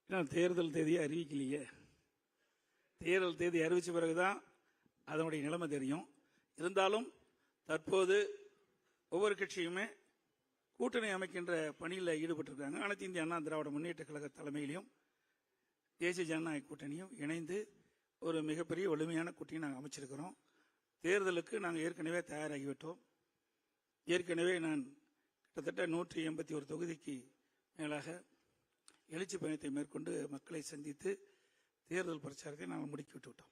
தேர்தல் தேதியை அறிவிக்கலையே. தேர்தல் தேதி அறிவித்த பிறகுதான் அதனுடைய நிலைமை தெரியும். இருந்தாலும் தற்போது ஒவ்வொரு கட்சியுமே கூட்டணி அமைக்கின்ற பணியில் ஈடுபட்டிருக்காங்க. அனைத்து இந்திய அண்ணா திராவிட முன்னேற்ற கழக தலைமையிலையும் தேசிய ஜனநாயக கூட்டணியும் இணைந்து ஒரு மிகப்பெரிய வலிமையான கூட்டணி நாங்கள் அமைச்சிருக்கிறோம். தேர்தலுக்கு நாங்கள் ஏற்கனவே தயாராகிவிட்டோம். ஏற்கனவே நான் கிட்டத்தட்ட 181 தொகுதிக்கு மேலாக எழுச்சி பயணத்தை மேற்கொண்டு மக்களை சந்தித்து தேர்தல் பிரச்சாரத்தை நாங்கள் முடுக்கிவிட்டு விட்டோம்.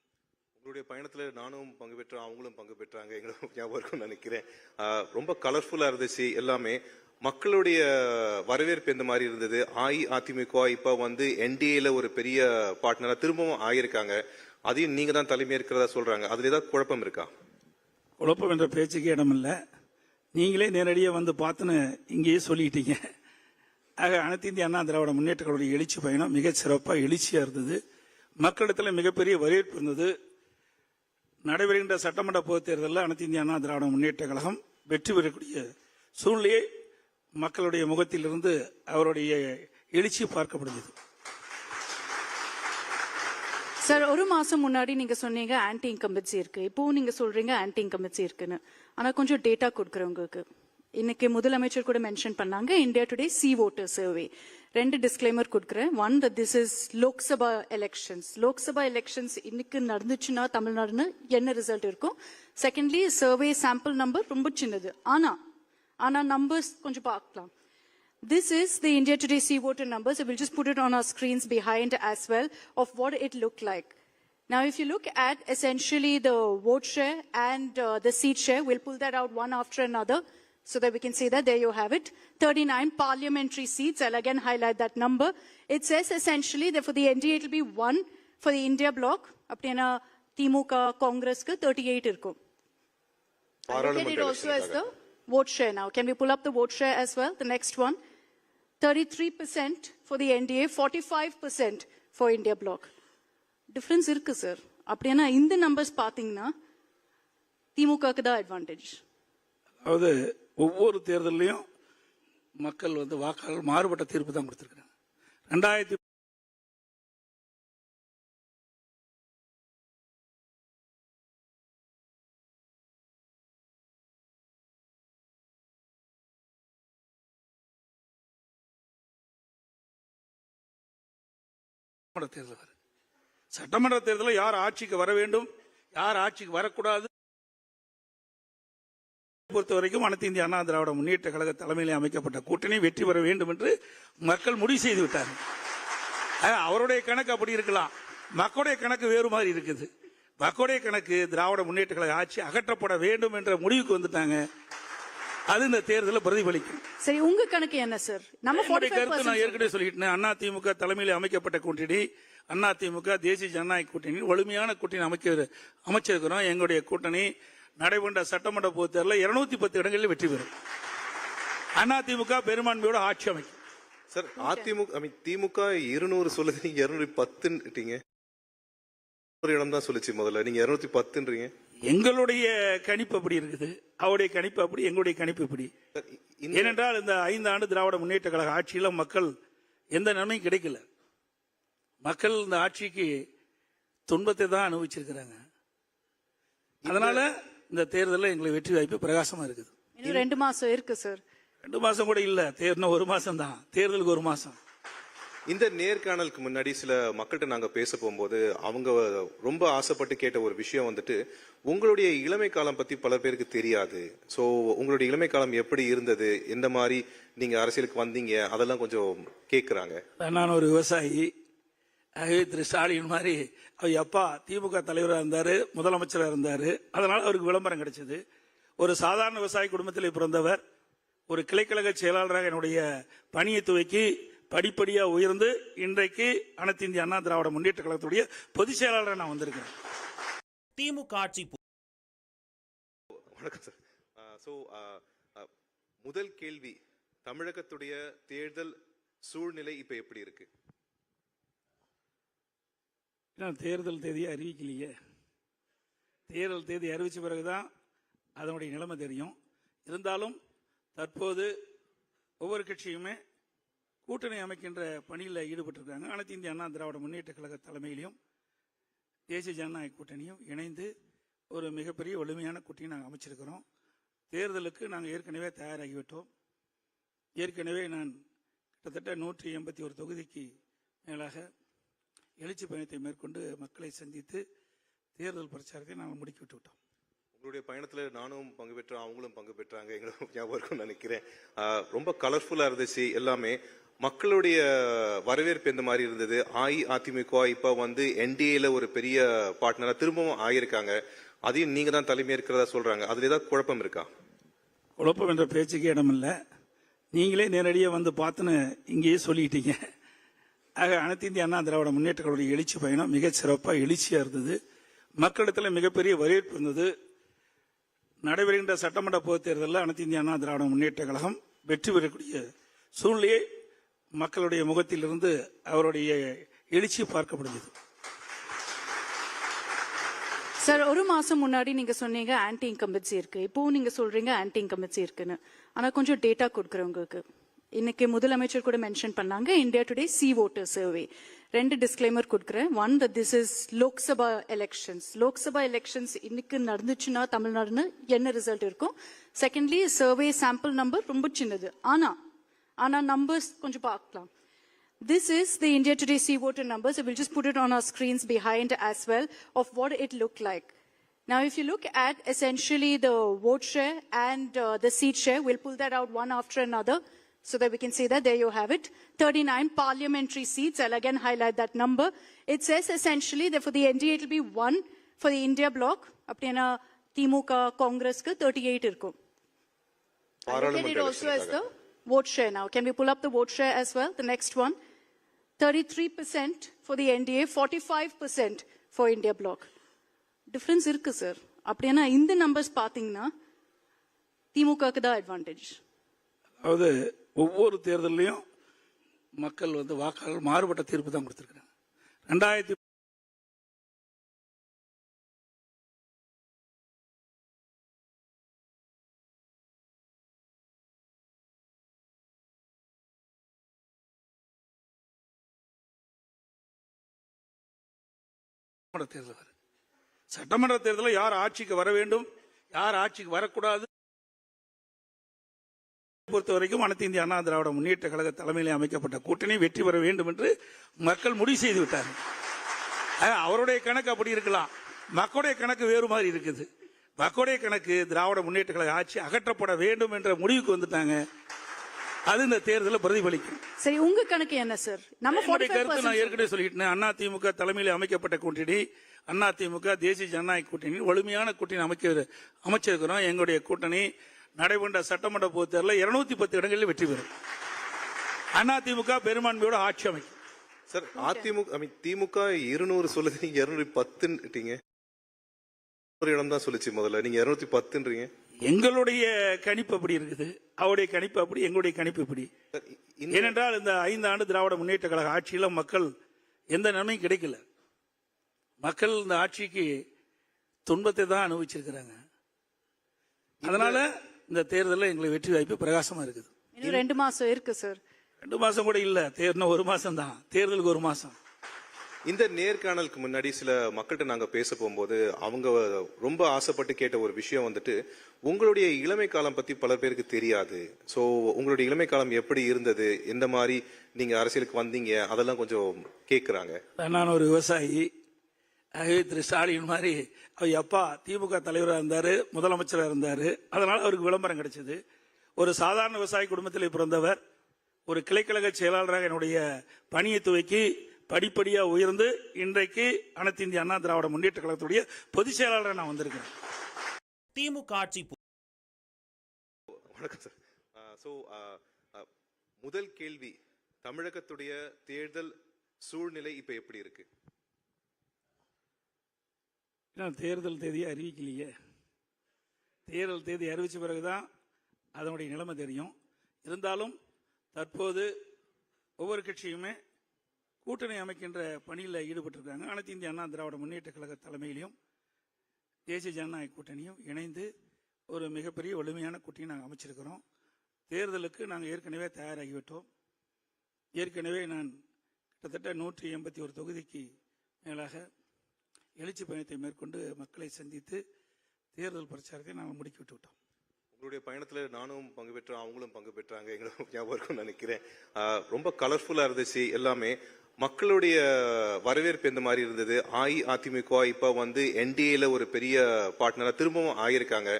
உங்களுடைய பயணத்தில் நானும் பங்கு பெற்றேன், அவங்களும் பங்கு பெற்றாங்க. எங்களுக்கு ஞாபகம் இருக்கும்னு நினைக்கிறேன். ரொம்ப கலர்ஃபுல்லாக இருந்துச்சு எல்லாமே. மக்களுடைய வரவேற்பு எந்த மாதிரி இருந்தது? அஇஅதிமுக இப்போ என்டிஏல ஒரு பெரிய பார்ட்னராக திரும்பவும் ஆகியிருக்காங்க. அதையும் நீங்க தான் தலைமை இருக்கிறதா சொல்றாங்க. அதுல ஏதாவது குழப்பம் இருக்கா? குழப்பம் என்ற பேச்சுக்கே இடமில்லை. நீங்களே நேரடியாக பார்த்துன்னு இங்கேயே சொல்லிட்டீங்க. ஆக அனைத்து இந்திய அண்ணா திராவிட முன்னேற்ற கழகத்துடைய எழுச்சி பயணம் மிக சிறப்பாக எழுச்சியாக இருந்தது. மக்களிடத்தில் மிகப்பெரிய வரவேற்பு இருந்தது. நடைபெறுகின்ற சட்டமன்ற பொதுத் தேர்தலில் அனைத்து இந்திய அண்ணா திராவிட முன்னேற்ற கழகம் வெற்றி பெறக்கூடிய சூழ்நிலையை மக்களுடைய முகத்திலிருந்து அவருடைய எழுச்சி பார்க்கப்படுகிறது. சார், ஒரு மாசம் முன்னாடி நீங்க சொன்னீங்க ஆன்டி இன்கம்பன்சி இருக்கு, இப்பவும் நீங்க சொல்றீங்க ஆன்டி இன்கம்பன்சி இருக்குன்னு. ஆனா கொஞ்சம் டேட்டா கொடுக்குறேன் உங்களுக்கு. இன்னைக்கு முதலமைச்சர் கூட மென்ஷன் பண்ணாங்க India today C voter survey. 2 disclaimer கொடுக்குறேன். One, this is Lok Sabha elections. Lok Sabha elections இன்னைக்கு நடந்துச்சுன்னா தமிழ்நாடுன்னு என்ன ரிசல்ட் இருக்கும்? செகண்ட்லி, சர்வே சாம்பிள் நம்பர் ரொம்ப சின்னது. ஆனா நம்பர்ஸ் கொஞ்சம் பார்க்கலாம். This is the India Today C voter numbers. So we'll just put it on our screens behind as well of what it looked like. Now, if you look at essentially the vote share and the seat share, we'll pull that out one after another so that we can see that. There you have it. 39 parliamentary seats. I'll again highlight that number. It says essentially that for the NDA it will be 1 for the India bloc. Apna Timuka Congress ka 38 irko. Look at it also as the vote share now. Can we pull up the vote share as well? The next one. 33% for the NDA, 45% for India bloc. Difference irukku sir. அப்படினா இந்த numbers பாத்தீங்கன்னா திமுகக்கு தான் advantage. அதாவது ஒவ்வொரு தேர்தலையும் மக்கள் வாக்காளர்கள் மாறுபட்ட தீர்ப்பு தான் கொடுத்திருக்காங்க. 2000 தேர்தல் சட்டமன்ற தேர்தலில் யார் ஆட்சிக்கு வர வேண்டும், யார் ஆட்சிக்கு வரக்கூடாது பொறுத்த வரைக்கும் அனைத்து இந்திய அண்ணா திராவிட முன்னேற்ற கழக தலைமையில் அமைக்கப்பட்ட கூட்டணி வெற்றி பெற வேண்டும் என்று மக்கள் முடிவு செய்து விட்டார்கள். அவருடைய கணக்கு அப்படி இருக்கலாம், மக்களுடைய கணக்கு வேறு மாதிரி இருக்குது. மக்களுடைய கணக்கு திராவிட முன்னேற்ற கழக ஆட்சி அகற்றப்பட வேண்டும் என்ற முடிவுக்கு வந்துட்டாங்க. அது இந்த தேர்தலில் பிரதிபலிக்கும். சரி, உங்க கணக்கு என்ன சார்? நம்ம கருத்து நான் ஏற்கனவே சொல்லிட்டேன். அண்ணா திமுக தலைமையில் அமைக்கப்பட்ட கூட்டணி, அண்ணா திமுக தேசிய ஜனநாயக கூட்டணி வலிமையான கூட்டணி அமைச்சிருக்கிறோம். எங்களுடைய கூட்டணி நடைபெற்ற சட்டமன்ற பொதுத் தேர்தலில் 210 இடங்களில் வெற்றி பெறும். அண்ணா திமுக பெரும்பான்மையோட ஆட்சி அமைக்கும். சார், திமுக 200 சொல்லுது, நீங்க 210 ஒரு இடம் தான் சொல்லிச்சு முதல்ல, நீங்க 210. எங்களுடைய கணிப்பு அப்படி இருக்குது, அவருடைய கணிப்பு அப்படி, எங்களுடைய கணிப்பு இப்படி. ஏனென்றால் இந்த 5 ஆண்டு திராவிட முன்னேற்ற கழக ஆட்சியில மக்கள் எந்த நன்மையும் கிடைக்கல. மக்கள் இந்த ஆட்சிக்கு துன்பத்தை தான் அனுபவிச்சிருக்கிறாங்க. அதனால இந்த தேர்தலில் எங்களுக்கு வெற்றி வாய்ப்பு பிரகாசமா இருக்குது. 2 மாசம் இருக்கு சார். 2 மாசம் கூட இல்ல, தேர்தல் 1 மாசம் தான். தேர்தலுக்கு 1 மாசம். இந்த நேர்காணலுக்கு முன்னாடி சில மக்கள்கிட்ட நாங்க பேச போகும்போது அவங்க ரொம்ப ஆசைப்பட்டு கேட்ட ஒரு விஷயம் உங்களுடைய இளமை காலம் பத்தி பல பேருக்கு தெரியாது. சோ உங்களுடைய இளமை காலம் எப்படி இருந்தது, எந்த மாதிரி நீங்க அரசியலுக்கு வந்தீங்க, அதெல்லாம் கொஞ்சம் கேக்குறாங்க. நான் ஒரு விவசாயி. திரு ஸ்டாலின் மாதிரி அவர் அப்பா திமுக தலைவராக இருந்தாரு, முதலமைச்சராக இருந்தாரு. அதனால அவருக்கு விளம்பரம் கிடைச்சது. ஒரு சாதாரண விவசாய குடும்பத்தில் பிறந்தவர் ஒரு கிளைக்கழக செயலாளராக என்னுடைய பணியை துவக்கி படிப்படியா உயர்ந்து இன்றைக்கு அனைத்து இந்திய அண்ணா திராவிட முன்னேற்ற கழகத்துடைய பொதுச் செயலாளராக நான் வந்திருக்கேன். திமுக ஆட்சி. வணக்கம் சார். முதல் கேள்வி, தமிழகத்துடைய தேர்தல் சூழ்நிலை இப்ப எப்படி இருக்கு? தேர்தல் தேதியை அறிவிக்கலையே. தேர்தல் தேதி அறிவிச்ச பிறகுதான் அதனுடைய நிலைமை தெரியும். இருந்தாலும் தற்போது ஒவ்வொரு கட்சியுமே கூட்டணி அமைக்கின்ற பணியில் ஈடுபட்டிருக்காங்க. அனைத்து இந்திய அண்ணா திராவிட முன்னேற்ற கழக தலைமையிலையும் தேசிய ஜனநாயக கூட்டணியும் இணைந்து ஒரு மிகப்பெரிய வலிமையான கூட்டணி நாங்கள் அமைச்சிருக்கிறோம். தேர்தலுக்கு நாங்கள் ஏற்கனவே தயாராகிவிட்டோம். ஏற்கனவே நான் கிட்டத்தட்ட 181 தொகுதிக்கு மேலாக எழுச்சி பயணத்தை மேற்கொண்டு மக்களை சந்தித்து தேர்தல் பிரச்சாரத்தை நாங்கள் முடுக்கிவிட்டு விட்டோம். உங்களுடைய பயணத்துல நானும் பங்கு பெற்றேன், அவங்களும் பங்கு பெற்றாங்க, எங்களுக்கு ஞாபகம் இருக்கும்னு நினைக்கிறேன். ரொம்ப கலர்ஃபுல்லா இருந்துச்சு எல்லாமே. மக்களுடைய வரவேற்பு எந்த மாதிரி இருந்தது? அஇஅதிமுக இப்ப வந்து என்டிஏல ஒரு பெரிய பார்ட்னரா திரும்பவும் ஆகியிருக்காங்க. அதையும் நீங்க தான் தலைமை இருக்கிறதா சொல்றாங்க. அதுல ஏதாவது குழப்பம் இருக்கா? குழப்பம் என்ற பேச்சுக்கு இடமில்லை. நீங்களே நேரடியாக வந்து பார்த்துன்னு இங்கேயே சொல்லிட்டீங்க. ஆக அனைத்து இந்திய அண்ணா திராவிட முன்னேற்ற கழகத்துடைய எழுச்சி பயணம் மிகச் சிறப்பாக எழுச்சியாக இருந்தது. மக்களிடத்தில் மிகப்பெரிய வரவேற்பு இருந்தது. நடைபெறுகின்ற சட்டமன்ற பொதுத் தேர்தலில் அனைத்து இந்திய அண்ணா திராவிட முன்னேற்ற கழகம் வெற்றி பெறக்கூடிய சூழ்நிலையை மக்களுடைய முகத்திலிருந்து அவருடைய எழுச்சி பார்க்க முடிஞ்சது. சார், ஒரு மாசம் முன்னாடி நீங்க சொன்னீங்க ஆன்டி இன்கம்பன்சி இருக்கு, இப்போ நீங்க சொல்றீங்க ஆன்டி இன்கம்பன்சி இருக்குன்னு. ஆனா கொஞ்சம் டேட்டா கொடுக்குறேன் உங்களுக்கு. இன்னைக்கு முதலமைச்சர் கூட மென்ஷன் பண்ணாங்க India today C voter survey. 2 disclaimer கொடுக்குறேன். One, that this is Lok Sabha elections. Lok Sabha elections இன்னைக்கு நடந்துச்சுன்னா தமிழ்நாடுன்னு என்ன ரிசல்ட் இருக்கும்? செகண்ட்லி, சர்வே சாம்பிள் நம்பர் ரொம்ப சின்னது. ஆனா நம்பர்ஸ் கொஞ்சம் பார்க்கலாம். This is the India Today C voter numbers. So we'll just put it on our screens behind as well of what it looked like. Now, if you look at essentially the vote share and the seat share, we'll pull that out one after another so that we can see that. There you have it. 39 parliamentary seats. I'll again highlight that number. It says essentially that for the NDA it will be 1 for the India bloc. Apna Timuka Congress ka 38 irkum. I'll look at it also as the vote share now. Can we pull up the vote share as well? The next one. 33% for the NDA, 45% for India bloc. Difference இருக்கு sir. அப்படின்னா இந்த numbers பாத்தீங்கன்னா திமுகக்கு தான் advantage. அதாவது ஒவ்வொரு தேர்தலையும் மக்கள் வந்து வாக்காளர் மாறுபட்ட தீர்ப்பு தான் கொடுத்திருக்கிறாங்க. 2000 தேர்தல் வரும். சட்டமன்ற தேர்தலில் யார் ஆட்சிக்கு வர வேண்டும், யார் ஆட்சிக்கு வரக்கூடாது பொறுத்த வரைக்கும் அனைத்து இந்திய அண்ணா திராவிட முன்னேற்ற கழக தலைமையில் அமைக்கப்பட்ட கூட்டணி வெற்றி பெற வேண்டும் என்று மக்கள் முடிவு செய்து விட்டார்கள். அவருடைய கணக்கு அப்படி இருக்கலாம், மக்களுடைய கணக்கு வேறு மாதிரி இருக்குது. மக்களுடைய கணக்கு திராவிட முன்னேற்ற கழக ஆட்சி அகற்றப்பட வேண்டும் என்ற முடிவுக்கு வந்துட்டாங்க. அது இந்த தேர்தலில் பிரதிபலிக்கும். சரி, உங்க கணக்கு என்ன சார்? நம்ம கருத்து நான் ஏற்கனவே சொல்லிட்டேன். அண்ணா திமுக தலைமையில் அமைக்கப்பட்ட கூட்டணி, அண்ணா திமுக தேசிய ஜனநாயக கூட்டணி வலிமையான கூட்டணி அமைச்சிருக்கிறோம். எங்களுடைய கூட்டணி நடைபெற்ற சட்டமன்ற பொதுத் தேர்தலில் 210 இடங்களில் வெற்றி பெறும். அண்ணா திமுக பெரும்பான்மையோட ஆட்சி அமைக்கும். சார், திமுக 200 சொல்லுது, நீங்க 210ன்றீங்க. ஒரு இடம் தான் சொல்லிச்சு முதல்ல, நீங்க 210ன்றீங்க. எங்களுடைய கணிப்பு அப்படி இருக்குது, அவருடைய கணிப்பு அப்படி, எங்களுடைய கணிப்பு இப்படி. ஏனென்றால் இந்த 5 ஆண்டு திராவிட முன்னேற்ற கழக ஆட்சியில மக்கள் எந்த நன்மையும் கிடைக்கல. மக்கள் இந்த ஆட்சிக்கு துன்பத்தை தான் அனுபவிச்சிருக்கிறாங்க. அதனால இந்த தேர்தலில் எங்களுக்கு வெற்றி வாய்ப்பு பிரகாசமா இருக்குது. இன்னும் 2 மாசம் இருக்கு சார். 2 மாசம் கூட இல்ல, இன்னும் 1 மாசம் தான். தேர்தலுக்கு 1 மாசம். இந்த நேர்காணலுக்கு முன்னாடி சில மக்கள்கிட்ட நாங்க பேச போகும்போது அவங்க ரொம்ப ஆசைப்பட்டு கேட்ட ஒரு விஷயம் வந்துட்டு, உங்களுடைய இளமை காலம் பத்தி பல பேருக்கு தெரியாது. சோ உங்களுடைய இளமை காலம் எப்படி இருந்தது, எந்த மாதிரி நீங்க அரசியலுக்கு வந்தீங்க, அதெல்லாம் கொஞ்சம் கேக்குறாங்க. நான் ஒரு விவசாயி. திரு ஸ்டாலின் மாதிரி அவர் அப்பா திமுக தலைவராக இருந்தாரு, முதலமைச்சராக இருந்தாரு. அதனால அவருக்கு விளம்பரம் கிடைச்சது. ஒரு சாதாரண விவசாய குடும்பத்தில் பிறந்தவர் ஒரு கிளைக்கழக செயலாளராக என்னுடைய பணியை துவக்கி படிப்படியா உயர்ந்து இன்றைக்கு அனைத்து இந்திய அண்ணா திராவிட முன்னேற்ற கழகத்துடைய பொதுச் செயலாளராக நான் வந்திருக்கேன். திமுக ஆட்சி. வணக்கம் சார். முதல் கேள்வி, தமிழகத்துடைய தேர்தல் சூழ்நிலை இப்ப எப்படி இருக்கு? தேர்தல் தேதியை அறிவிக்கலையே. தேர்தல் தேதி அறிவிச்ச பிறகுதான் அதனுடைய நிலைமை தெரியும். இருந்தாலும் தற்போது ஒவ்வொரு கட்சியுமே கூட்டணி அமைக்கின்ற பணியில் ஈடுபட்டிருக்காங்க. அனைத்து இந்திய அண்ணா திராவிட முன்னேற்ற கழக தலைமையிலையும் தேசிய ஜனநாயக கூட்டணியும் இணைந்து ஒரு மிகப்பெரிய வலிமையான கூட்டணி நாங்கள் அமைச்சிருக்கிறோம். தேர்தலுக்கு நாங்கள் ஏற்கனவே தயாராகிவிட்டோம். ஏற்கனவே நான் கிட்டத்தட்ட 181 தொகுதிக்கு மேலாக எழுச்சி பயணத்தை மேற்கொண்டு மக்களை சந்தித்து தேர்தல் பிரச்சாரத்தை நாங்கள் முடுக்கிவிட்டு விட்டோம். உங்களுடைய பயணத்துல நானும் பங்கு பெற்றோம், அவங்களும் பங்கு பெற்றாங்க, எங்களுக்கு ஞாபகம் இருக்கும்னு நினைக்கிறேன். ரொம்ப கலர்ஃபுல்லா இருந்துச்சு எல்லாமே. மக்களுடைய வரவேற்பு எந்த மாதிரி இருந்தது? அஇஅதிமுக இப்ப வந்து என்டிஏல ஒரு பெரிய பார்ட்னரா திரும்பவும் ஆகியிருக்காங்க.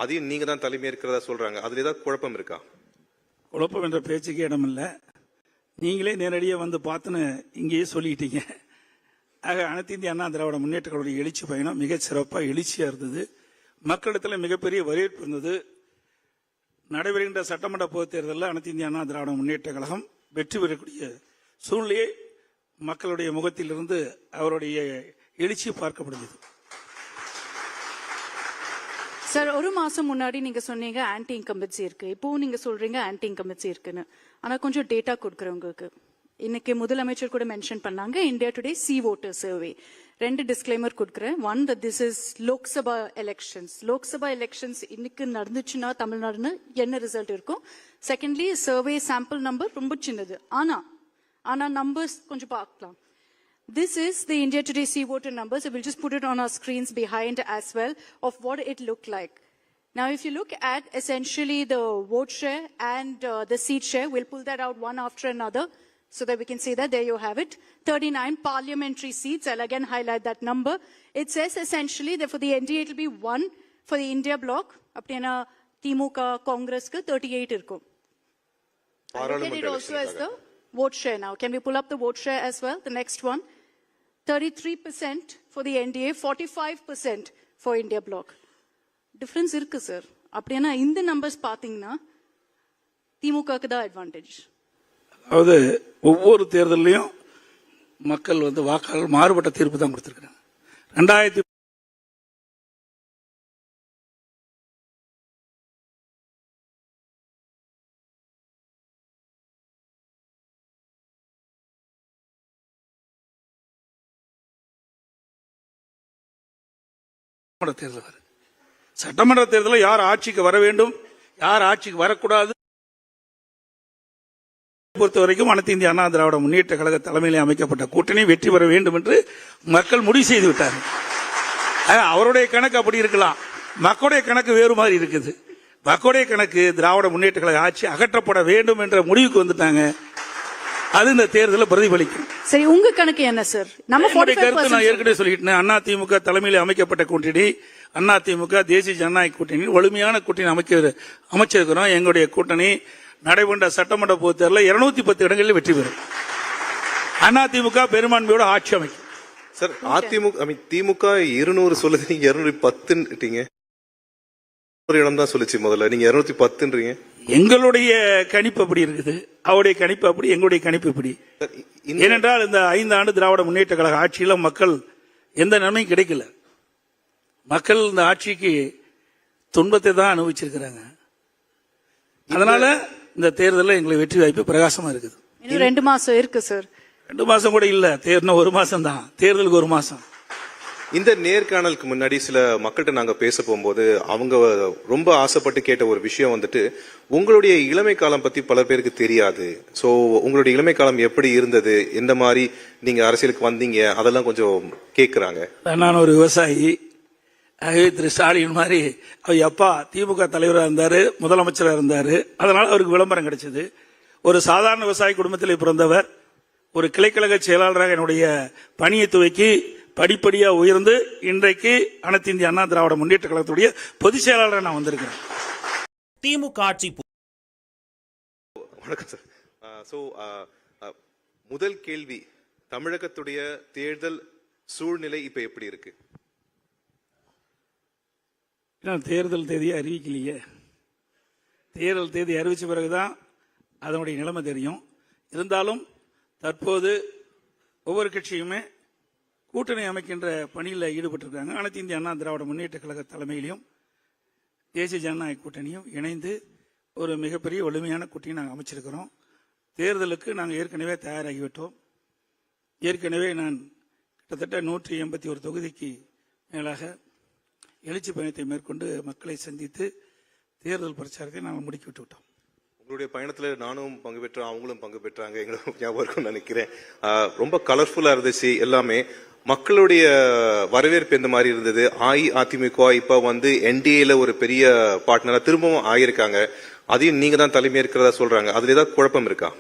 அதையும் நீங்க தான் தலைமை இருக்கிறதா சொல்றாங்க. அதுல ஏதாவது குழப்பம் இருக்கா? குழப்பம் என்ற பேச்சுக்கு இடமில்லை. நீங்களே நேரடியாக வந்து பார்த்துன்னு இங்கேயே சொல்லிட்டீங்க. ஆக அனைத்து இந்திய அண்ணா திராவிட முன்னேற்ற கழகத்துடைய எழுச்சி பயணம் மிகச் சிறப்பாக எழுச்சியா இருந்தது. மக்களிடத்தில் மிகப்பெரிய வரவேற்பு இருந்தது. நடைபெறுகின்ற சட்டமன்ற பொதுத் தேர்தலில் அனைத்து இந்திய அண்ணா திராவிட முன்னேற்ற கழகம் வெற்றி பெறக்கூடிய சூழ்நிலையை மக்களுடைய முகத்திலிருந்து அவருடைய எழுச்சி பார்க்கப்படுகிறது. சார், ஒரு மாசம் முன்னாடி நீங்க சொன்னீங்க ஆன்டி இன்கம்பன்சி இருக்கு, இப்போ நீங்க சொல்றீங்க ஆன்டி இன்கம்பன்சி இருக்குன்னு. ஆனா கொஞ்சம் டேட்டா கொடுக்குறேன் உங்களுக்கு. இன்னைக்கு முதலமைச்சர் கூட மென்ஷன் பண்ணாங்க India today C voter survey. 2 disclaimer கொடுக்குறேன். One, that this is Lok Sabha elections. Lok Sabha elections இன்னைக்கு நடந்துச்சுன்னா தமிழ்நாடுன்னு என்ன ரிசல்ட் இருக்கும்? செகண்ட்லி, சர்வே சாம்பிள் நம்பர் ரொம்ப சின்னது. ஆனா நம்பர்ஸ் கொஞ்சம் பார்க்கலாம். This is the India Today C voter numbers. So we'll just put it on our screens behind as well of what it looked like. Now, if you look at essentially the vote share and the seat share, we'll pull that out one after another so that we can see that. There you have it. 39 parliamentary seats. I'll again highlight that number. It says essentially that for the NDA it will be 1, for the India bloc, apna Timuka Congress ka 38 irko. I'll look at it also as the vote share now. Can we pull up the vote share as well? The next one. 33% for the NDA, 45% for India bloc. Difference irukku sir. அப்படினா இந்த numbers பாத்தீங்கன்னா திமுகக்கு தான் advantage. அதாவது ஒவ்வொரு தேர்தலையும் மக்கள் வந்து வாக்காளர்கள் மாறுபட்ட தீர்ப்பு தான் கொடுத்திருக்காங்க. 2000 தேர்தல் வரும். சட்டமன்ற தேர்தலில் யார் ஆட்சிக்கு வர வேண்டும், யார் ஆட்சிக்கு வரக்கூடாது பொறுத்த வரைக்கும் அனைத்து இந்திய அண்ணா திராவிட முன்னேற்ற கழக தலைமையில் அமைக்கப்பட்ட கூட்டணி வெற்றி பெற வேண்டும் என்று மக்கள் முடிவு செய்து விட்டார்கள். அவருடைய கணக்கு அப்படி இருக்கலாம், மக்களுடைய கணக்கு வேறு மாதிரி இருக்குது. மக்களுடைய கணக்கு திராவிட முன்னேற்ற கழக ஆட்சி அகற்றப்பட வேண்டும் என்ற முடிவுக்கு வந்துட்டாங்க. அது இந்த தேர்தலில் பிரதிபலிக்கும். சரி, உங்க கணக்கு என்ன சார்? நம்ம கருத்து நான் ஏற்கனவே சொல்லிட்டேன். அண்ணா திமுக தலைமையில் அமைக்கப்பட்ட கூட்டணி, அண்ணா திமுக தேசிய ஜனநாயக கூட்டணி வலிமையான கூட்டணி அமைச்சிருக்கிறோம். எங்களுடைய கூட்டணி நடைபெற்ற சட்டமன்ற பொதுத் தேர்தலில் 210 இடங்களில் வெற்றி பெறும். அண்ணா திமுக பெரும்பான்மையோட ஆட்சி அமைக்கும். சார், திமுக 200 சொல்லுது, நீங்க 210 ஒரு இடம் தான் சொல்லிச்சு முதல்ல, நீங்க 210. எங்களுடைய கணிப்பு அப்படி இருக்குது, அவருடைய கணிப்பு அப்படி, எங்களுடைய கணிப்பு இப்படி. ஏனென்றால் இந்த 5 ஆண்டு திராவிட முன்னேற்ற கழக ஆட்சியில மக்கள் எந்த நன்மையும் கிடைக்கல. மக்கள் இந்த ஆட்சிக்கு துன்பத்தை தான் அனுபவிச்சிருக்கிறாங்க. அதனால இந்த தேர்தலில் எங்களுக்கு வெற்றி வாய்ப்பு பிரகாசமா இருக்குது. 2 மாசம் இருக்கு சார். 2 மாசம் கூட இல்ல, தேர்தல் 1 மாசம் தான், தேர்தலுக்கு 1 மாசம். இந்த நேர்காணலுக்கு முன்னாடி சில மக்கள்கிட்ட நாங்க பேச போகும்போது அவங்க ரொம்ப ஆசைப்பட்டு கேட்ட ஒரு விஷயம் வந்துட்டு, உங்களுடைய இளமை காலம் பத்தி பல பேருக்கு தெரியாது. சோ உங்களுடைய இளமை காலம் எப்படி இருந்தது, எந்த மாதிரி நீங்க அரசியலுக்கு வந்தீங்க, அதெல்லாம் கொஞ்சம் கேக்குறாங்க. நான் ஒரு விவசாயி. திரு ஸ்டாலின் மாதிரி அவர் அப்பா திமுக தலைவராக இருந்தாரு, முதலமைச்சராக இருந்தாரு. அதனால அவருக்கு விளம்பரம் கிடைச்சது. ஒரு சாதாரண விவசாய குடும்பத்தில் பிறந்தவர் ஒரு கிளைக்கழக செயலாளராக என்னுடைய பணியை துவக்கி படிப்படியா உயர்ந்து இன்றைக்கு அனைத்து இந்திய அண்ணா திராவிட முன்னேற்ற கழகத்துடைய பொதுச் செயலாளராக நான் வந்திருக்கிறேன். திமுக ஆட்சி. வணக்கம் சார். முதல் கேள்வி, தமிழகத்துடைய தேர்தல் சூழ்நிலை இப்ப எப்படி இருக்கு? தேர்தல் தேதியை அறிவிக்கலையே. தேர்தல் தேதி அறிவிச்ச பிறகுதான் அதனுடைய நிலைமை தெரியும். இருந்தாலும் தற்போது ஒவ்வொரு கட்சியுமே கூட்டணி அமைக்கின்ற பணியில் ஈடுபட்டிருக்காங்க. அனைத்து இந்திய அண்ணா திராவிட முன்னேற்ற கழக தலைமையிலும் தேசிய ஜனநாயக கூட்டணியும் இணைந்து ஒரு மிகப்பெரிய வலிமையான கூட்டணி நாங்கள் அமைச்சிருக்கிறோம். தேர்தலுக்கு நாங்கள் ஏற்கனவே தயாராகிவிட்டோம். ஏற்கனவே நான் கிட்டத்தட்ட 181 தொகுதிக்கு மேலாக எழுச்சி பயணத்தை மேற்கொண்டு மக்களை சந்தித்து தேர்தல் பிரச்சாரத்தை நாங்கள் முடுக்கிவிட்டு விட்டோம். உங்களுடைய பயணத்துல நானும் பங்கு பெற்றேன், அவங்களும் பங்கு பெற்றாங்க, எங்களுக்கு ஞாபகம் இருக்கும்னு நினைக்கிறேன். ரொம்ப கலர்ஃபுல்லா இருந்துச்சு எல்லாமே. மக்களுடைய வரவேற்பு எந்த மாதிரி இருந்தது? அஇஅதிமுக இப்ப வந்து என்டிஏல ஒரு பெரிய பார்ட்னரா திரும்பவும் ஆகியிருக்காங்க. அதையும் நீங்க தான் தலைமை இருக்கிறதா சொல்றாங்க. அதுல ஏதாவது குழப்பம் இருக்கா?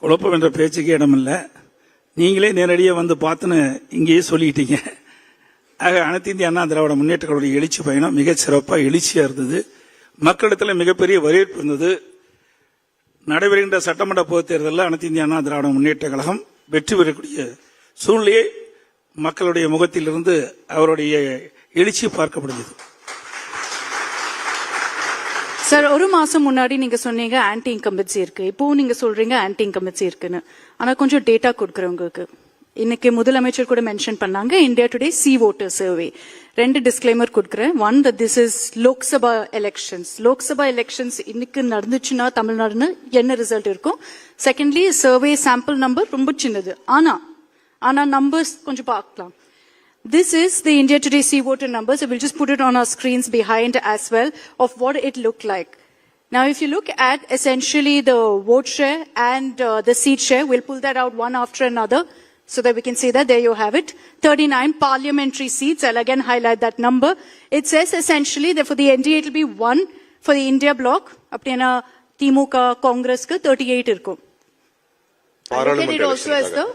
குழப்பம் என்ற பேச்சுக்கு இடமில்லை. நீங்களே நேரடியாக வந்து பார்த்துன்னு இங்கேயே சொல்லிட்டீங்க. ஆக அனைத்து இந்திய அண்ணா திராவிட முன்னேற்ற கழகத்துடைய எழுச்சி பயணம் மிகச் சிறப்பாக எழுச்சியா இருந்தது. மக்களிடத்தில் மிகப்பெரிய வரவேற்பு இருந்தது. நடைபெறுகின்ற சட்டமன்ற பொதுத் தேர்தலில் அனைத்து இந்திய அண்ணா திராவிட முன்னேற்ற கழகம் வெற்றி பெறக்கூடிய சூழ்நிலையை மக்களுடைய முகத்திலிருந்து அவருடைய எழுச்சி பார்க்க முடிஞ்சது. சார், ஒரு மாசம் முன்னாடி நீங்க சொன்னீங்க ஆன்டி இன்கம்பன்சி இருக்கு, இப்போ நீங்க சொல்றீங்க ஆன்டி இன்கம்பன்சி இருக்குன்னு. ஆனா கொஞ்சம் டேட்டா கொடுக்குறேன் உங்களுக்கு. இன்னைக்கு முதலமைச்சர் கூட மென்ஷன் பண்ணாங்க India today C voter survey. 2 disclaimer கொடுக்குறேன். One, that this is Lok Sabha elections. Lok Sabha elections இன்னைக்கு நடந்துச்சுன்னா தமிழ்நாடுன்னு என்ன ரிசல்ட் இருக்கும்? செகண்ட்லி, சர்வே சாம்பிள் நம்பர் ரொம்ப சின்னது. ஆனா நம்பர்ஸ் கொஞ்சம் பார்க்கலாம். This is the India Today C voter numbers. So we'll just put it on our screens behind as well of what it looked like. Now, if you look at essentially the vote share and the seat share, we'll pull that out one after another so that we can see that. There you have it. 39 parliamentary seats. I'll again highlight that number. It says essentially that for the NDA it will be 1 for the India bloc. Apna Timuka Congress ka 38 irko. Look at it also as the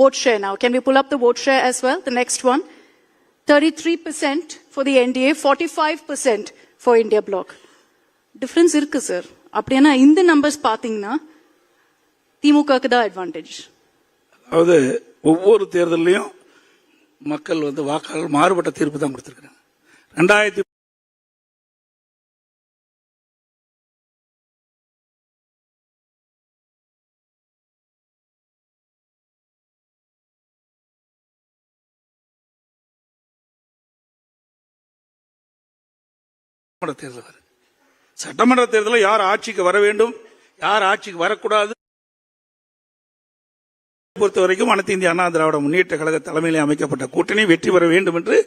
vote share now. Can we pull up the vote share as well? The next one. 33% for the NDA, 45% for India bloc. Difference இருக்கு sir. அப்படின்னா இந்த numbers பாத்தீங்கன்னா திமுகக்கு தான் advantage. அதாவது ஒவ்வொரு தேர்தலையும் மக்கள் வந்து வாக்காளர் மாறுபட்ட தீர்ப்பு தான் கொடுத்திருக்கிறாங்க. 2000 தேர்தல் சட்டமன்ற தேர்தலில் யார் ஆட்சிக்கு வர வேண்டும், யார் ஆட்சிக்கு வரக்கூடாது பொறுத்த வரைக்கும் அனைத்து இந்திய அண்ணா திராவிட முன்னேற்ற கழக தலைமையில் அமைக்கப்பட்ட கூட்டணி வெற்றி பெற வேண்டும் என்று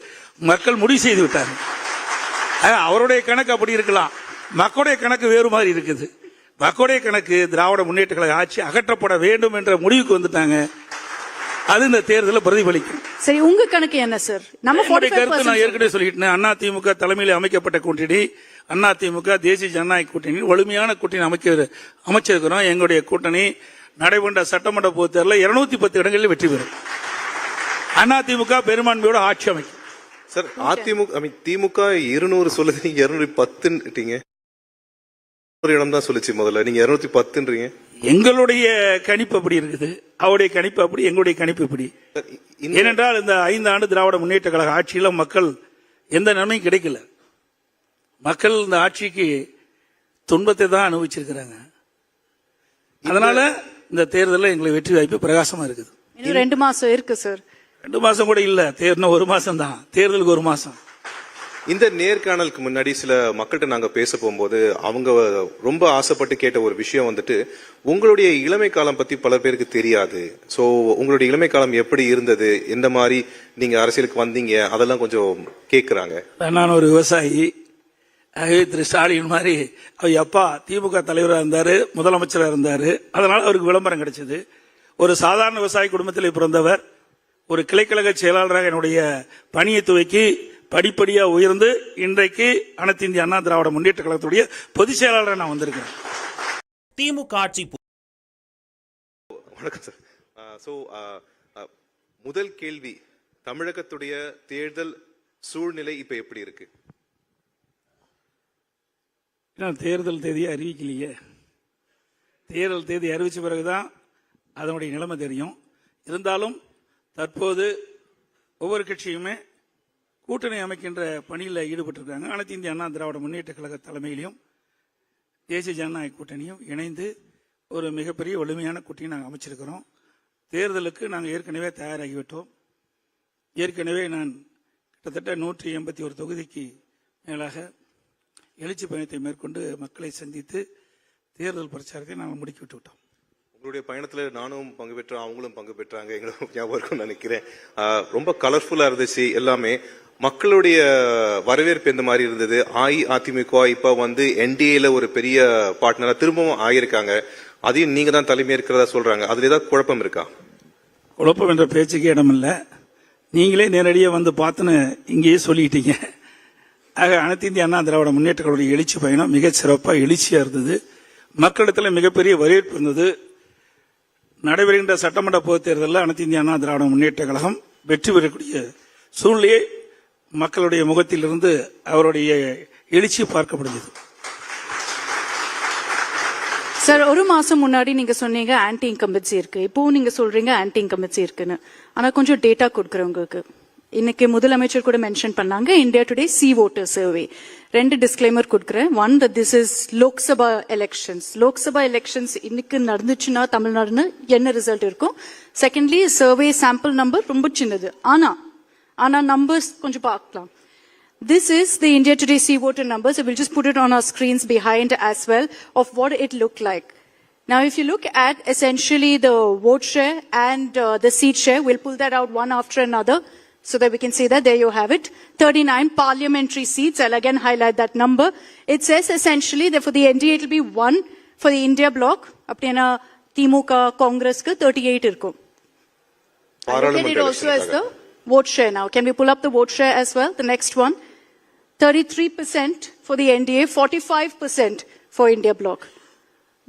மக்கள் முடிவு செய்து விட்டார்கள். அவருடைய கணக்கு அப்படி இருக்கலாம், மக்களுடைய கணக்கு வேறு மாதிரி இருக்குது. மக்களுடைய கணக்கு திராவிட முன்னேற்ற கழக ஆட்சி அகற்றப்பட வேண்டும் என்ற முடிவுக்கு வந்துட்டாங்க. அது இந்த தேர்தலில் பிரதிபலிக்கும். சரி, உங்க கணக்கு என்ன சார்? நம்ம கருத்து நான் ஏற்கனவே சொல்லிட்டேன். அண்ணா திமுக தலைமையில் அமைக்கப்பட்ட கூட்டணி, அண்ணா திமுக தேசிய ஜனநாயக கூட்டணி வலிமையான கூட்டணி அமைச்சிருக்கிறோம். எங்களுடைய கூட்டணி நடைபெற்ற சட்டமன்ற பொதுத் தேர்தலில் 210 இடங்களில் வெற்றி பெறும். அண்ணா திமுக பெரும்பான்மையோட ஆட்சி அமைக்கும். சார், திமுக 200 சொல்லுது, நீங்க 210 ஒரு இடம் தான் சொல்லிச்சு முதல்ல, நீங்க 210. எங்களுடைய கணிப்பு அப்படி இருக்குது, அவருடைய கணிப்பு அப்படி, எங்களுடைய கணிப்பு இப்படி. ஏனென்றால் இந்த 5 ஆண்டு திராவிட முன்னேற்ற கழக ஆட்சியில மக்கள் எந்த நன்மையும் கிடைக்கல. மக்கள் இந்த ஆட்சிக்கு துன்பத்தை தான் அனுபவிச்சிருக்கிறாங்க. அதனால இந்த தேர்தலில் எங்களுக்கு வெற்றி வாய்ப்பு பிரகாசமா இருக்குது. இன்னும் 2 மாசம் இருக்கு சார். 2 மாசம் கூட இல்ல, இன்னும் 1 மாசம் தான், தேர்தலுக்கு 1 மாசம். இந்த நேர்காணலுக்கு முன்னாடி சில மக்கள்கிட்ட நாங்க பேச போகும்போது அவங்க ரொம்ப ஆசைப்பட்டு கேட்ட ஒரு விஷயம் வந்துட்டு, உங்களுடைய இளமை காலம் பத்தி பல பேருக்கு தெரியாது. சோ உங்களுடைய இளமை காலம் எப்படி இருந்தது, எந்த மாதிரி நீங்க அரசியலுக்கு வந்தீங்க, அதெல்லாம் கொஞ்சம் கேக்குறாங்க. நான் ஒரு விவசாயி. திரு ஸ்டாலின் மாதிரி அவர் அப்பா திமுக தலைவராக இருந்தாரு, முதலமைச்சராக இருந்தாரு. அதனால அவருக்கு விளம்பரம் கிடைச்சது. ஒரு சாதாரண விவசாய குடும்பத்தில் பிறந்தவர் ஒரு கிளைக்கழக செயலாளராக என்னுடைய பணியை துவக்கி படிப்படியா உயர்ந்து இன்றைக்கு அனைத்து இந்திய அண்ணா திராவிட முன்னேற்ற கழகத்துடைய பொதுச் செயலாளராக நான் வந்திருக்கேன். திமுக ஆட்சி. வணக்கம் சார். சோ முதல் கேள்வி, தமிழகத்துடைய தேர்தல் சூழ்நிலை இப்ப எப்படி இருக்கு? தேர்தல் தேதியை அறிவிக்கலையே. தேர்தல் தேதி அறிவிச்ச பிறகுதான் அதனுடைய நிலைமை தெரியும். இருந்தாலும் தற்போது ஒவ்வொரு கட்சியுமே கூட்டணி அமைக்கின்ற பணியில் ஈடுபட்டிருக்காங்க. அனைத்து இந்திய அண்ணா திராவிட முன்னேற்ற கழக தலைமையிலும் தேசிய ஜனநாயக கூட்டணியும் இணைந்து ஒரு மிகப்பெரிய வலிமையான கூட்டணி நாங்கள் அமைச்சிருக்கிறோம். தேர்தலுக்கு நாங்கள் ஏற்கனவே தயாராகிவிட்டோம். ஏற்கனவே நான் கிட்டத்தட்ட 181 தொகுதிக்கு மேலாக எழுச்சி பயணத்தை மேற்கொண்டு மக்களை சந்தித்து தேர்தல் பிரச்சாரத்தை நாங்கள் முடுக்கிவிட்டு விட்டோம். உங்களுடைய பயணத்துல நானும் பங்கு பெற்றேன், அவங்களும் பங்கு பெற்றாங்க, எங்களுக்கு ஞாபகம் இருக்கும்னு நினைக்கிறேன். ரொம்ப கலர்ஃபுல்லா இருந்துச்சு எல்லாமே. மக்களுடைய வரவேற்பு எந்த மாதிரி இருந்தது? அஇஅதிமுக இப்ப வந்து என்டிஏல ஒரு பெரிய பார்ட்னரா திரும்பவும் ஆயிருக்காங்க. அதையும் நீங்க தான் தலைமை இருக்கிறதா சொல்றாங்க. அதுல ஏதாவது குழப்பம் இருக்கா? குழப்பம் என்ற பேச்சுக்கு இடமில்லை. நீங்களே நேரடியாக வந்து பார்த்துன்னு இங்கேயே சொல்லிட்டீங்க. ஆக அனைத்து இந்திய அண்ணா திராவிட முன்னேற்ற கழகத்துடைய எழுச்சி பயணம் மிகச் சிறப்பாக எழுச்சியா இருந்தது. மக்களிடத்தில் மிகப்பெரிய வரவேற்பு இருந்தது. நடைபெறுகின்ற சட்டமன்ற பொதுத் தேர்தலில் அனைத்து இந்திய அண்ணா திராவிட முன்னேற்ற கழகம் வெற்றி பெறக்கூடிய சூழ்நிலையை மக்களுடைய முகத்திலிருந்து அவருடைய எழுச்சி பார்க்க முடிந்தது. சார், ஒரு மாசம் முன்னாடி நீங்க சொன்னீங்க ஆன்டி இன்கம்பன்சி இருக்கு, இப்போ நீங்க சொல்றீங்க ஆன்டி இன்கம்பன்சி இருக்குன்னு. ஆனா கொஞ்சம் டேட்டா கொடுக்குறவங்களுக்கு இன்னைக்கு முதலமைச்சர் கூட மென்ஷன் பண்ணாங்க India today C voter survey. ரெண்டு டிஸ்க்ளைமர் கொடுக்குறேன். One, that this is Lok Sabha elections. Lok Sabha elections இன்னைக்கு நடந்துச்சுன்னா தமிழ்நாடுன்னு என்ன ரிசல்ட் இருக்கும்? செகண்ட்லி, சர்வே சாம்பிள் நம்பர் ரொம்ப சின்னது. ஆனா நம்பர்ஸ் கொஞ்சம் பார்க்கலாம். This is the India Today C voter numbers. So we'll just put it on our screens behind as well of what it looked like. Now, if you look at essentially the vote share and the seat share, we'll pull that out one after another so that we can see that. There you have it. 39 parliamentary seats. I'll again highlight that number. It says essentially that for the NDA it will be 1 for the India bloc. Apna Timuka Congress ku 38 irkum. Look at it also as the vote share now. Can we pull up the vote share as well? The next one. 33% for the NDA, 45% for India bloc.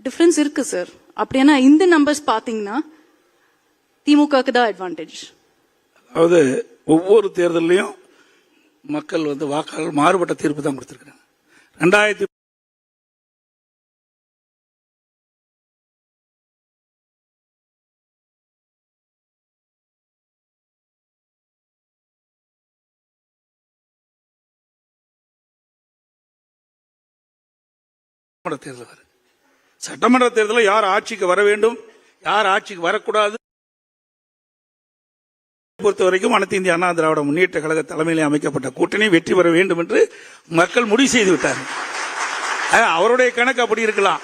Difference இருக்கு sir. அப்படின்னா இந்த numbers பாத்தீங்கன்னா திமுகக்கு தான் advantage. அதாவது ஒவ்வொரு தேர்தலையும் மக்கள் வந்து வாக்காளர் மாறுபட்ட தீர்ப்பு தான் கொடுத்திருக்கிறாங்க. 2000 தேர்தல் வரும். சட்டமன்ற தேர்தலில் யார் ஆட்சிக்கு வர வேண்டும், யார் ஆட்சிக்கு வரக்கூடாது பொறுத்த வரைக்கும் அனைத்து இந்திய அண்ணா திராவிட முன்னேற்ற கழக தலைமையில் அமைக்கப்பட்ட கூட்டணி வெற்றி பெற வேண்டும் என்று மக்கள் முடிவு செய்து விட்டார்கள். அவருடைய கணக்கு அப்படி இருக்கலாம்,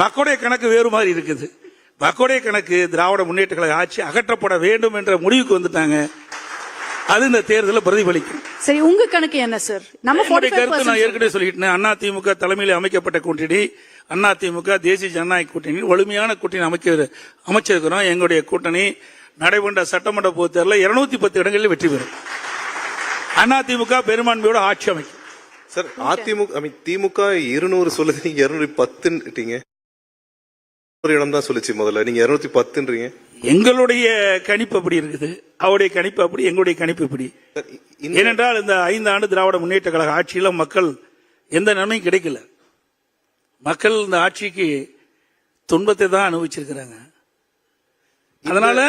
மக்களுடைய கணக்கு வேறு மாதிரி இருக்குது. மக்களுடைய கணக்கு திராவிட முன்னேற்ற கழக ஆட்சி அகற்றப்பட வேண்டும் என்ற முடிவுக்கு வந்துட்டாங்க. அது இந்த தேர்தலில் பிரதிபலிக்கும். சரி, உங்க கணக்கு என்ன சார்? நம்ம கருத்து நான் ஏற்கனவே சொல்லிட்டேன். அண்ணா திமுக தலைமையில் அமைக்கப்பட்ட கூட்டணி, அண்ணா திமுக தேசிய ஜனநாயக கூட்டணி வலிமையான கூட்டணி அமைச்சிருக்கிறோம். எங்களுடைய கூட்டணி நடைபெற்ற சட்டமன்ற பொதுத் தேர்தலில் 210 இடங்களில் வெற்றி பெறும். அண்ணா திமுக பெரும்பான்மையோட ஆட்சி அமைக்கும். சார், திமுக 200 சொல்லுது, நீங்க 210ன்றீங்க. ஒரு இடம் தான் சொல்லுச்சு முதல்ல, நீங்க 210ன்றீங்க. எங்களுடைய கணிப்பு அப்படி இருக்குது, அவருடைய கணிப்பு அப்படி, எங்களுடைய கணிப்பு இப்படி. ஏனென்றால் இந்த 5 ஆண்டு திராவிட முன்னேற்ற கழக ஆட்சியில மக்கள் எந்த நன்மையும் கிடைக்கல. மக்கள் இந்த ஆட்சிக்கு துன்பத்தை தான் அனுபவிச்சிருக்கிறாங்க. அதனால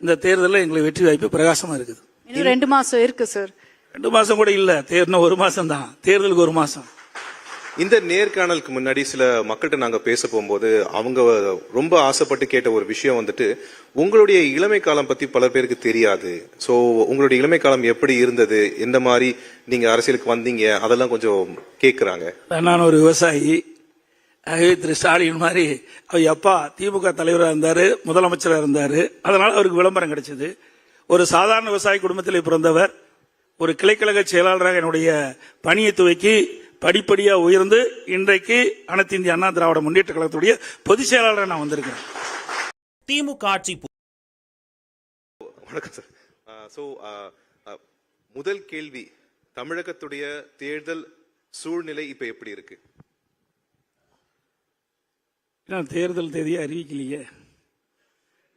இந்த தேர்தலில் எங்களுக்கு வெற்றி வாய்ப்பு பிரகாசமா இருக்குது. இன்னும் 2 மாசம் இருக்கு சார். 2 மாசம் கூட இல்ல, தேர்தல் 1 மாசம் தான். தேர்தலுக்கு 1 மாசம். இந்த நேர்காணலுக்கு முன்னாடி சில மக்கள்கிட்ட நாங்க பேச போகும்போது அவங்க ரொம்ப ஆசைப்பட்டு கேட்ட ஒரு விஷயம் வந்துட்டு, உங்களுடைய இளமை காலம் பத்தி பல பேருக்கு தெரியாது. சோ உங்களுடைய இளமை காலம் எப்படி இருந்தது, எந்த மாதிரி நீங்க அரசியலுக்கு வந்தீங்க, அதெல்லாம் கொஞ்சம் கேக்குறாங்க. நான் ஒரு விவசாயி. திரு ஸ்டாலின் மாதிரி அவர் அப்பா திமுக தலைவராக இருந்தாரு, முதலமைச்சராக இருந்தாரு. அதனால அவருக்கு விளம்பரம் கிடைச்சது. ஒரு சாதாரண விவசாய குடும்பத்தில் பிறந்தவர் ஒரு கிளைக்கழக செயலாளராக என்னுடைய பணியை துவக்கி படிப்படியா உயர்ந்து இன்றைக்கு அனைத்து இந்திய அண்ணா திராவிட முன்னேற்ற கழகத்துடைய பொதுச் செயலாளராக நான் வந்திருக்கிறேன். திமுக ஆட்சி. வணக்கம் சார். முதல் கேள்வி, தமிழகத்துடைய தேர்தல் சூழ்நிலை இப்ப எப்படி இருக்கு? தேர்தல் தேதியை அறிவிக்கலையே.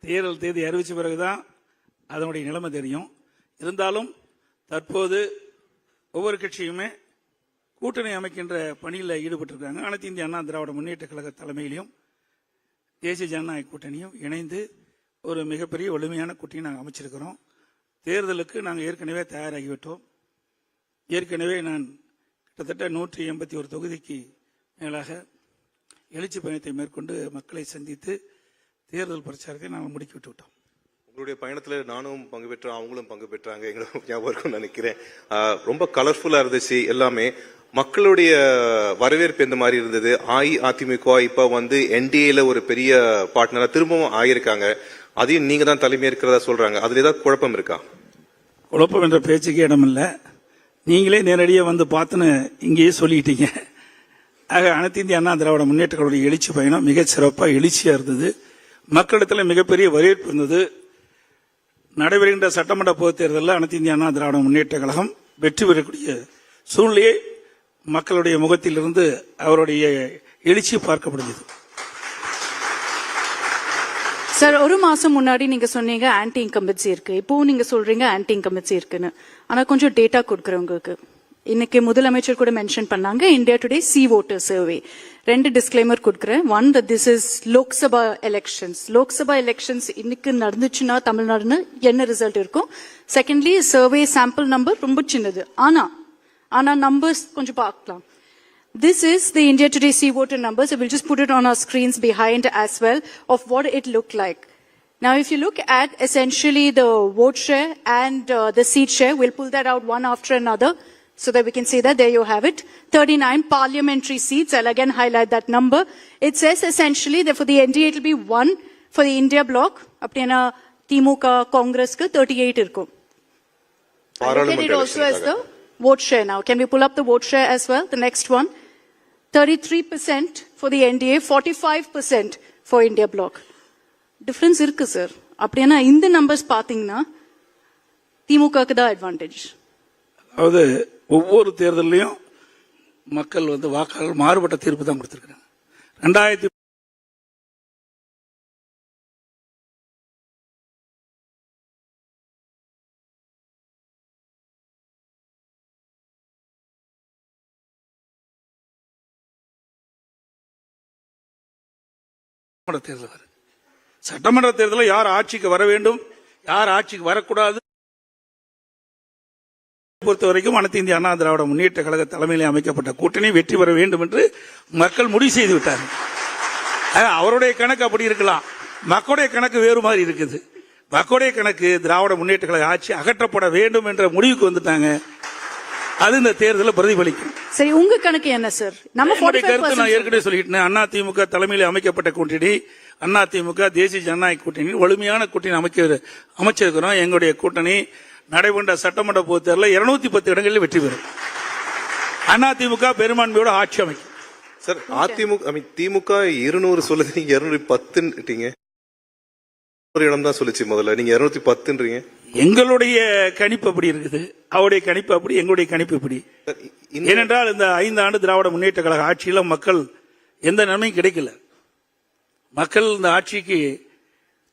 தேர்தல் தேதி அறிவிச்ச பிறகுதான் அதனுடைய நிலைமை தெரியும். இருந்தாலும் தற்போது ஒவ்வொரு கட்சியுமே கூட்டணி அமைக்கின்ற பணியில் ஈடுபட்டிருக்காங்க. அனைத்து இந்திய அண்ணா திராவிட முன்னேற்ற கழக தலைமையிலும் தேசிய ஜனநாயக கூட்டணியும் இணைந்து ஒரு மிகப்பெரிய வலிமையான கூட்டணி நாங்கள் அமைச்சிருக்கிறோம். தேர்தலுக்கு நாங்கள் ஏற்கனவே தயாராகிவிட்டோம். ஏற்கனவே நான் கிட்டத்தட்ட 181 தொகுதிக்கு மேலாக எழுச்சி பயணத்தை மேற்கொண்டு மக்களை சந்தித்து தேர்தல் பிரச்சாரத்தை நாங்கள் முடுக்கிவிட்டு விட்டோம். உங்களுடைய பயணத்துல நானும் பங்கு பெற்றேன், அவங்களும் பங்கு பெற்றாங்க. எங்களுக்கு ஞாபகம் இருக்கும்னு நினைக்கிறேன். ரொம்ப கலர்ஃபுல்லா இருந்துச்சு எல்லாமே. மக்களுடைய வரவேற்பு எந்த மாதிரி இருந்தது? அஇஅதிமுக இப்ப வந்து என்டிஏல ஒரு பெரிய பார்ட்னரா திரும்பவும் ஆயிருக்காங்க. அதையும் நீங்க தான் தலைமை இருக்கிறதா சொல்றாங்க. அதுல ஏதாவது குழப்பம் இருக்கா? குழப்பம் என்ற பேச்சுக்கு இடமில்லை. நீங்களே நேரடியாக வந்து பார்த்துன்னு இங்கேயே சொல்லிட்டீங்க. ஆக அனைத்து இந்திய அண்ணா திராவிட முன்னேற்ற கழக எழுச்சி பயணம் மிகச் சிறப்பாக எழுச்சியாக இருந்தது. மக்களிடத்தில் மிகப்பெரிய வரவேற்பு இருந்தது. நடைபெறுகின்ற சட்டமன்ற பொதுத் தேர்தலில் அனைத்து இந்திய அண்ணா திராவிட முன்னேற்ற கழகம் வெற்றி பெறக்கூடிய சூழ்நிலையை மக்களுடைய முகத்திலிருந்து அவருடைய எழுச்சி பார்க்கப்படுகிறது. சார், ஒரு மாசம் முன்னாடி நீங்க சொன்னீங்க ஆன்டி இன்கம்பன்சி இருக்கு, இப்போ நீங்க சொல்றீங்க ஆன்டி இன்கம்பன்சி இருக்குன்னு. ஆனா கொஞ்சம் டேட்டா கொடுக்குறவங்களுக்கு இன்னைக்கு முதலமைச்சர் கூட மென்ஷன் பண்ணாங்க India today C voter survey. 2 disclaimer கொடுக்குறேன். One, that this is Lok Sabha elections. Lok Sabha elections இன்னைக்கு நடந்துச்சுன்னா தமிழ்நாடுன்னு என்ன ரிசல்ட் இருக்கும்? செகண்ட்லி, சர்வே சாம்பிள் நம்பர் ரொம்ப சின்னது. ஆனா நம்பர்ஸ் கொஞ்சம் பார்க்கலாம். This is the India Today C voter numbers. So we'll just put it on our screens behind as well of what it looked like. Now, if you look at essentially the vote share and the seat share, we'll pull that out one after another so that we can see that. There you have it. 39 parliamentary seats. I'll again highlight that number. It says essentially that for the NDA it will be 1 for the India bloc. Apna Timuka Congress ku 38 irkum. Look at it also as the vote share now. Can we pull up the vote share as well? The next one. 33% for the NDA, 45% for India bloc. Difference irukku sir. அப்படினா இந்த numbers பாத்தீங்கன்னா திமுகக்கு தான் advantage. அதாவது ஒவ்வொரு தேர்தலையும் மக்கள் வந்து வாக்காளர் மாறுபட்ட தீர்ப்பு தான் கொடுத்திருக்காங்க. 2000 தேர்தல் வருது. சட்டமன்ற தேர்தலில் யார் ஆட்சிக்கு வர வேண்டும், யார் ஆட்சிக்கு வரக்கூடாது பொறுத்த வரைக்கும் அனைத்து இந்திய அண்ணா திராவிட முன்னேற்ற கழக தலைமையில் அமைக்கப்பட்ட கூட்டணி வெற்றி பெற வேண்டும் என்று மக்கள் முடிவு செய்து விட்டார்கள். அவருடைய கணக்கு அப்படி இருக்கலாம், மக்களுடைய கணக்கு வேறு மாதிரி இருக்குது. மக்களுடைய கணக்கு திராவிட முன்னேற்ற கழக ஆட்சி அகற்றப்பட வேண்டும் என்ற முடிவுக்கு வந்துட்டாங்க. அது இந்த தேர்தலில் பிரதிபலிக்கும். சரி, உங்க கணக்கு என்ன சார்? நம்ம கருத்து நான் ஏற்கனவே சொல்லிட்டேன். அண்ணா திமுக தலைமையில் அமைக்கப்பட்ட கூட்டணி, அண்ணா திமுக தேசிய ஜனநாயக கூட்டணி வலிமையான கூட்டணி அமைச்சிருக்கிறோம். எங்களுடைய கூட்டணி நடைபெற்ற சட்டமன்ற பொதுத் தேர்தலில் 210 இடங்களில் வெற்றி பெறும். அண்ணா திமுக பெரும்பான்மையோட ஆட்சி அமைக்கும். சார், திமுக 200 சொல்லுது, நீங்க 210 ஒரு இடம் தான் சொல்லிச்சு முதல்ல, நீங்க 210. எங்களுடைய கணிப்பு அப்படி இருக்குது, அவருடைய கணிப்பு அப்படி, எங்களுடைய கணிப்பு இப்படி. ஏனென்றால் இந்த 5 ஆண்டு திராவிட முன்னேற்ற கழக ஆட்சியில மக்கள் எந்த நன்மையும் கிடைக்கல. மக்கள் இந்த ஆட்சிக்கு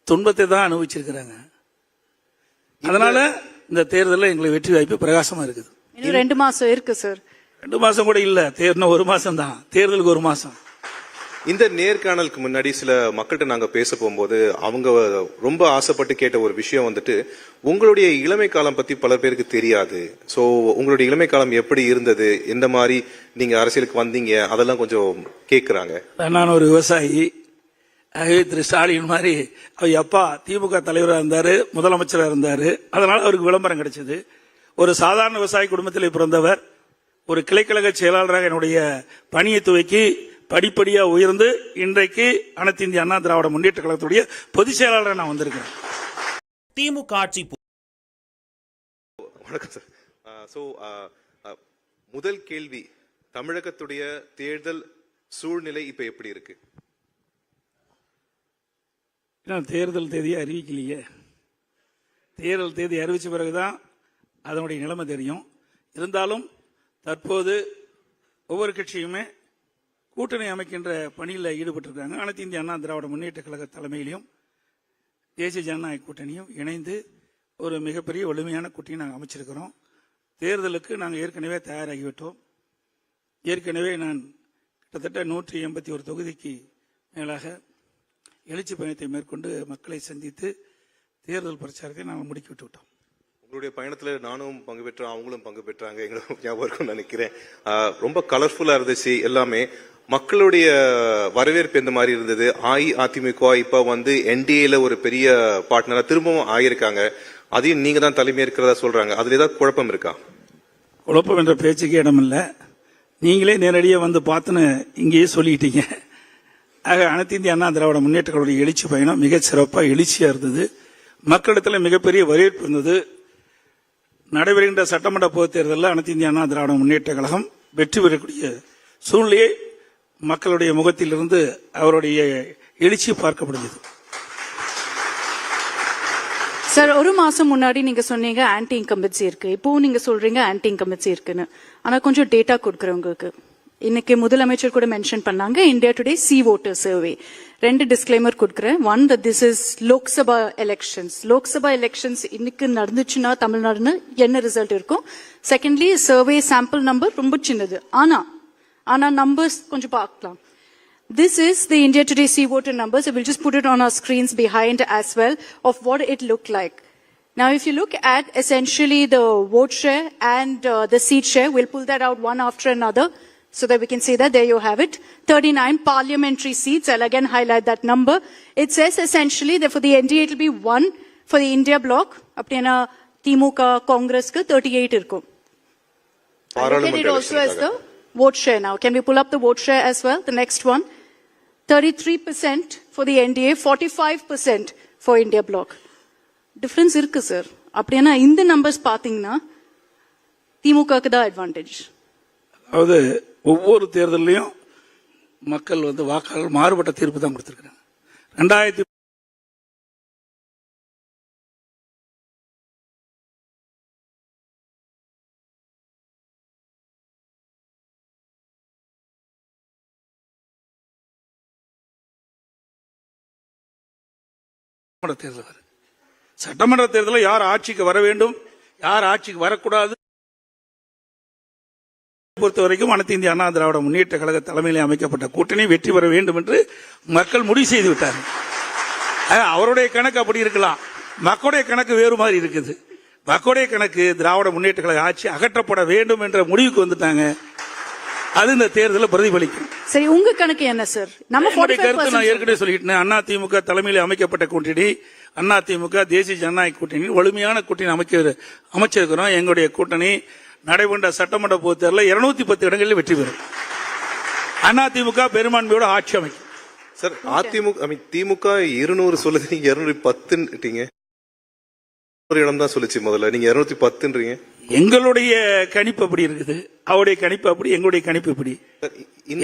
துன்பத்தை தான் அனுபவிச்சிருக்கிறாங்க. அதனால இந்த தேர்தலில் எங்களுக்கு வெற்றி வாய்ப்பு பிரகாசமா இருக்குது. 2 மாசம் இருக்கு சார். 2 மாசம் கூட இல்ல, தேர்தல் 1 மாசம் தான், தேர்தலுக்கு 1 மாசம். இந்த நேர்காணலுக்கு முன்னாடி சில மக்கள்கிட்ட நாங்க பேச போகும்போது அவங்க ரொம்ப ஆசைப்பட்டு கேட்ட ஒரு விஷயம் வந்துட்டு, உங்களுடைய இளமை காலம் பத்தி பல பேருக்கு தெரியாது. சோ உங்களுடைய இளமை காலம் எப்படி இருந்தது, எந்த மாதிரி நீங்க அரசியலுக்கு வந்தீங்க, அதெல்லாம் கொஞ்சம் கேக்குறாங்க. நான் ஒரு விவசாயி. ஆகவே திரு ஸ்டாலின் மாதிரி அவர் அப்பா திமுக தலைவராக இருந்தாரு, முதலமைச்சராக இருந்தாரு. அதனால அவருக்கு விளம்பரம் கிடைச்சது. ஒரு சாதாரண விவசாய குடும்பத்தில் பிறந்தவர் ஒரு கிளைக்கழக செயலாளராக என்னுடைய பணியை துவக்கி படிப்படியா உயர்ந்து இன்றைக்கு அனைத்து இந்திய அண்ணா திராவிட முன்னேற்ற கழகத்துடைய பொதுச் செயலாளராக நான் வந்திருக்கிறேன். திமுக ஆட்சி. வணக்கம் சார். முதல் கேள்வி, தமிழகத்துடைய தேர்தல் சூழ்நிலை இப்ப எப்படி இருக்கு? தேர்தல் தேதியை அறிவிக்கலையே. தேர்தல் தேதி அறிவிச்ச பிறகுதான் அதனுடைய நிலைமை தெரியும். இருந்தாலும் தற்போது ஒவ்வொரு கட்சியுமே கூட்டணி அமைக்கின்ற பணியில் ஈடுபட்டிருக்காங்க. அனைத்து இந்திய அண்ணா திராவிட முன்னேற்ற கழக தலைமையிலும் தேசிய ஜனநாயக கூட்டணியும் இணைந்து ஒரு மிகப்பெரிய வலிமையான கூட்டணி நாங்கள் அமைச்சிருக்கிறோம். தேர்தலுக்கு நாங்கள் ஏற்கனவே தயாராகிவிட்டோம். ஏற்கனவே நான் கிட்டத்தட்ட 181 தொகுதிக்கு மேலாக எழுச்சி பயணத்தை மேற்கொண்டு மக்களை சந்தித்து தேர்தல் பிரச்சாரத்தை நாங்கள் முடுக்கிவிட்டு விட்டோம். உங்களுடைய பயணத்துல நானும் பங்கு பெற்றேன், அவங்களும் பங்கு பெற்றாங்க, எங்களுக்கு ஞாபகம் இருக்கும்னு நினைக்கிறேன். ரொம்ப கலர்ஃபுல்லா இருந்துச்சு எல்லாமே. மக்களுடைய வரவேற்பு எந்த மாதிரி இருந்தது? அஇஅதிமுக இப்ப வந்து என்டிஏல ஒரு பெரிய பார்ட்னரா திரும்பவும் ஆகியிருக்காங்க. அதையும் நீங்க தான் தலைமை இருக்கிறதா சொல்றாங்க. அதுல ஏதாவது குழப்பம் இருக்கா? குழப்பம் என்ற பேச்சுக்கு இடமில்ல. நீங்களே நேரடியாக வந்து பார்த்துன்னு இங்கேயே சொல்லிட்டீங்க. ஆக அனைத்து இந்திய அண்ணா திராவிட முன்னேற்ற கழக எழுச்சி பயணம் மிகச் சிறப்பாக எழுச்சியா இருந்தது. மக்களிடத்தில் மிகப்பெரிய வரவேற்பு இருந்தது. நடைபெறுகின்ற சட்டமன்ற பொதுத் தேர்தலில் அனைத்து இந்திய அண்ணா திராவிட முன்னேற்ற கழகம் வெற்றி பெறக்கூடிய சூழ்நிலையை மக்களுடைய முகத்திலிருந்து அவருடைய எழுச்சி பார்க்கப்படுகிறது. சார், ஒரு மாசம் முன்னாடி நீங்க சொன்னீங்க ஆன்டி இன்கம்பன்சி இருக்கு, இப்போ நீங்க சொல்றீங்க ஆன்டி இன்கம்பன்சி இருக்குன்னு. ஆனா கொஞ்சம் டேட்டா கொடுக்குறேன் உங்களுக்கு. இன்னைக்கு முதலமைச்சர் கூட மென்ஷன் பண்ணாங்க India today C voter survey. ரெண்டு டிஸ்க்ளைமர் கொடுக்குறேன். One, that this is Lok Sabha elections. Lok Sabha elections இன்னைக்கு நடந்துச்சுன்னா தமிழ்நாடுன்னு என்ன ரிசல்ட் இருக்கும். செகண்ட்லி, சர்வே சாம்பிள் நம்பர் ரொம்ப சின்னது. ஆனா நம்பர்ஸ் கொஞ்சம் பார்க்கலாம். This is the India Today C voter numbers. I will just put it on our screens behind as well of what it looked like. Now, if you look at essentially the vote share and the seat share, we'll pull that out one after another so that we can see that. There you have it. 39 parliamentary seats. I'll again highlight that number. It says essentially that for the NDA it will be 1 for the India bloc. Apna Timuka Congress ku 38 irkum. Look at it also as the vote share now. Can we pull up the vote share as well? The next one. 33% for the NDA, 45% for India bloc. Difference இருக்கு sir. அப்படினா இந்த numbers பாத்தீங்கன்னா திமுகக்கு தான் advantage. அதாவது ஒவ்வொரு தேர்தலையும் மக்கள் வாக்காளர் மாறுபட்ட தீர்ப்பு தான் கொடுத்திருக்காங்க. 2000 சட்டமன்ற தேர்தலில் யார் ஆட்சிக்கு வர வேண்டும், யார் ஆட்சிக்கு வரக்கூடாது பொறுத்த வரைக்கும் அனைத்து இந்திய அண்ணா திராவிட முன்னேற்ற கழக தலைமையில் அமைக்கப்பட்ட கூட்டணி வெற்றி பெற வேண்டும் என்று மக்கள் முடிவு செய்து விட்டார்கள். அவருடைய கணக்கு அப்படி இருக்கலாம், மக்களுடைய கணக்கு வேறு மாதிரி இருக்குது. மக்களுடைய கணக்கு திராவிட முன்னேற்ற கழக ஆட்சி அகற்றப்பட வேண்டும் என்ற முடிவுக்கு வந்துட்டாங்க. அது இந்த தேர்தலில் பிரதிபலிக்கும். சரி, உங்க கணக்கு என்ன சார்? நம்ம கருத்து நான் ஏற்கனவே சொல்லிட்டேன். அண்ணா திமுக தலைமையில் அமைக்கப்பட்ட கூட்டணி, அண்ணா திமுக தேசிய ஜனநாயக கூட்டணி வலிமையான கூட்டணி அமைச்சிருக்கிறோம். எங்களுடைய கூட்டணி நடைபெற்ற சட்டமன்ற பொதுத் தேர்தலில் 210 இடங்களில் வெற்றி பெறும். அண்ணா திமுக பெரும்பான்மையோட ஆட்சி அமைக்கும். சார், திமுக 200 சொல்லுது, நீங்க 210 ஒரு இடம் தான் சொல்லிச்சு முதல்ல, நீங்க 210. எங்களுடைய கணிப்பு அப்படி இருக்குது, அவருடைய கணிப்பு அப்படி, எங்களுடைய கணிப்பு இப்படி.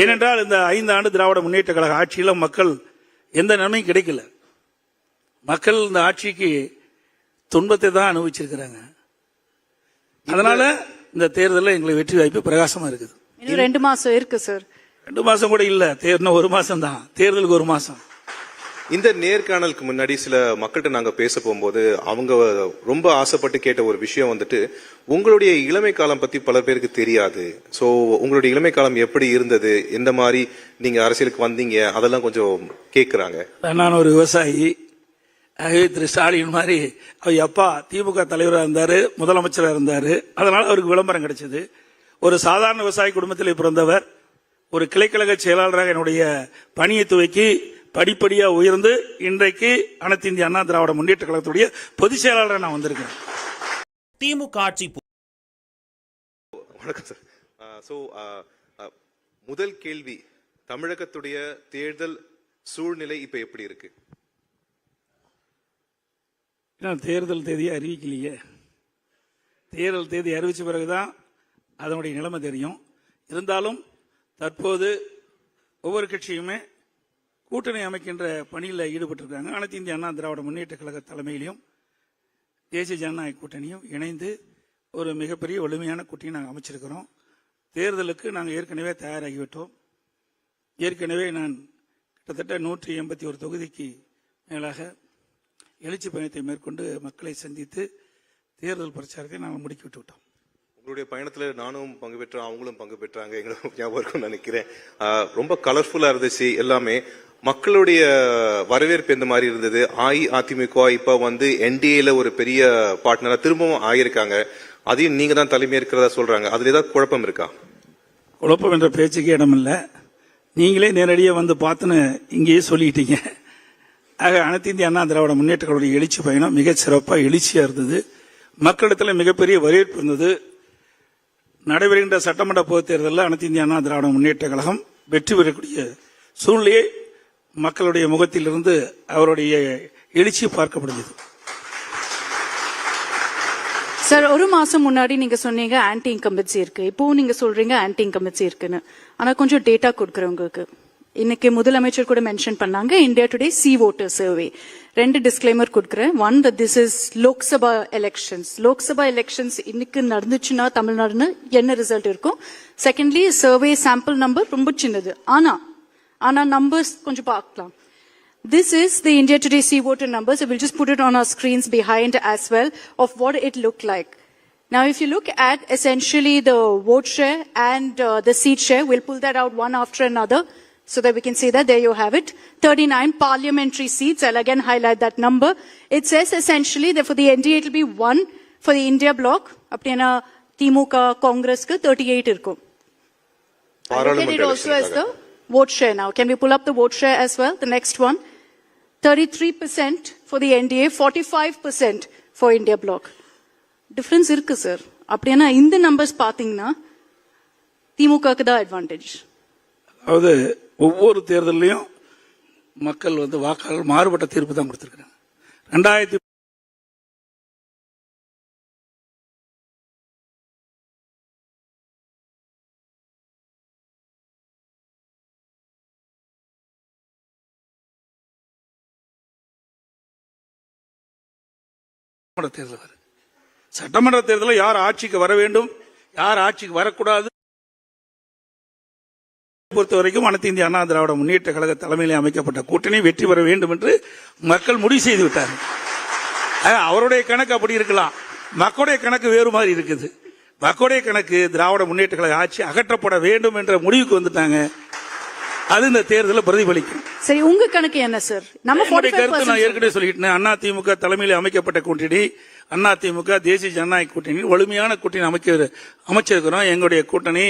ஏனென்றால் இந்த 5 ஆண்டு திராவிட முன்னேற்ற கழக ஆட்சியில மக்கள் எந்த நன்மையும் கிடைக்கல. மக்கள் இந்த ஆட்சிக்கு துன்பத்தை தான் அனுபவிச்சிருக்கிறாங்க. அதனால இந்த தேர்தலில் எங்களுக்கு வெற்றி வாய்ப்பு பிரகாசமா இருக்குது. 2 மாசம் இருக்கு சார். 2 மாசம் கூட இல்ல, தேர்தல் 1 மாசம் தான், தேர்தலுக்கு 1 மாசம். இந்த நேர்காணலுக்கு முன்னாடி சில மக்கள்கிட்ட நாங்க பேச போகும்போது அவங்க ரொம்ப ஆசைப்பட்டு கேட்ட ஒரு விஷயம் உங்களுடைய இளமை காலம் பத்தி பல பேருக்கு தெரியாது. சோ உங்களுடைய இளமை காலம் எப்படி இருந்தது, எந்த மாதிரி நீங்க அரசியலுக்கு வந்தீங்க, அதெல்லாம் கொஞ்சம் கேக்குறாங்க. நான் ஒரு விவசாயி. திரு ஸ்டாலின் மாதிரி அவர் அப்பா திமுக தலைவராக இருந்தாரு, முதலமைச்சராக இருந்தாரு. அதனால அவருக்கு விளம்பரம் கிடைச்சது. ஒரு சாதாரண விவசாய குடும்பத்தில் பிறந்தவர் ஒரு கிளைக்கழக செயலாளராக என்னுடைய பணியை துவக்கி படிப்படியா உயர்ந்து இன்றைக்கு அனைத்து இந்திய அண்ணா திராவிட முன்னேற்ற கழகத்துடைய பொதுச் செயலாளராக நான் வந்திருக்கேன். திமுக ஆட்சி. வணக்கம் சார். முதல் கேள்வி, தமிழகத்துடைய தேர்தல் சூழ்நிலை இப்ப எப்படி இருக்கு? தேர்தல் தேதியை அறிவிக்கலையே. தேர்தல் தேதி அறிவிச்ச பிறகுதான் அதனுடைய நிலைமை தெரியும். இருந்தாலும் தற்போது ஒவ்வொரு கட்சியுமே கூட்டணி அமைக்கின்ற பணியில் ஈடுபட்டிருக்காங்க. அனைத்து இந்திய அண்ணா திராவிட முன்னேற்ற கழக தலைமையிலையும் தேசிய ஜனநாயக கூட்டணியும் இணைந்து ஒரு மிகப்பெரிய வலிமையான கூட்டணி நாங்கள் அமைச்சிருக்கிறோம். தேர்தலுக்கு நாங்கள் ஏற்கனவே தயாராகிவிட்டோம். ஏற்கனவே நான் கிட்டத்தட்ட 181 தொகுதிக்கு மேலாக எழுச்சி பயணத்தை மேற்கொண்டு மக்களை சந்தித்து தேர்தல் பிரச்சாரத்தை நாங்கள் முடுக்கிவிட்டு விட்டோம். உங்களுடைய பயணத்துல நானும் பங்கு பெற்றேன், அவங்களும் பங்கு பெற்றாங்க, எங்களுக்கு ஞாபகம் இருக்கும்னு நினைக்கிறேன். ரொம்ப கலர்ஃபுல்லா இருந்துச்சு எல்லாமே. மக்களுடைய வரவேற்பு எந்த மாதிரி இருந்தது? அஇஅதிமுக இப்ப என்டிஏல ஒரு பெரிய பார்ட்னரா திரும்பவும் ஆகியிருக்காங்க. அதையும் நீங்க தான் தலைமை இருக்கிறதா சொல்றாங்க. அதுல ஏதாவது குழப்பம் இருக்கா? குழப்பம் என்ற பேச்சுக்கு இடமில்ல. நீங்களே நேரடியாக பார்த்துன்னு இங்கேயே சொல்லிட்டீங்க. ஆக அனைத்து இந்திய அண்ணா திராவிட முன்னேற்ற கழகத்துடைய எழுச்சி பயணம் மிக சிறப்பாக எழுச்சியா இருந்தது. மக்களிடத்தில் மிகப்பெரிய வரவேற்பு இருந்தது. நடைபெறுகின்ற சட்டமன்ற பொதுத் தேர்தலில் அனைத்து இந்திய அண்ணா திராவிட முன்னேற்ற கழகம் வெற்றி பெறக்கூடிய சூழ்நிலையை மக்களுடைய முகத்திலிருந்து அவருடைய எழுச்சி பார்க்கப்படுகிறது. சார் ஒரு மாசம் முன்னாடி நீங்க சொன்னீங்க ஆன்டி இன்கம்பன்சி இருக்கு, இப்போ நீங்க சொல்றீங்க ஆன்டி இன்கம்பன்சி இருக்குன்னு. ஆனா கொஞ்சம் டேட்டா கொடுக்குறேன் உங்களுக்கு. இன்னைக்கு முதலமைச்சர் கூட மென்ஷன் பண்ணாங்க India today C voter survey. ரெண்டு டிஸ்க்ளைமர் கொடுக்குறேன். One, that this is Lok Sabha elections. Lok Sabha elections இன்னைக்கு நடந்துச்சுன்னா தமிழ்நாடுன்னு என்ன ரிசல்ட் இருக்கும். செகண்ட்லி, சர்வே சாம்பிள் நம்பர் ரொம்ப சின்னது. ஆனா நம்பர்ஸ் கொஞ்சம் பார்க்கலாம். This is the India Today C voter numbers. We'll just put it on our screens behind as well of what it looked like. Now, if you look at essentially the vote share and the seat share, we'll pull that out one after another so that we can see that. There you have it. 39 parliamentary seats. I'll again highlight that number. It says essentially that for the NDA it will be 1 for the India bloc. Apna Timuka Congress ka 38 irkum. I'll look at it also as the vote share now. Can we pull up the vote share as well? The next one. 33% for the NDA, 45% for India bloc. Difference இருக்கு sir. அப்படின்னா இந்த numbers பாத்தீங்கன்னா திமுகக்கு தான் advantage. அதாவது ஒவ்வொரு தேர்தலையும் மக்கள் வாக்காளர் மாறுபட்ட தீர்ப்பு தான் கொடுத்திருக்காங்க. 2000 சட்டமன்ற தேர்தலில் யார் ஆட்சிக்கு வர வேண்டும், யார் ஆட்சிக்கு வரக்கூடாது பொறுத்த வரைக்கும் அனைத்து இந்திய அண்ணா திராவிட முன்னேற்ற கழக தலைமையில் அமைக்கப்பட்ட கூட்டணி வெற்றி பெற வேண்டும் என்று மக்கள் முடிவு செய்து விட்டார்கள். அவருடைய கணக்கு அப்படி இருக்கலாம், மக்களுடைய கணக்கு வேறு மாதிரி இருக்குது. மக்களுடைய கணக்கு திராவிட முன்னேற்ற கழக ஆட்சி அகற்றப்பட வேண்டும் என்ற முடிவுக்கு வந்துட்டாங்க. அது இந்த தேர்தலில் பிரதிபலிக்கும். சரி, உங்க கணக்கு என்ன சார்? நம்ம கருத்து நான் ஏற்கனவே சொல்லிட்டேன். அண்ணா திமுக தலைமையில் அமைக்கப்பட்ட கூட்டணி, அண்ணா திமுக தேசிய ஜனநாயக கூட்டணி வலிமையான கூட்டணி அமைச்சிருக்கிறோம். எங்களுடைய கூட்டணி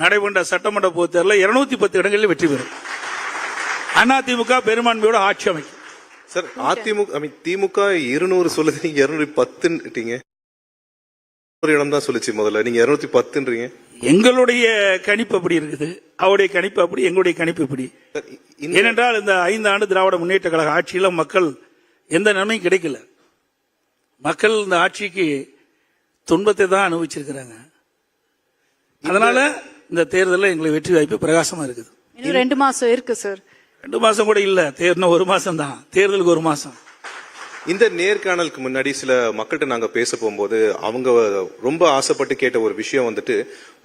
நடைபெற்ற சட்டமன்ற பொதுத் தேர்தலில் 210 இடங்களில் வெற்றி பெறும். அண்ணா திமுக பெரும்பான்மையோட ஆட்சி அமைக்கும். சார், திமுக 200 சொல்லுது, நீங்க 210 ஒரு இடம் தான் சொல்லிச்சு முதல்ல, நீங்க 210. எங்களுடைய கணிப்பு அப்படி இருக்குது, அவருடைய கணிப்பு அப்படி, எங்களுடைய கணிப்பு இப்படி. ஏனென்றால் இந்த 5 ஆண்டு திராவிட முன்னேற்ற கழக ஆட்சியில மக்கள் எந்த நன்மையும் கிடைக்கல. மக்கள் இந்த ஆட்சிக்கு துன்பத்தை தான் அனுபவிச்சிருக்கிறாங்க. அதனால இந்த தேர்தலில் எங்களுக்கு வெற்றி வாய்ப்பு பிரகாசமா இருக்குது. 2 மாசம் இருக்கு சார். 2 மாசம் கூட இல்ல, தேர்தல் 1 மாசம் தான், தேர்தலுக்கு 1 மாசம். இந்த நேர்காணலுக்கு முன்னாடி சில மக்கள்கிட்ட நாங்க பேச போகும்போது அவங்க ரொம்ப ஆசைப்பட்டு கேட்ட ஒரு விஷயம்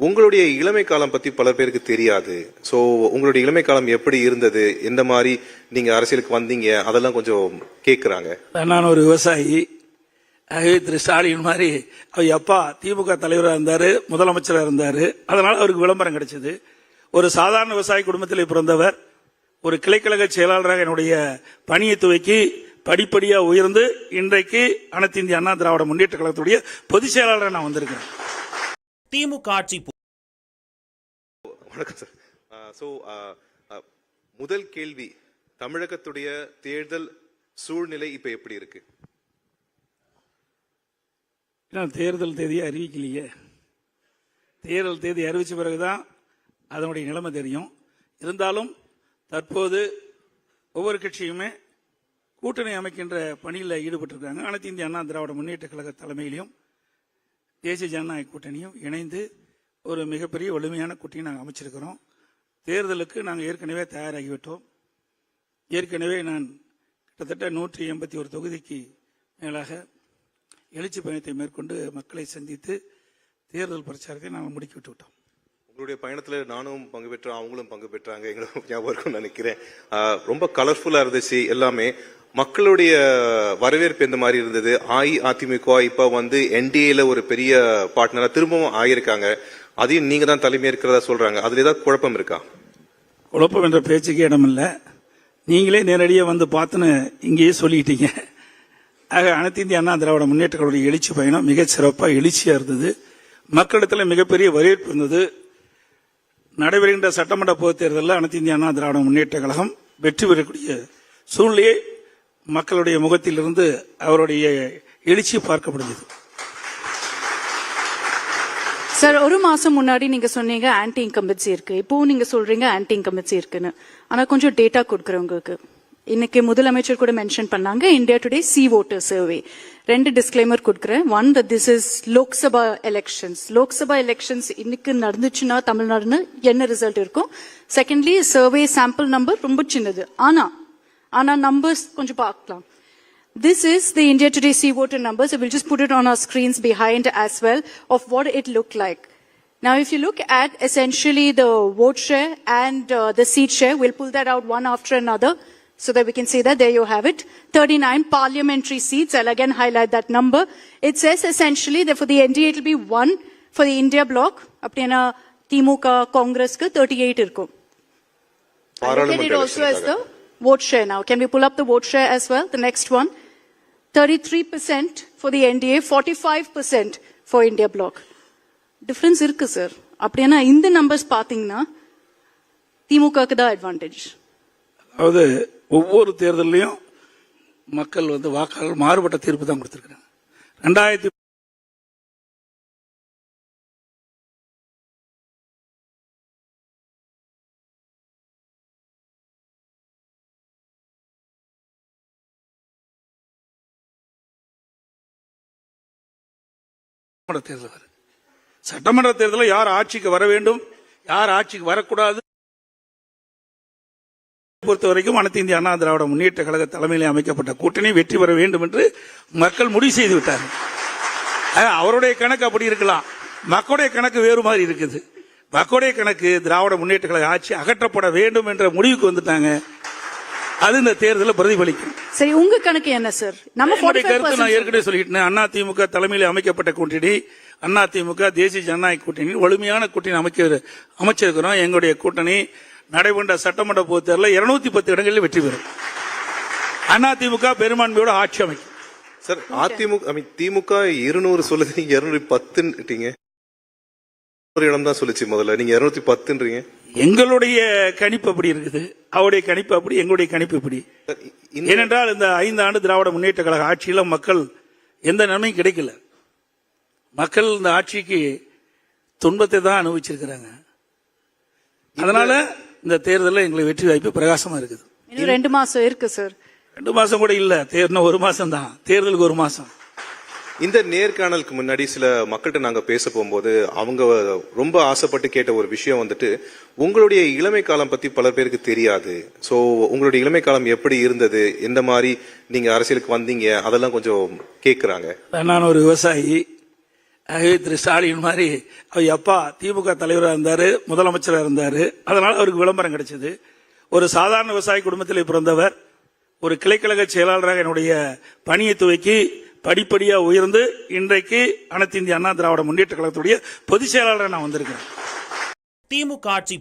உங்களுடைய இளமை காலம் பத்தி பல பேருக்கு தெரியாது. சோ உங்களுடைய இளமை காலம் எப்படி இருந்தது, எந்த மாதிரி நீங்க அரசியலுக்கு வந்தீங்க, அதெல்லாம் கொஞ்சம் கேக்குறாங்க. நான் ஒரு விவசாயி. திரு ஸ்டாலின் மாதிரி அவர் அப்பா திமுக தலைவராக இருந்தாரு, முதலமைச்சராக இருந்தாரு. அதனால அவருக்கு விளம்பரம் கிடைச்சது. ஒரு சாதாரண விவசாய குடும்பத்தில் பிறந்தவர் ஒரு கிளைக்கழக செயலாளராக என்னுடைய பணியை துவக்கி படிப்படியா உயர்ந்து இன்றைக்கு அனைத்து இந்திய அண்ணா திராவிட முன்னேற்ற கழகத்துடைய பொதுச் செயலாளராக நான் வந்திருக்கேன். திமுக ஆட்சி. வணக்கம் சார். முதல் கேள்வி, தமிழகத்துடைய தேர்தல் சூழ்நிலை இப்ப எப்படி இருக்கு? தேர்தல் தேதியை அறிவிக்கலையே. தேர்தல் தேதி அறிவிச்ச பிறகுதான் அதனுடைய நிலைமை தெரியும். இருந்தாலும் தற்போது ஒவ்வொரு கட்சியுமே கூட்டணி அமைக்கின்ற பணியில் ஈடுபட்டிருக்காங்க. அனைத்து இந்திய அண்ணா திராவிட முன்னேற்ற கழக தலைமையிலும் தேசிய ஜனநாயக கூட்டணியும் இணைந்து ஒரு மிகப்பெரிய வலிமையான கூட்டணி நாங்கள் அமைச்சிருக்கிறோம். தேர்தலுக்கு நாங்கள் ஏற்கனவே தயாராகிவிட்டோம். ஏற்கனவே நான் கிட்டத்தட்ட 181 தொகுதிக்கு மேலாக எழுச்சி பயணத்தை மேற்கொண்டு மக்களை சந்தித்து தேர்தல் பிரச்சாரத்தை நாங்கள் முடுக்கிவிட்டு விட்டோம். உங்களுடைய பயணத்துல நானும் பங்கு பெற்றேன், அவங்களும் பங்கு பெற்றாங்க, எங்களுக்கு ஞாபகம் இருக்கும்னு நினைக்கிறேன். ரொம்ப கலர்ஃபுல்லா இருந்துச்சு எல்லாமே. மக்களுடைய வரவேற்பு எந்த மாதிரி இருந்தது? அஇஅதிமுக இப்ப என்டிஏல ஒரு பெரிய பார்ட்னரா திரும்பவும் ஆகியிருக்காங்க. அதையும் நீங்க தான் தலைமை இருக்கிறதா சொல்றாங்க. அதுல ஏதாவது குழப்பம் இருக்கா? குழப்பம் என்ற பேச்சுக்கே இடமில்லை. நீங்களே நேரடியாக பார்த்துன்னு இங்கேயே சொல்லிட்டீங்க. ஆக அனைத்து இந்திய அண்ணா திராவிட முன்னேற்ற கழகத்துடைய எழுச்சி பயணம் மிகச் சிறப்பாக எழுச்சியா இருந்தது. மக்களிடத்தில் மிகப்பெரிய வரவேற்பு இருந்தது. நடைபெறுகின்ற சட்டமன்ற பொதுத் தேர்தலில் அனைத்து இந்திய அண்ணா திராவிட முன்னேற்ற கழகம் வெற்றி பெறக்கூடிய சூழ்நிலையை மக்களுடைய முகத்திலிருந்து அவருடைய எழுச்சி பார்க்கப்படுகிறது. சார், ஒரு மாசம் முன்னாடி நீங்க சொன்னீங்க ஆன்டி இன்கம்பன்சி இருக்கு, இப்போ நீங்க சொல்றீங்க ஆன்டி இன்கம்பன்சி இருக்குன்னு. ஆனா கொஞ்சம் டேட்டா கொடுக்குறேன் உங்களுக்கு. இன்னைக்கு முதலமைச்சர் கூட மென்ஷன் பண்ணாங்க India today C voter survey. ரெண்டு டிஸ்க்ளைமர் கொடுக்குறேன். One, that this is Lok Sabha elections. Lok Sabha elections இன்னைக்கு நடந்துச்சுன்னா தமிழ்நாடுன்னு என்ன ரிசல்ட் இருக்கும்? செகண்ட்லி, சர்வே சாம்பிள் நம்பர் ரொம்ப சின்னது. ஆனா நம்பர்ஸ் கொஞ்சம் பார்க்கலாம். This is the India Today C voter numbers. So we'll just put it on our screens behind as well of what it looked like. Now, if you look at essentially the vote share and the seat share, we'll pull that out one after another so that we can see that. There you have it. 39 parliamentary seats. I'll again highlight that number. It says essentially that for the NDA, it will be 1 for the India bloc. Apna Timuka Congress ka 38 irko. Look at it also as the vote share now. Can we pull up the vote share as well? The next one. 33% for the NDA, 45% for India bloc. Difference irukku, sir. அப்படினா இந்த numbers பாத்தீங்கன்னா திமுகக்கு தான் advantage. அதாவது ஒவ்வொரு தேர்தலையும் மக்கள் வந்து வாக்காளர்கள் மாறுபட்ட தீர்ப்பு தான் கொடுத்திருக்காங்க. 2000 தேர்தல் வரும். சட்டமன்ற தேர்தலில் யார் ஆட்சிக்கு வர வேண்டும், யார் ஆட்சிக்கு வரக்கூடாது பொறுத்த வரைக்கும் அனைத்து இந்திய அண்ணா திராவிட முன்னேற்ற கழக தலைமையில் அமைக்கப்பட்ட கூட்டணி வெற்றி பெற வேண்டும் என்று மக்கள் முடிவு செய்து விட்டார்கள். அவருடைய கணக்கு அப்படி இருக்கலாம், மக்களுடைய கணக்கு வேறு மாதிரி இருக்குது. மக்களுடைய கணக்கு திராவிட முன்னேற்ற கழக ஆட்சி அகற்றப்பட வேண்டும் என்ற முடிவுக்கு வந்துட்டாங்க. அது இந்த தேர்தலில் பிரதிபலிக்கும். சரி, உங்க கணக்கு என்ன சார்? நம்ம கருத்து நான் ஏற்கனவே சொல்லிட்டேன். அண்ணா திமுக தலைமையில் அமைக்கப்பட்ட கூட்டணி, அண்ணா திமுக தேசிய ஜனநாயக கூட்டணி வலிமையான கூட்டணி அமைச்சிருக்கிறோம். எங்களுடைய கூட்டணி நடைபெற்ற சட்டமன்ற பொதுத் தேர்தலில் 210 இடங்களில் வெற்றி பெறும். அண்ணா திமுக பெரும்பான்மையோட ஆட்சி அமைக்கும். சார், திமுக 200 சொல்லுது, நீங்க 210 ஒரு இடம் தான் சொல்லிச்சு முதல்ல, நீங்க 210. எங்களுடைய கணிப்பு அப்படி இருக்குது, அவருடைய கணிப்பு அப்படி, எங்களுடைய கணிப்பு இப்படி. ஏனென்றால் இந்த 5 ஆண்டு திராவிட முன்னேற்ற கழக ஆட்சியில மக்கள் எந்த நன்மையும் கிடைக்கல. மக்கள் இந்த ஆட்சிக்கு துன்பத்தை தான் அனுபவிச்சிருக்கிறாங்க. அதனால இந்த தேர்தலில் எங்களுக்கு வெற்றி வாய்ப்பு பிரகாசமா இருக்குது. 2 மாசம் இருக்கு சார். 2 மாசம் கூட இல்ல, தேர்தல் 1 மாசம் தான், தேர்தலுக்கு 1 மாசம். இந்த நேர்காணலுக்கு முன்னாடி சில மக்கள்கிட்ட நாங்க பேச போகும்போது அவங்க ரொம்ப ஆசைப்பட்டு கேட்ட ஒரு விஷயம் வந்துட்டு, உங்களுடைய இளமை காலம் பத்தி பல பேருக்கு தெரியாது. சோ உங்களுடைய இளமை காலம் எப்படி இருந்தது, எந்த மாதிரி நீங்க அரசியலுக்கு வந்தீங்க, அதெல்லாம் கொஞ்சம் கேக்குறாங்க. நான் ஒரு விவசாயி. திரு ஸ்டாலின் மாதிரி அவர் அப்பா திமுக தலைவராக இருந்தாரு, முதலமைச்சராக இருந்தாரு. அதனால அவருக்கு விளம்பரம் கிடைச்சது. ஒரு சாதாரண விவசாய குடும்பத்தில் பிறந்தவர் ஒரு கிளைக்கழக செயலாளராக என்னுடைய பணியை துவக்கி படிப்படியா உயர்ந்து இன்றைக்கு அனைத்து இந்திய அண்ணா திராவிட முன்னேற்ற கழகத்துடைய பொதுச் செயலாளராக நான் வந்திருக்கேன். திமுக ஆட்சி.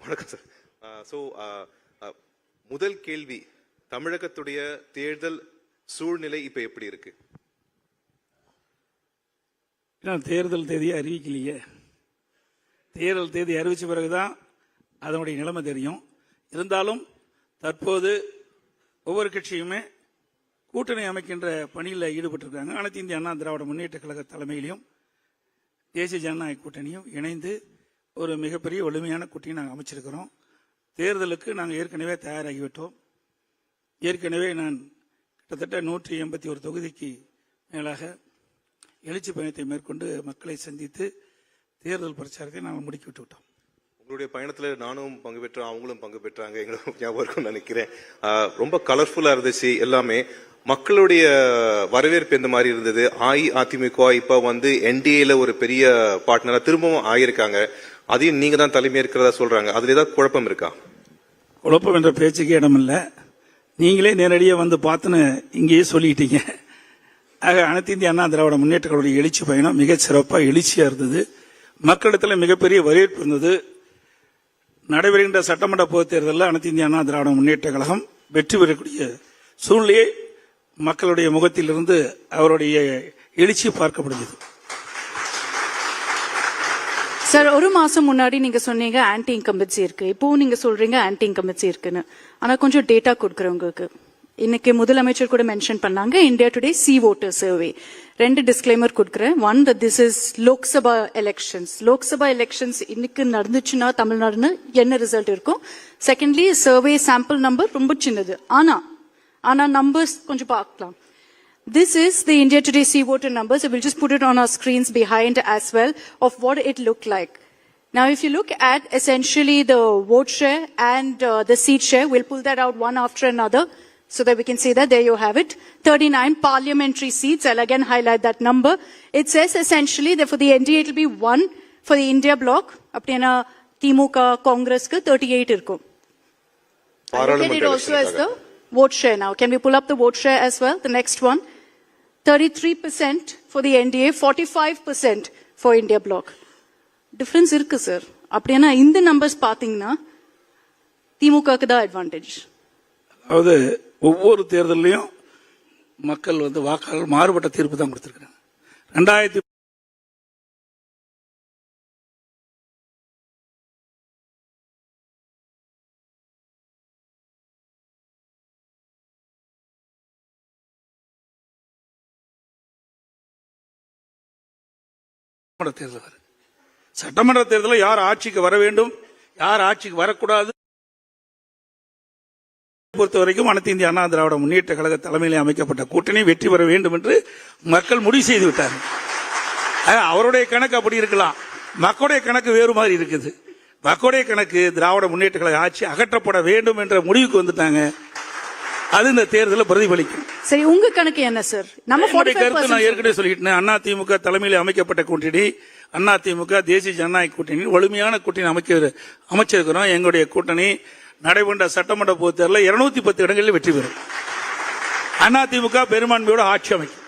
வணக்கம் சார். முதல் கேள்வி, தமிழகத்துடைய தேர்தல் சூழ்நிலை இப்ப எப்படி இருக்கு? தேர்தல் தேதியை அறிவிக்கலையே. தேர்தல் தேதி அறிவிச்ச பிறகுதான் அதனுடைய நிலைமை தெரியும். இருந்தாலும் தற்போது ஒவ்வொரு கட்சியுமே கூட்டணி அமைக்கின்ற பணியில் ஈடுபட்டிருக்காங்க. அனைத்து இந்திய அண்ணா திராவிட முன்னேற்ற கழக தலைமையிலையும் தேசிய ஜனநாயக கூட்டணியும் இணைந்து ஒரு மிகப்பெரிய வலிமையான கூட்டணி நாங்கள் அமைச்சிருக்கிறோம். தேர்தலுக்கு நாங்கள் ஏற்கனவே தயாராகிவிட்டோம். ஏற்கனவே நான் கிட்டத்தட்ட 181 தொகுதிக்கு மேலாக எழுச்சி பயணத்தை மேற்கொண்டு மக்களை சந்தித்து தேர்தல் பிரச்சாரத்தை நாங்கள் முடுக்கிவிட்டு விட்டோம். உங்களுடைய பயணத்துல நானும் பங்கு பெற்றேன், அவங்களும் பங்கு பெற்றாங்க, எங்களுக்கு ஞாபகம் இருக்கும்னு நினைக்கிறேன். ரொம்ப கலர்ஃபுல்லா இருந்துச்சு எல்லாமே. மக்களுடைய வரவேற்பு எந்த மாதிரி இருந்தது? அஇஅதிமுக இப்ப வந்து என்டிஏல ஒரு பெரிய பார்ட்னரா திரும்பவும் ஆகியிருக்காங்க. அதையும் நீங்க தான் தலைமை இருக்கிறதா சொல்றாங்க. அதுல ஏதாவது குழப்பம் இருக்கா? குழப்பம் என்ற பேச்சுக்கு இடம் இல்லை. நீங்களே நேரடியாக வந்து பார்த்துன்னு இங்கேயே சொல்லிட்டீங்க. ஆக அனைத்து இந்திய அண்ணா திராவிட முன்னேற்ற கழகத்துடைய எழுச்சி பயணம் மிகச் சிறப்பாக எழுச்சியா இருந்தது. மக்களிடத்தில் மிகப்பெரிய வரவேற்பு இருந்தது. நடைபெறுகின்ற சட்டமன்ற பொதுத் தேர்தலில் அனைத்து இந்திய அண்ணா திராவிட முன்னேற்ற கழகம் வெற்றி பெறக்கூடிய சூழ்நிலையை மக்களுடைய முகத்திலிருந்து அவருடைய எழுச்சி பார்க்க முடிஞ்சது. சார், 1 மாசம் முன்னாடி நீங்க சொன்னீங்க ஆன்டி இன்கம்பன்சி இருக்கு, இப்போ நீங்க சொல்றீங்க ஆன்டி இன்கம்பன்சி இருக்குன்னு. ஆனா கொஞ்சம் டேட்டா கொடுக்குறேன் உங்களுக்கு. இன்னைக்கு முதலமைச்சர் கூட மென்ஷன் பண்ணாங்க India today C voter survey. 2 disclaimer கொடுக்குறேன். One, that this is Lok Sabha elections. Lok Sabha elections இன்னைக்கு நடந்துச்சுன்னா தமிழ்நாடுன்னு என்ன ரிசல்ட் இருக்கும்? செகண்ட்லி, சர்வே சாம்பிள் நம்பர் ரொம்ப சின்னது. ஆனா நம்பர்ஸ் கொஞ்சம் பார்க்கலாம். This is the India Today C voter number, so we'll just put it on our screens behind as well of what it looked like. Now, if you look at essentially the vote share and the seat share, we'll pull that out one after another so that we can see that. There you have it. 39 parliamentary seats. I'll again highlight that number. It says essentially that for the NDA, it will be 1 for the India bloc. Appadina Timuka Congress ku 38 irkum. I look at it also as the vote share now. Can we pull up the vote share as well? The next one. 33% for the NDA, 45% for India bloc. Difference இருக்கு sir. அப்படின்னா இந்த numbers பாத்தீங்கன்னா திமுகக்கு தான் advantage. அதாவது ஒவ்வொரு தேர்தலையும் மக்கள் வாக்காளர் மாறுபட்ட தீர்ப்பு தான் கொடுத்திருக்காங்க. 2000 தேர்தல் வரும். சட்டமன்ற தேர்தலில் யார் ஆட்சிக்கு வர வேண்டும், யார் ஆட்சிக்கு வரக்கூடாது பொறுத்த வரைக்கும் அனைத்து இந்திய அண்ணா திராவிட முன்னேற்ற கழக தலைமையில் அமைக்கப்பட்ட கூட்டணி வெற்றி பெற வேண்டும் என்று மக்கள் முடிவு செய்து விட்டார்கள். அவருடைய கணக்கு அப்படி இருக்கலாம், மக்களுடைய கணக்கு வேறு மாதிரி இருக்குது. மக்களுடைய கணக்கு திராவிட முன்னேற்ற கழக ஆட்சி அகற்றப்பட வேண்டும் என்ற முடிவுக்கு வந்துட்டாங்க. அது இந்த தேர்தலில் பிரதிபலிக்கும். சரி, உங்க கணக்கு என்ன சார்? நம்ம கருத்து நான் ஏற்கனவே சொல்லிட்டேன். அண்ணா திமுக தலைமையில் அமைக்கப்பட்ட கூட்டணி, அண்ணா திமுக தேசிய ஜனநாயக கூட்டணி வலிமையான கூட்டணி அமைச்சிருக்கிறோம். எங்களுடைய கூட்டணி நடைபெற்ற சட்டமன்ற பொதுத் தேர்தலில் 210 இடங்களில் வெற்றி பெறும். அண்ணா திமுக பெரும்பான்மையோட ஆட்சி அமைக்கும்.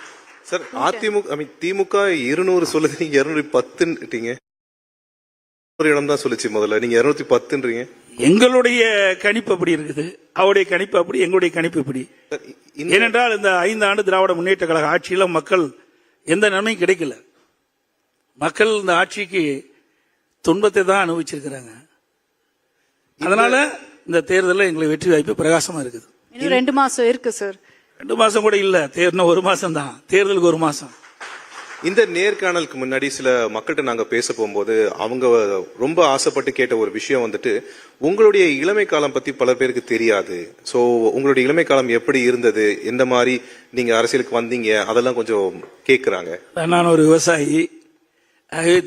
சார், திமுக 200 சொல்லுது, நீங்க 210 ஒரு இடம் தான் சொல்லிச்சு முதல்ல, நீங்க 210. எங்களுடைய கணிப்பு அப்படி இருக்குது, அவருடைய கணிப்பு அப்படி, எங்களுடைய கணிப்பு இப்படி. ஏனென்றால் இந்த 5 ஆண்டு திராவிட முன்னேற்ற கழக ஆட்சியில மக்கள் எந்த நன்மையும் கிடைக்கல. மக்கள் இந்த ஆட்சிக்கு துன்பத்தை தான் அனுபவிச்சிருக்கிறாங்க. அதனால இந்த தேர்தலில் எங்களுக்கு வெற்றி வாய்ப்பு பிரகாசமா இருக்குது. இன்னும் 2 மாசம் இருக்கு சார். 2 மாசம் கூட இல்ல, இன்னும் 1 மாசம் தான், தேர்தலுக்கு 1 மாசம். இந்த நேர்காணலுக்கு முன்னாடி சில மக்கள்கிட்ட நாங்க பேச போகும்போது அவங்க ரொம்ப ஆசைப்பட்டு கேட்ட ஒரு விஷயம் வந்துட்டு, உங்களுடைய இளமை காலம் பத்தி பல பேருக்கு தெரியாது. சோ உங்களுடைய இளமை காலம் எப்படி இருந்தது, எந்த மாதிரி நீங்க அரசியலுக்கு வந்தீங்க, அதெல்லாம் கொஞ்சம் கேக்குறாங்க. நான் ஒரு விவசாயி.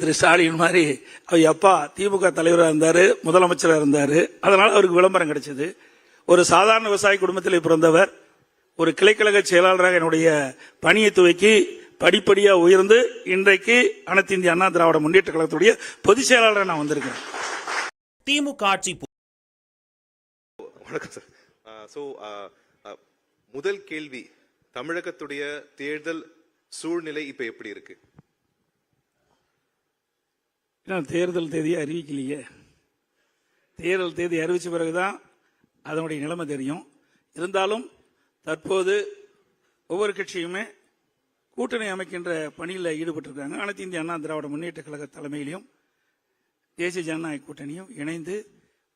திரு ஸ்டாலின் மாதிரி அவர் அப்பா திமுக தலைவராக இருந்தாரு, முதலமைச்சராக இருந்தாரு. அதனால அவருக்கு விளம்பரம் கிடைச்சது. ஒரு சாதாரண விவசாய குடும்பத்தில் பிறந்தவர் ஒரு கிளைக்கழக செயலாளராக என்னுடைய பணியை துவக்கி படிப்படியா உயர்ந்து இன்றைக்கு அனைத்து இந்திய அண்ணா திராவிட முன்னேற்ற கழகத்துடைய பொதுச் செயலாளராக நான் வந்திருக்கேன். திமுக ஆட்சி. வணக்கம் சார். முதல் கேள்வி, தமிழகத்துடைய தேர்தல் சூழ்நிலை இப்ப எப்படி இருக்கு? தேர்தல் தேதியை அறிவிக்கலையே. தேர்தல் தேதி அறிவிச்ச பிறகுதான் அதனுடைய நிலைமை தெரியும். இருந்தாலும் தற்போது ஒவ்வொரு கட்சியுமே கூட்டணி அமைக்கின்ற பணியில் ஈடுபட்டிருக்காங்க. அனைத்து இந்திய அண்ணா திராவிட முன்னேற்ற கழக தலைமையிலும் தேசிய ஜனநாயக கூட்டணியும் இணைந்து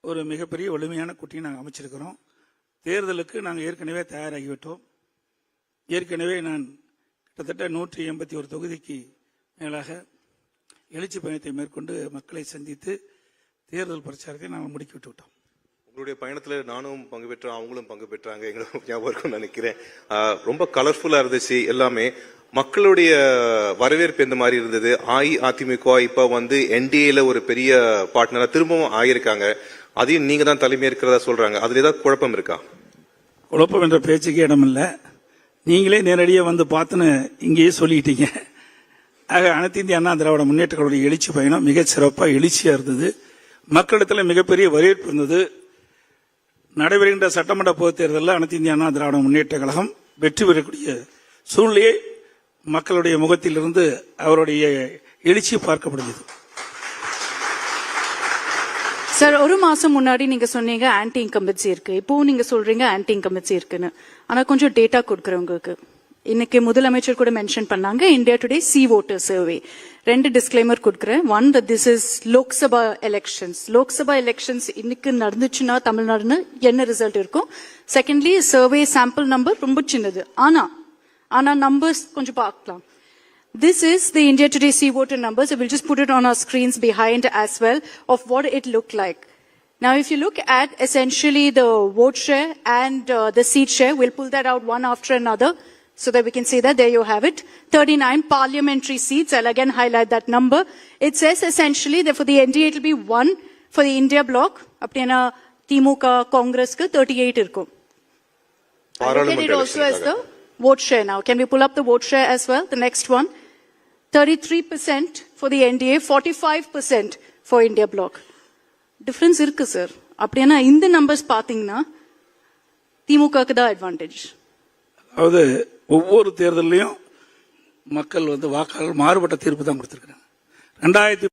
ஒரு மிகப்பெரிய வலிமையான கூட்டணி நாங்கள் அமைச்சிருக்கிறோம். தேர்தலுக்கு நாங்கள் ஏற்கனவே தயாராகிவிட்டோம். ஏற்கனவே நான் கிட்டத்தட்ட 181 தொகுதிக்கு மேலாக எழுச்சி பயணத்தை மேற்கொண்டு மக்களை சந்தித்து தேர்தல் பிரச்சாரத்தை நாங்கள் முடுக்கிவிட்டு விட்டோம். உங்களுடைய பயணத்துல நானும் பங்கு பெற்றேன், அவங்களும் பங்கு பெற்றாங்க, எங்களுக்கு ஞாபகம் இருக்கும்னு நினைக்கிறேன். ரொம்ப கலர்ஃபுல்லா இருந்துச்சு எல்லாமே. மக்களுடைய வரவேற்பு எந்த மாதிரி இருந்தது? அஇஅதிமுக இப்ப என்டிஏல ஒரு பெரிய பார்ட்னரா திரும்பவும் ஆகியிருக்காங்க. அதையும் நீங்க தான் தலைமை இருக்கிறதா சொல்றாங்க. அதுல ஏதாவது குழப்பம் இருக்கா? குழப்பம் என்ற பேச்சுக்கு இடமில்லை. நீங்களே நேரடியாக பார்த்துன்னு இங்கேயே சொல்லிட்டீங்க. ஆக அனைத்து இந்திய அண்ணா திராவிட முன்னேற்ற கழக எழுச்சி பயணம் மிக சிறப்பாக எழுச்சியா இருந்தது. மக்களிடத்தில் மிகப்பெரிய வரவேற்பு இருந்தது. நடைபெறுகின்ற சட்டமன்ற பொதுத் தேர்தலில் அனைத்து இந்திய அண்ணா திராவிட முன்னேற்ற கழகம் வெற்றி பெறக்கூடிய சூழ்நிலையை மக்களுடைய முகத்திலிருந்து அவருடைய எழுச்சி பார்க்கப்படுகிறது. சார், 1 மாசம் முன்னாடி நீங்க சொன்னீங்க ஆன்டி இன்கம்பன்சி இருக்கு, இப்போ நீங்க சொல்றீங்க ஆன்டி இன்கம்பன்சி இருக்குன்னு. ஆனா கொஞ்சம் டேட்டா கொடுக்குறவங்களுக்கு இன்னைக்கு முதலமைச்சர் கூட மென்ஷன் பண்ணாங்க India today C voter survey. 2 disclaimer கொடுக்குறேன். 1 that this is Lok Sabha elections. Lok Sabha elections இன்னைக்கு நடந்துச்சுன்னா தமிழ்நாடுன்னு என்ன ரிசல்ட் இருக்கும்? செகண்ட்லி சர்வே சாம்பிள் நம்பர் ரொம்ப சின்னது, ஆனா நம்பர்ஸ் கொஞ்சம் பார்க்கலாம். This is the India Today C voter number, so we'll just put it on our screens behind as well of what it looked like. Now, if you look at essentially the vote share and the seat share, we'll pull that out one after another so that we can say that there you have it. 39 parliamentary seats. I'll again highlight that number. It says essentially that for the NDA it will be 1 for the India bloc. Apna Timuka Congress ku 38 irkum. I look at it also as the vote share now. Can we pull up the vote share as well? The next one. 33% for the NDA, 45% for India bloc. Difference irukku, sir. அப்படின்னா இந்த numbers பாத்தீங்கன்னா திமுகக்கு தான் advantage. அதாவது ஒவ்வொரு தேர்தலையும் மக்கள் வாக்காளர் மாறுபட்ட தீர்ப்பு தான் கொடுத்திருக்கிறாங்க. 2000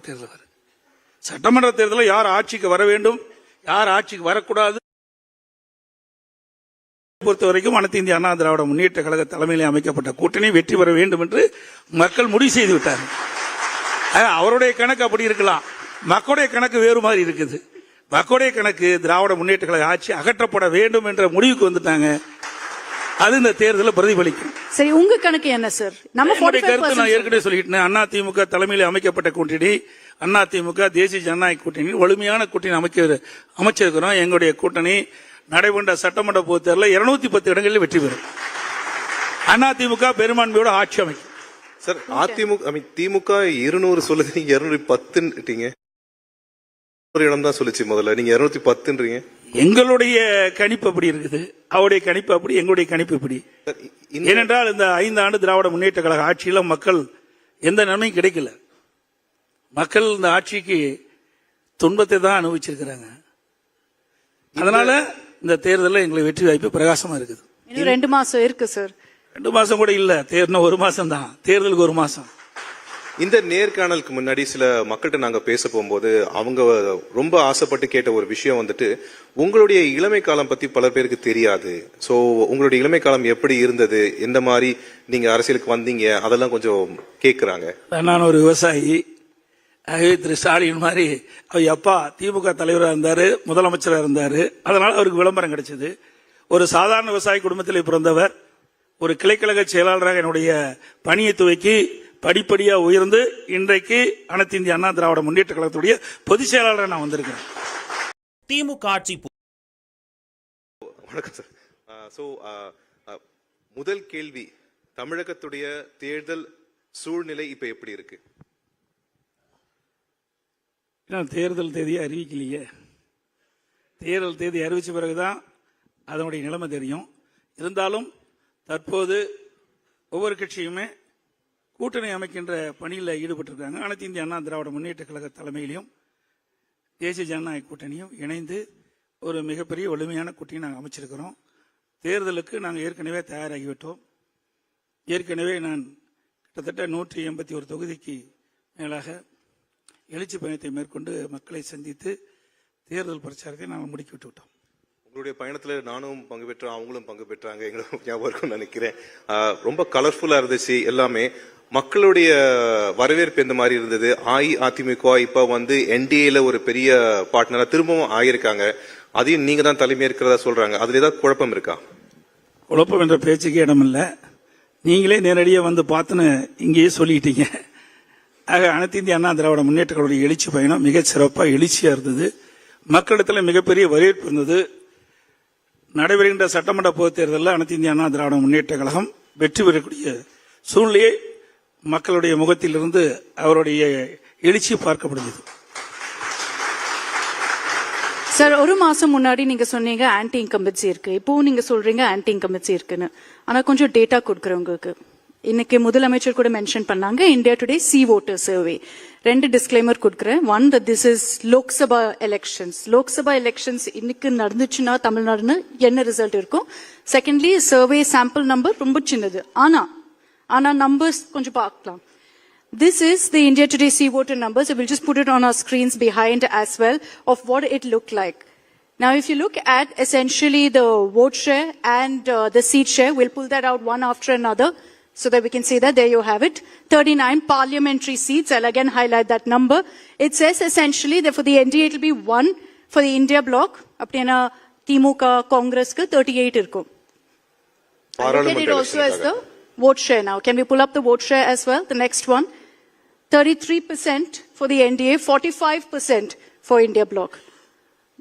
தேர்தல் வரும். சட்டமன்ற தேர்தலில் யார் ஆட்சிக்கு வர வேண்டும், யார் ஆட்சிக்கு வரக்கூடாது பொறுத்த வரைக்கும் அனைத்து இந்திய அண்ணா திராவிட முன்னேற்ற கழக தலைமையில் அமைக்கப்பட்ட கூட்டணி வெற்றி பெற வேண்டும் என்று மக்கள் முடிவு செய்து விட்டார்கள். அவருடைய கணக்கு அப்படி இருக்கலாம், மக்களுடைய கணக்கு வேறு மாதிரி இருக்குது. மக்களுடைய கணக்கு திராவிட முன்னேற்ற கழக ஆட்சி அகற்றப்பட வேண்டும் என்ற முடிவுக்கு வந்துட்டாங்க. அது இந்த தேர்தலில் பிரதிபலிக்கும். சரி, உங்க கணக்கு என்ன சார்? நம்ம கருத்து நான் ஏற்கனவே சொல்லிட்டேன். அண்ணா திமுக தலைமையில் அமைக்கப்பட்ட கூட்டணி, அண்ணா திமுக தேசிய ஜனநாயக கூட்டணி வலிமையான கூட்டணி அமைச்சிருக்கிறோம். எங்களுடைய கூட்டணி நடைபெற்ற சட்டமன்ற பொதுத் தேர்தலில் 210 இடங்களில் வெற்றி பெறும். அண்ணா திமுக பெரும்பான்மையோட ஆட்சி அமைக்கும். சார், திமுக 200 சொல்லுது, நீங்க 210ட்டீங்க. ஒரு இடம் தான் சொல்லுச்சு முதல்ல, நீங்க 210ன்றீங்க. எங்களுடைய கணிப்பு அப்படி இருக்குது, அவருடைய கணிப்பு அப்படி, எங்களுடைய கணிப்பு இப்படி. ஏனென்றால் இந்த 5 ஆண்டு திராவிட முன்னேற்ற கழக ஆட்சியில மக்கள் எந்த நன்மையும் கிடைக்கல. மக்கள் இந்த ஆட்சிக்கு துன்பத்தை தான் அனுபவிச்சிருக்கிறாங்க. அதனால இந்த தேர்தலில் எங்களுக்கு வெற்றி வாய்ப்பு பிரகாசமா இருக்குது. இன்னும் 2 மாசம் இருக்கு சார். 2 மாசம் கூட இல்ல, தேர்தல் 1 மாசம் தான், தேர்தலுக்கு 1 மாசம். இந்த நேர்காணலுக்கு முன்னாடி சில மக்கள்கிட்ட நாங்க பேச போகும்போது அவங்க ரொம்ப ஆசைப்பட்டு கேட்ட ஒரு விஷயம் உங்களுடைய இளமை காலம் பத்தி பல பேருக்கு தெரியாது. சோ உங்களுடைய இளமை காலம் எப்படி இருந்தது, எந்த மாதிரி நீங்க அரசியலுக்கு வந்தீங்க, அதெல்லாம் கொஞ்சம் கேக்குறாங்க. நான் ஒரு விவசாயி. திரு ஸ்டாலின் மாதிரி அவர் அப்பா திமுக தலைவராக இருந்தாரு, முதலமைச்சராக இருந்தாரு. அதனால அவருக்கு விளம்பரம் கிடைச்சது. ஒரு சாதாரண விவசாய குடும்பத்தில் பிறந்தவர் ஒரு கிளைக்கழக செயலாளராக என்னுடைய பணியை துவக்கி படிப்படியா உயர்ந்து இன்றைக்கு அனைத்து இந்திய அண்ணா திராவிட முன்னேற்ற கழகத்துடைய பொதுச் செயலாளராக நான் வந்திருக்கிறேன். திமுக ஆட்சி. வணக்கம் சார். முதல் கேள்வி, தமிழகத்துடைய தேர்தல் சூழ்நிலை இப்ப எப்படி இருக்கு? தேர்தல் தேதியை அறிவிக்கலையே. தேர்தல் தேதி அறிவிச்ச பிறகுதான் அதனுடைய நிலைமை தெரியும். இருந்தாலும் தற்போது ஒவ்வொரு கட்சியுமே கூட்டணி அமைக்கின்ற பணியில் ஈடுபட்டிருக்காங்க. அனைத்து இந்திய அண்ணா திராவிட முன்னேற்ற கழக தலைமையிலும் தேசிய ஜனநாயக கூட்டணியும் இணைந்து ஒரு மிகப்பெரிய வலிமையான கூட்டணி நாங்கள் அமைச்சிருக்கிறோம். தேர்தலுக்கு நாங்கள் ஏற்கனவே தயாராகிவிட்டோம். ஏற்கனவே நான் கிட்டத்தட்ட 181 தொகுதிக்கு மேலாக எழுச்சி பயணத்தை மேற்கொண்டு மக்களை சந்தித்து தேர்தல் பிரச்சாரத்தை நாங்கள் முடுக்கிவிட்டு விட்டோம். உங்களுடைய பயணத்துல நானும் பங்கு பெற்றேன், அவங்களும் பங்கு பெற்றாங்க, எங்களுக்கு ஞாபகம் இருக்கும்னு நினைக்கிறேன். ரொம்ப கலர்ஃபுல்லா இருந்துச்சு எல்லாமே. மக்களுடைய வரவேற்பு எந்த மாதிரி இருந்தது? அஇஅதிமுக இப்ப என்டிஏல ஒரு பெரிய பார்ட்னரா திரும்பவும் ஆகியிருக்காங்க. அதையும் நீங்க தான் தலைமை இருக்கிறதா சொல்றாங்க. அதுல ஏதாவது குழப்பம் இருக்கா? குழப்பம் என்ற பேச்சுக்கு இடமில்லை. நீங்களே நேரடியாக பார்த்துன்னு இங்கேயே சொல்லிட்டீங்க. ஆக அனைத்து இந்திய அண்ணா திராவிட முன்னேற்ற கழக எழுச்சி பயணம் மிகச் சிறப்பாக எழுச்சியா இருந்தது. மக்களிடத்தில் மிகப்பெரிய வரவேற்பு இருந்தது. நடைபெறுகின்ற சட்டமன்ற பொதுத் தேர்தலில் அனைத்து இந்திய அண்ணா திராவிட முன்னேற்ற கழகம் வெற்றி பெறக்கூடிய சூழ்நிலையை மக்களுடைய முகத்திலிருந்து அவருடைய எழுச்சி பார்க்கப்படுகிறது. சார், 1 மாசம் முன்னாடி நீங்க சொன்னீங்க ஆன்டி இன்கம்பன்சி இருக்கு, இப்போ நீங்க சொல்றீங்க ஆன்டி இன்கம்பன்சி இருக்குன்னு. ஆனா கொஞ்சம் டேட்டா கொடுக்குறவங்களுக்கு இன்னைக்கு முதலமைச்சர் கூட மென்ஷன் பண்ணாங்க India today C voter survey. 2 disclaimer கொடுக்குறேன். 1 that this is Lok Sabha elections. Lok Sabha elections இன்னைக்கு நடந்துச்சுன்னா தமிழ்நாடுன்னு என்ன ரிசல்ட் இருக்கும்? செகண்ட்லி சர்வே சாம்பிள் நம்பர் ரொம்ப சின்னது. ஆனா நம்பர்ஸ் கொஞ்சம் பார்க்கலாம். This is the India Today C voter numbers. So we'll just put it on our screens behind as well of what it looked like. Now, if you look at essentially the vote share and the seat share, we'll pull that out one after another so that we can see that there you have it. 39 parliamentary seats. I'll again highlight that number. It says essentially that for the NDA it will be 1 for the India bloc. Apna Timuka Congress ku 38 irkum. பாராளுமன்ற it also as the எலெக்ஷனுக்காக. vote share now. Can we pull up the vote share as well? The next one. 33% for the NDA, 45% for India bloc.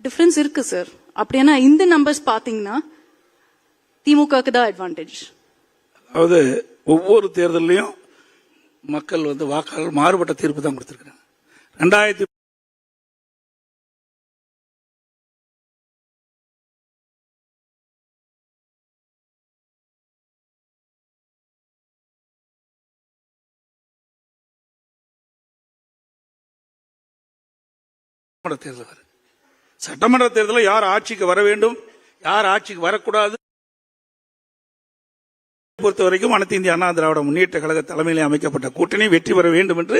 Difference இருக்கு sir. அப்படின்னா இந்த numbers பாத்தீங்கன்னா திமுகக்கு தான் advantage. அதாவது ஒவ்வொரு தேர்தலையும் மக்கள் வாக்காளர் மாறுபட்ட தீர்ப்பு தான் கொடுத்திருக்காங்க. 2000 தேர்தல் வருது. சட்டமன்ற தேர்தலில் யார் ஆட்சிக்கு வர வேண்டும், யார் ஆட்சிக்கு வரக்கூடாது பொறுத்த வரைக்கும் அனைத்து இந்திய அண்ணா திராவிட முன்னேற்ற கழக தலைமையில் அமைக்கப்பட்ட கூட்டணி வெற்றி பெற வேண்டும் என்று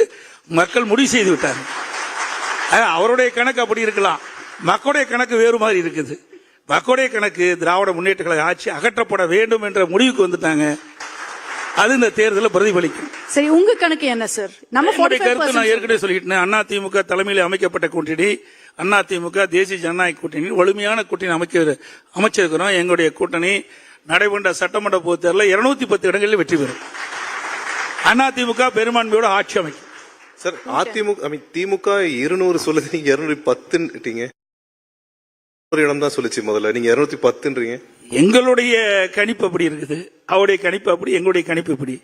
மக்கள் முடிவு செய்து விட்டார்கள். அவருடைய கணக்கு அப்படி இருக்கலாம், மக்களுடைய கணக்கு வேறு மாதிரி இருக்குது. மக்களுடைய கணக்கு திராவிட முன்னேற்ற கழக ஆட்சி அகற்றப்பட வேண்டும் என்ற முடிவுக்கு வந்துட்டாங்க. அது இந்த தேர்தலில் பிரதிபலிக்கும். சரி, உங்க கணக்கு என்ன சார்? நம்ம கருத்து நான் ஏற்கனவே சொல்லிட்டேன். அண்ணா திமுக தலைமையில் அமைக்கப்பட்ட கூட்டணி, அண்ணா திமுக தேசிய ஜனநாயக கூட்டணி வலிமையான கூட்டணி அமைச்சிருக்கிறோம். எங்களுடைய கூட்டணி நடைபெற்ற சட்டமன்ற பொதுத் தேர்தலில் 210 இடங்களில் வெற்றி பெறும். அண்ணா திமுக பெரும்பான்மையோட ஆட்சி அமைக்கும். சார், திமுக 200 சொல்லுது, நீங்க 210ட்டீங்க. ஒரு இடம் தான் சொல்லுச்சு முதல்ல, நீங்க 210ன்றீங்க. எங்களுடைய கணிப்பு அப்படி இருக்குது, அவருடைய கணிப்பு அப்படி, எங்களுடைய கணிப்பு இப்படி.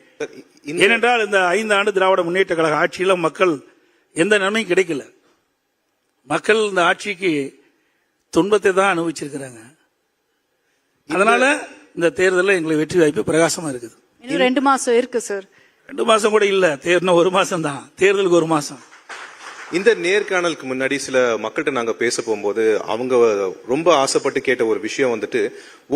ஏனென்றால் இந்த 5 ஆண்டு திராவிட முன்னேற்ற கழக ஆட்சியில மக்கள் எந்த நன்மையும் கிடைக்கல. மக்கள் இந்த ஆட்சிக்கு துன்பத்தை தான் அனுபவிச்சிருக்கிறாங்க. அதனால இந்த தேர்தலில் எங்களுக்கு வெற்றி வாய்ப்பு பிரகாசமா இருக்குது. இன்னும் 2 மாசம் இருக்கு சார். 2 மாசம் கூட இல்ல, தேர்தல் 1 மாசம் தான், தேர்தலுக்கு 1 மாசம். இந்த நேர்காணலுக்கு முன்னாடி சில மக்கள்கிட்ட நாங்க பேச போகும்போது அவங்க ரொம்ப ஆசைப்பட்டு கேட்ட ஒரு விஷயம்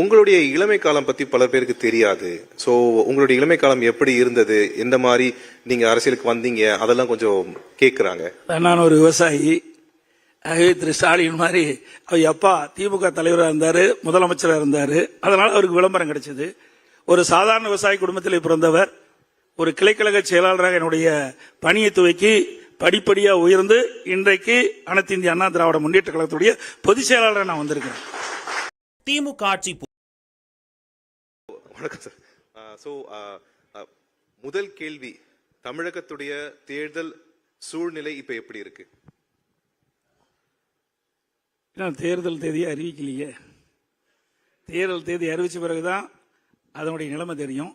உங்களுடைய இளமை காலம் பத்தி பல பேருக்கு தெரியாது. சோ உங்களுடைய இளமை காலம் எப்படி இருந்தது, எந்த மாதிரி நீங்க அரசியலுக்கு வந்தீங்க, அதெல்லாம் கொஞ்சம் கேக்குறாங்க. நான் ஒரு விவசாயி. ஆகவே திரு ஸ்டாலின் மாதிரி அவர் அப்பா திமுக தலைவராக இருந்தாரு, முதலமைச்சராக இருந்தாரு. அதனால அவருக்கு விளம்பரம் கிடைச்சது. ஒரு சாதாரண விவசாய குடும்பத்தில் பிறந்தவர் ஒரு கிளைக்கழக செயலாளராக என்னுடைய பணியை துவக்கி படிப்படியா உயர்ந்து இன்றைக்கு அனைத்து இந்திய அண்ணா திராவிட முன்னேற்ற கழகத்துடைய பொதுச் செயலாளராக நான் வந்திருக்கிறேன். திமுக ஆட்சி. வணக்கம் சார். முதல் கேள்வி, தமிழகத்துடைய தேர்தல் சூழ்நிலை இப்ப எப்படி இருக்கு? தேர்தல் தேதியை அறிவிக்கலையே. தேர்தல் தேதி அறிவிச்ச பிறகுதான் அதனுடைய நிலைமை தெரியும்.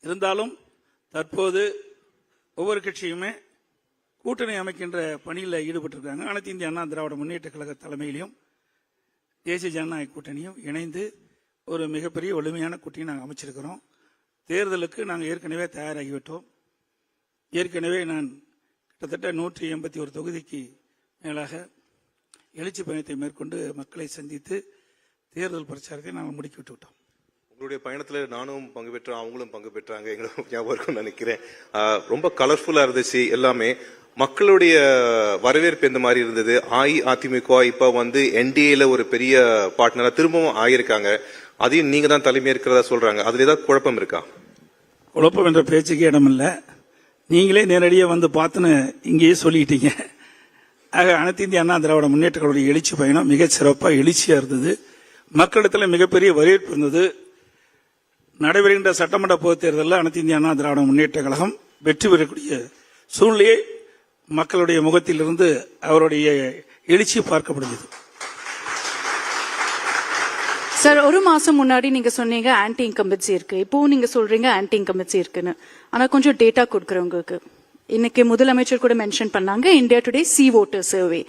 இருந்தாலும் தற்போது ஒவ்வொரு கட்சியுமே கூட்டணி அமைக்கின்ற பணியில் ஈடுபட்டிருக்காங்க. அனைத்து இந்திய அண்ணா திராவிட முன்னேற்ற கழக தலைமையிலும் தேசிய ஜனநாயக கூட்டணியும் இணைந்து ஒரு மிகப்பெரிய வலிமையான கூட்டணி நாங்கள் அமைச்சிருக்கிறோம். தேர்தலுக்கு நாங்கள் ஏற்கனவே தயாராகிவிட்டோம். ஏற்கனவே நான் கிட்டத்தட்ட 181 தொகுதிக்கு மேலாக எழுச்சி பயணத்தை மேற்கொண்டு மக்களை சந்தித்து தேர்தல் பிரச்சாரத்தை நாங்கள் முடுக்கிவிட்டு விட்டோம். உங்களுடைய பயணத்துல நானும் பங்கு பெற்றேன், அவங்களும் பங்கு பெற்றாங்க, எங்களுக்கு ஞாபகம் இருக்கும்னு நினைக்கிறேன். ரொம்ப கலர்ஃபுல்லா இருந்துச்சு எல்லாமே. மக்களுடைய வரவேற்பு எந்த மாதிரி இருந்தது? அஇஅதிமுக இப்ப என்டிஏல ஒரு பெரிய பார்ட்னரா திரும்பவும் ஆகியிருக்காங்க. அதையும் நீங்க தான் தலைமையேற்கிறதா சொல்றாங்க. அதுல ஏதாவது குழப்பம் இருக்கா? குழப்பம் என்ற பேச்சுக்கு இடமில்ல. நீங்களே நேரடியாக பார்த்துன்னு இங்கேயே சொல்லிட்டீங்க. ஆக அனைத்து இந்திய அண்ணா திராவிட முன்னேற்ற கழகத்துடைய எழுச்சி பயணம் மிகச் சிறப்பாக எழுச்சியா இருந்தது. மக்களிடத்தில் மிகப்பெரிய வரவேற்பு இருந்தது. நடைபெறுகின்ற சட்டமன்ற பொதுத் தேர்தலில் அனைத்து இந்திய அண்ணா திராவிட முன்னேற்ற கழகம் வெற்றி பெறக்கூடிய சூழ்நிலையை மக்களுடைய முகத்திலிருந்து அவருடைய எழுச்சி பார்க்கப்படுகிறது. சார், 1 மாசம் முன்னாடி நீங்க சொன்னீங்க ஆன்டி இன்கம்பன்சி இருக்கு, இப்போ நீங்க சொல்றீங்க ஆன்டி இன்கம்பன்சி இருக்குன்னு. ஆனா கொஞ்சம் டேட்டா கொடுக்குறேன் உங்களுக்கு. இன்னைக்கு முதலமைச்சர் கூட மென்ஷன் பண்ணாங்க India today C voter survey.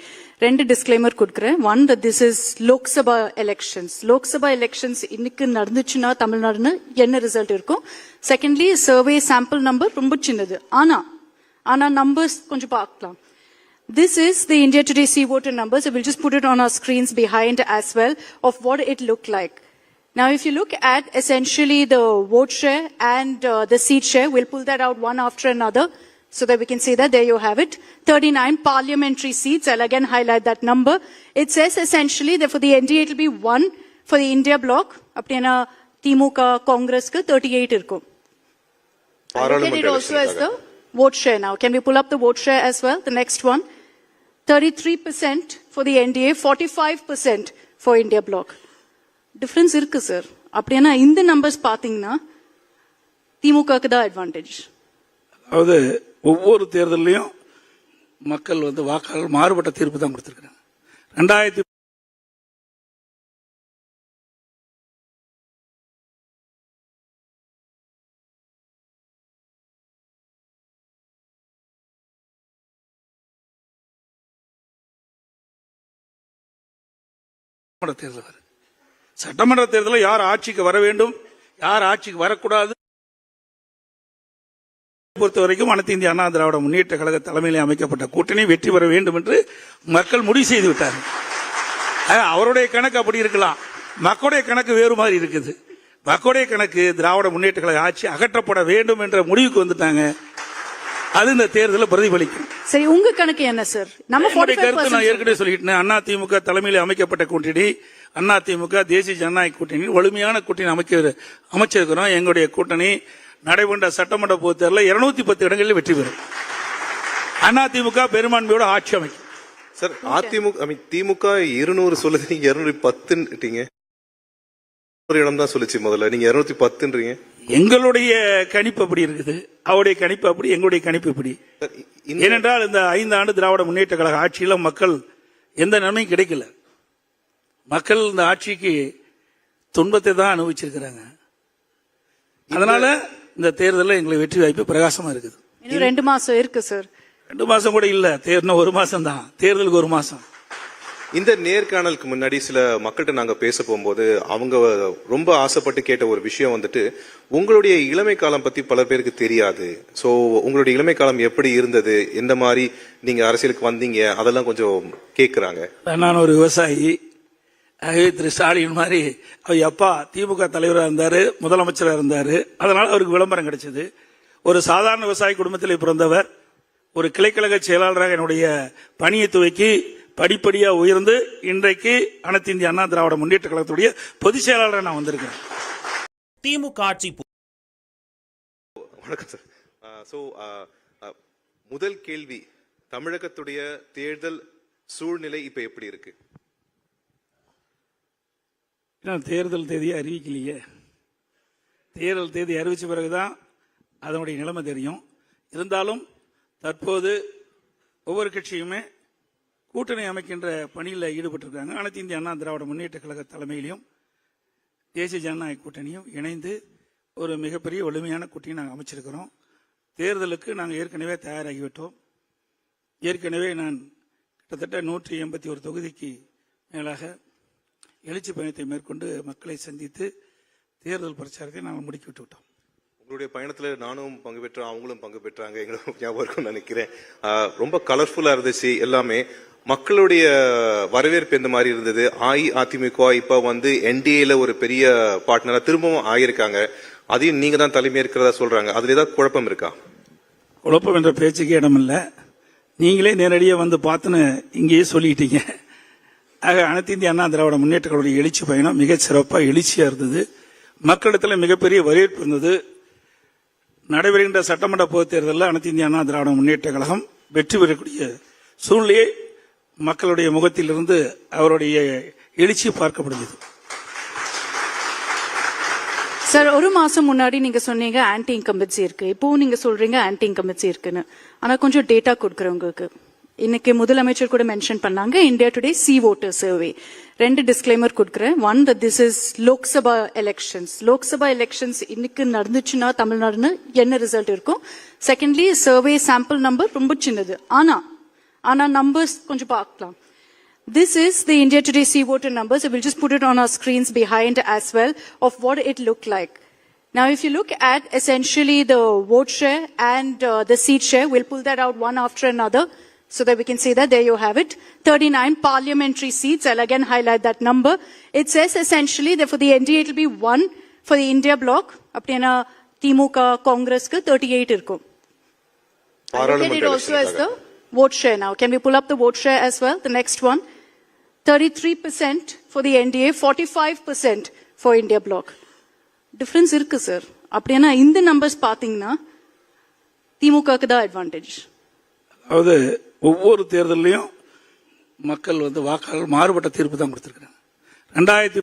2 disclaimer கொடுக்குறேன். One, that this is Lok Sabha elections. Lok Sabha elections இன்னைக்கு நடந்துச்சுன்னா தமிழ்நாடுன்னு என்ன ரிசல்ட் இருக்கும்? செகண்ட்லி, சர்வே சாம்பிள் நம்பர் ரொம்ப சின்னது. ஆனா நம்பர்ஸ் கொஞ்சம் பார்க்கலாம். This is the India Today C voter numbers. I will just put it on our screens behind as well of what it looked like. Now, if you look at essentially the vote share and the seat share, we'll pull that out one after another so that we can see that. There you have it. 39 parliamentary seats. I'll again highlight that number. It says essentially that for the NDA it will be 1, for the India bloc, apna Timuka Congress ku 38 irkum. Look at it also as the vote share now. Can we pull up the vote share as well? The next one. 33% for the NDA, 45% for India bloc. Difference irukku sir. அப்படினா இந்த numbers பாத்தீங்கன்னா திமுகவுக்கு தான் advantage. அதாவது ஒவ்வொரு தேர்தலையும் மக்கள் வாக்காளர் மாறுபட்ட தீர்ப்பு தான் கொடுத்திருக்கிறாங்க. 2000 தேர்தல் வருது. சட்டமன்ற தேர்தலில் யார் ஆட்சிக்கு வர வேண்டும், யார் ஆட்சிக்கு வரக்கூடாது பொறுத்த வரைக்கும் அனைத்து இந்திய அண்ணா திராவிட முன்னேற்ற கழக தலைமையில் அமைக்கப்பட்ட கூட்டணி வெற்றி பெற வேண்டும் என்று மக்கள் முடிவு செய்து விட்டார்கள். அவருடைய கணக்கு அப்படி இருக்கலாம், மக்களுடைய கணக்கு வேறு மாதிரி இருக்குது. மக்களுடைய கணக்கு திராவிட முன்னேற்ற கழக ஆட்சி அகற்றப்பட வேண்டும் என்ற முடிவுக்கு வந்துட்டாங்க. அது இந்த தேர்தலில் பிரதிபலிக்கும். சரி, உங்க கணக்கு என்ன சார்? நம்ம கருத்து நான் ஏற்கனவே சொல்லிட்டேன். அண்ணா திமுக தலைமையில் அமைக்கப்பட்ட கூட்டணி, அண்ணா திமுக தேசிய ஜனநாயக கூட்டணி வலிமையான கூட்டணி அமைச்சிருக்கிறோம். எங்களுடைய கூட்டணி நடைபெற்ற சட்டமன்ற பொதுத் தேர்தலில் 210 இடங்களில் வெற்றி பெறும். அண்ணா திமுக பெரும்பான்மையோட ஆட்சி அமைக்கும். சார், திமுக 200 சொல்லுது, நீங்க 210ட்டீங்க. ஒரு இடம் தான் சொல்லுச்சு முதல்ல, நீங்க 210ன்றீங்க. எங்களுடைய கணிப்பு அப்படி இருக்குது, அவருடைய கணிப்பு அப்படி, எங்களுடைய கணிப்பு இப்படி. ஏனென்றால் இந்த 5 ஆண்டு திராவிட முன்னேற்ற கழக ஆட்சியில மக்கள் எந்த நன்மையும் கிடைக்கல. மக்கள் இந்த ஆட்சிக்கு துன்பத்தை தான் அனுபவிச்சிருக்கிறாங்க. அதனால இந்த தேர்தலில் எங்களுக்கு வெற்றி வாய்ப்பு பிரகாசமா இருக்குது. இன்னும் 2 மாசம் இருக்கு சார். 2 மாசம் கூட இல்ல, தேர்தல் 1 மாசம் தான், தேர்தலுக்கு 1 மாசம். இந்த நேர்காணலுக்கு முன்னாடி சில மக்கள்கிட்ட நாங்க பேச போகும்போது அவங்க ரொம்ப ஆசைப்பட்டு கேட்ட ஒரு விஷயம் உங்களுடைய இளமை காலம் பத்தி பல பேருக்கு தெரியாது. சோ உங்களுடைய இளமை காலம் எப்படி இருந்தது, எந்த மாதிரி நீங்க அரசியலுக்கு வந்தீங்க, அதெல்லாம் கொஞ்சம் கேக்குறாங்க. நான் ஒரு விவசாயி. திரு ஸ்டாலின் மாதிரி அவர் அப்பா திமுக தலைவராக இருந்தாரு, முதலமைச்சராக இருந்தாரு. அதனால அவருக்கு விளம்பரம் கிடைச்சது. ஒரு சாதாரண விவசாய குடும்பத்தில் பிறந்தவர் ஒரு கிளைக்கழக செயலாளராக என்னுடைய பணியை துவக்கி படிப்படியா உயர்ந்து இன்றைக்கு அனைத்து இந்திய அண்ணா திராவிட முன்னேற்ற கழகத்துடைய பொதுச் செயலாளராக நான் வந்திருக்கேன். திமுக ஆட்சி. வணக்கம் சார். முதல் கேள்வி, தமிழகத்துடைய தேர்தல் சூழ்நிலை இப்ப எப்படி இருக்கு? தேர்தல் தேதியை அறிவிக்கலையே. தேர்தல் தேதி அறிவிச்ச பிறகுதான் அதனுடைய நிலைமை தெரியும். இருந்தாலும் தற்போது ஒவ்வொரு கட்சியுமே கூட்டணி அமைக்கின்ற பணியில் ஈடுபட்டிருக்காங்க. அனைத்து இந்திய அண்ணா திராவிட முன்னேற்ற கழக தலைமையிலும் தேசிய ஜனநாயக கூட்டணியும் இணைந்து ஒரு மிகப்பெரிய வலிமையான கூட்டணி நாங்கள் அமைச்சிருக்கிறோம். தேர்தலுக்கு நாங்கள் ஏற்கனவே தயாராகிவிட்டோம். ஏற்கனவே நான் கிட்டத்தட்ட 181 தொகுதிக்கு மேலாக எழுச்சி பயணத்தை மேற்கொண்டு மக்களை சந்தித்து தேர்தல் பிரச்சாரத்தை நாங்கள் முடுக்கிவிட்டு விட்டோம். உங்களுடைய பயணத்துல நானும் பங்கு பெற்றேன், அவங்களும் பங்கு பெற்றாங்க, எங்களுக்கு ஞாபகம் இருக்கும்னு நினைக்கிறேன். ரொம்ப கலர்ஃபுல்லா இருந்துச்சு எல்லாமே. மக்களுடைய வரவேற்பு எந்த மாதிரி இருந்தது? அஇஅதிமுக இப்ப என்டிஏல ஒரு பெரிய பார்ட்னரா திரும்பவும் ஆகியிருக்காங்க. அதையும் நீங்க தான் தலைமை இருக்கிறதா சொல்றாங்க. அதுல ஏதாவது குழப்பம் இருக்கா? குழப்பம் என்ற பேச்சுக்கு இடமில்ல. நீங்களே நேரடியாக பார்த்துன்னு இங்கேயே சொல்லிட்டீங்க. ஆக அனைத்து இந்திய அண்ணா திராவிட முன்னேற்ற கழகத்துடைய எழுச்சி பயணம் மிக சிறப்பாக எழுச்சியா இருந்தது. மக்களிடத்தில் மிகப்பெரிய வரவேற்பு இருந்தது. நடைபெறுகின்ற சட்டமன்ற பொதுத் தேர்தலில் அனைத்து இந்திய அண்ணா திராவிட முன்னேற்ற கழகம் வெற்றி பெறக்கூடிய சூழ்நிலையை மக்களுடைய முகத்திலிருந்து அவருடைய எழுச்சி பார்க்கப்படுகிறது. சார், 1 மாசம் முன்னாடி நீங்க சொன்னீங்க ஆன்டி இன்கம்பன்சி இருக்கு, இப்போ நீங்க சொல்றீங்க ஆன்டி இன்கம்பன்சி இருக்குன்னு. ஆனா கொஞ்சம் டேட்டா கொடுக்குறேன் உங்களுக்கு. இன்னைக்கு முதலமைச்சர் கூட மென்ஷன் பண்ணாங்க India today C voter survey. 2 disclaimer கொடுக்குறேன். 1 that this is Lok Sabha elections. Lok Sabha elections இன்னைக்கு நடந்துச்சுன்னா தமிழ்நாடுன்னு என்ன ரிசல்ட் இருக்கும்? செகண்ட்லி, சர்வே சாம்பிள் நம்பர் ரொம்ப சின்னது. ஆனா நம்பர்ஸ் கொஞ்சம் பார்க்கலாம். This is the India Today C voter numbers. We'll just put it on our screens behind as well of what it looked like. Now, if you look at essentially the vote share and the seat share, we'll pull that out one after another so that we can see that. There you have it. 39 parliamentary seats. I'll again highlight that number. It says essentially that for the NDA, it will be 1 for the India bloc. Apna Timuka Congress ka 38 irkum. I'll look at it also as the vote share now. Can we pull up the vote share as well? The next one. 33% for the NDA, 45% for India bloc. Difference irukku sir. அப்படினா இந்த numbers பாத்தீங்கன்னா திமுகக்கு தான் advantage. அதாவது ஒவ்வொரு தேர்தலையும் மக்கள் வாக்காளர் மாறுபட்ட தீர்ப்பு தான் கொடுத்திருக்காங்க. 2000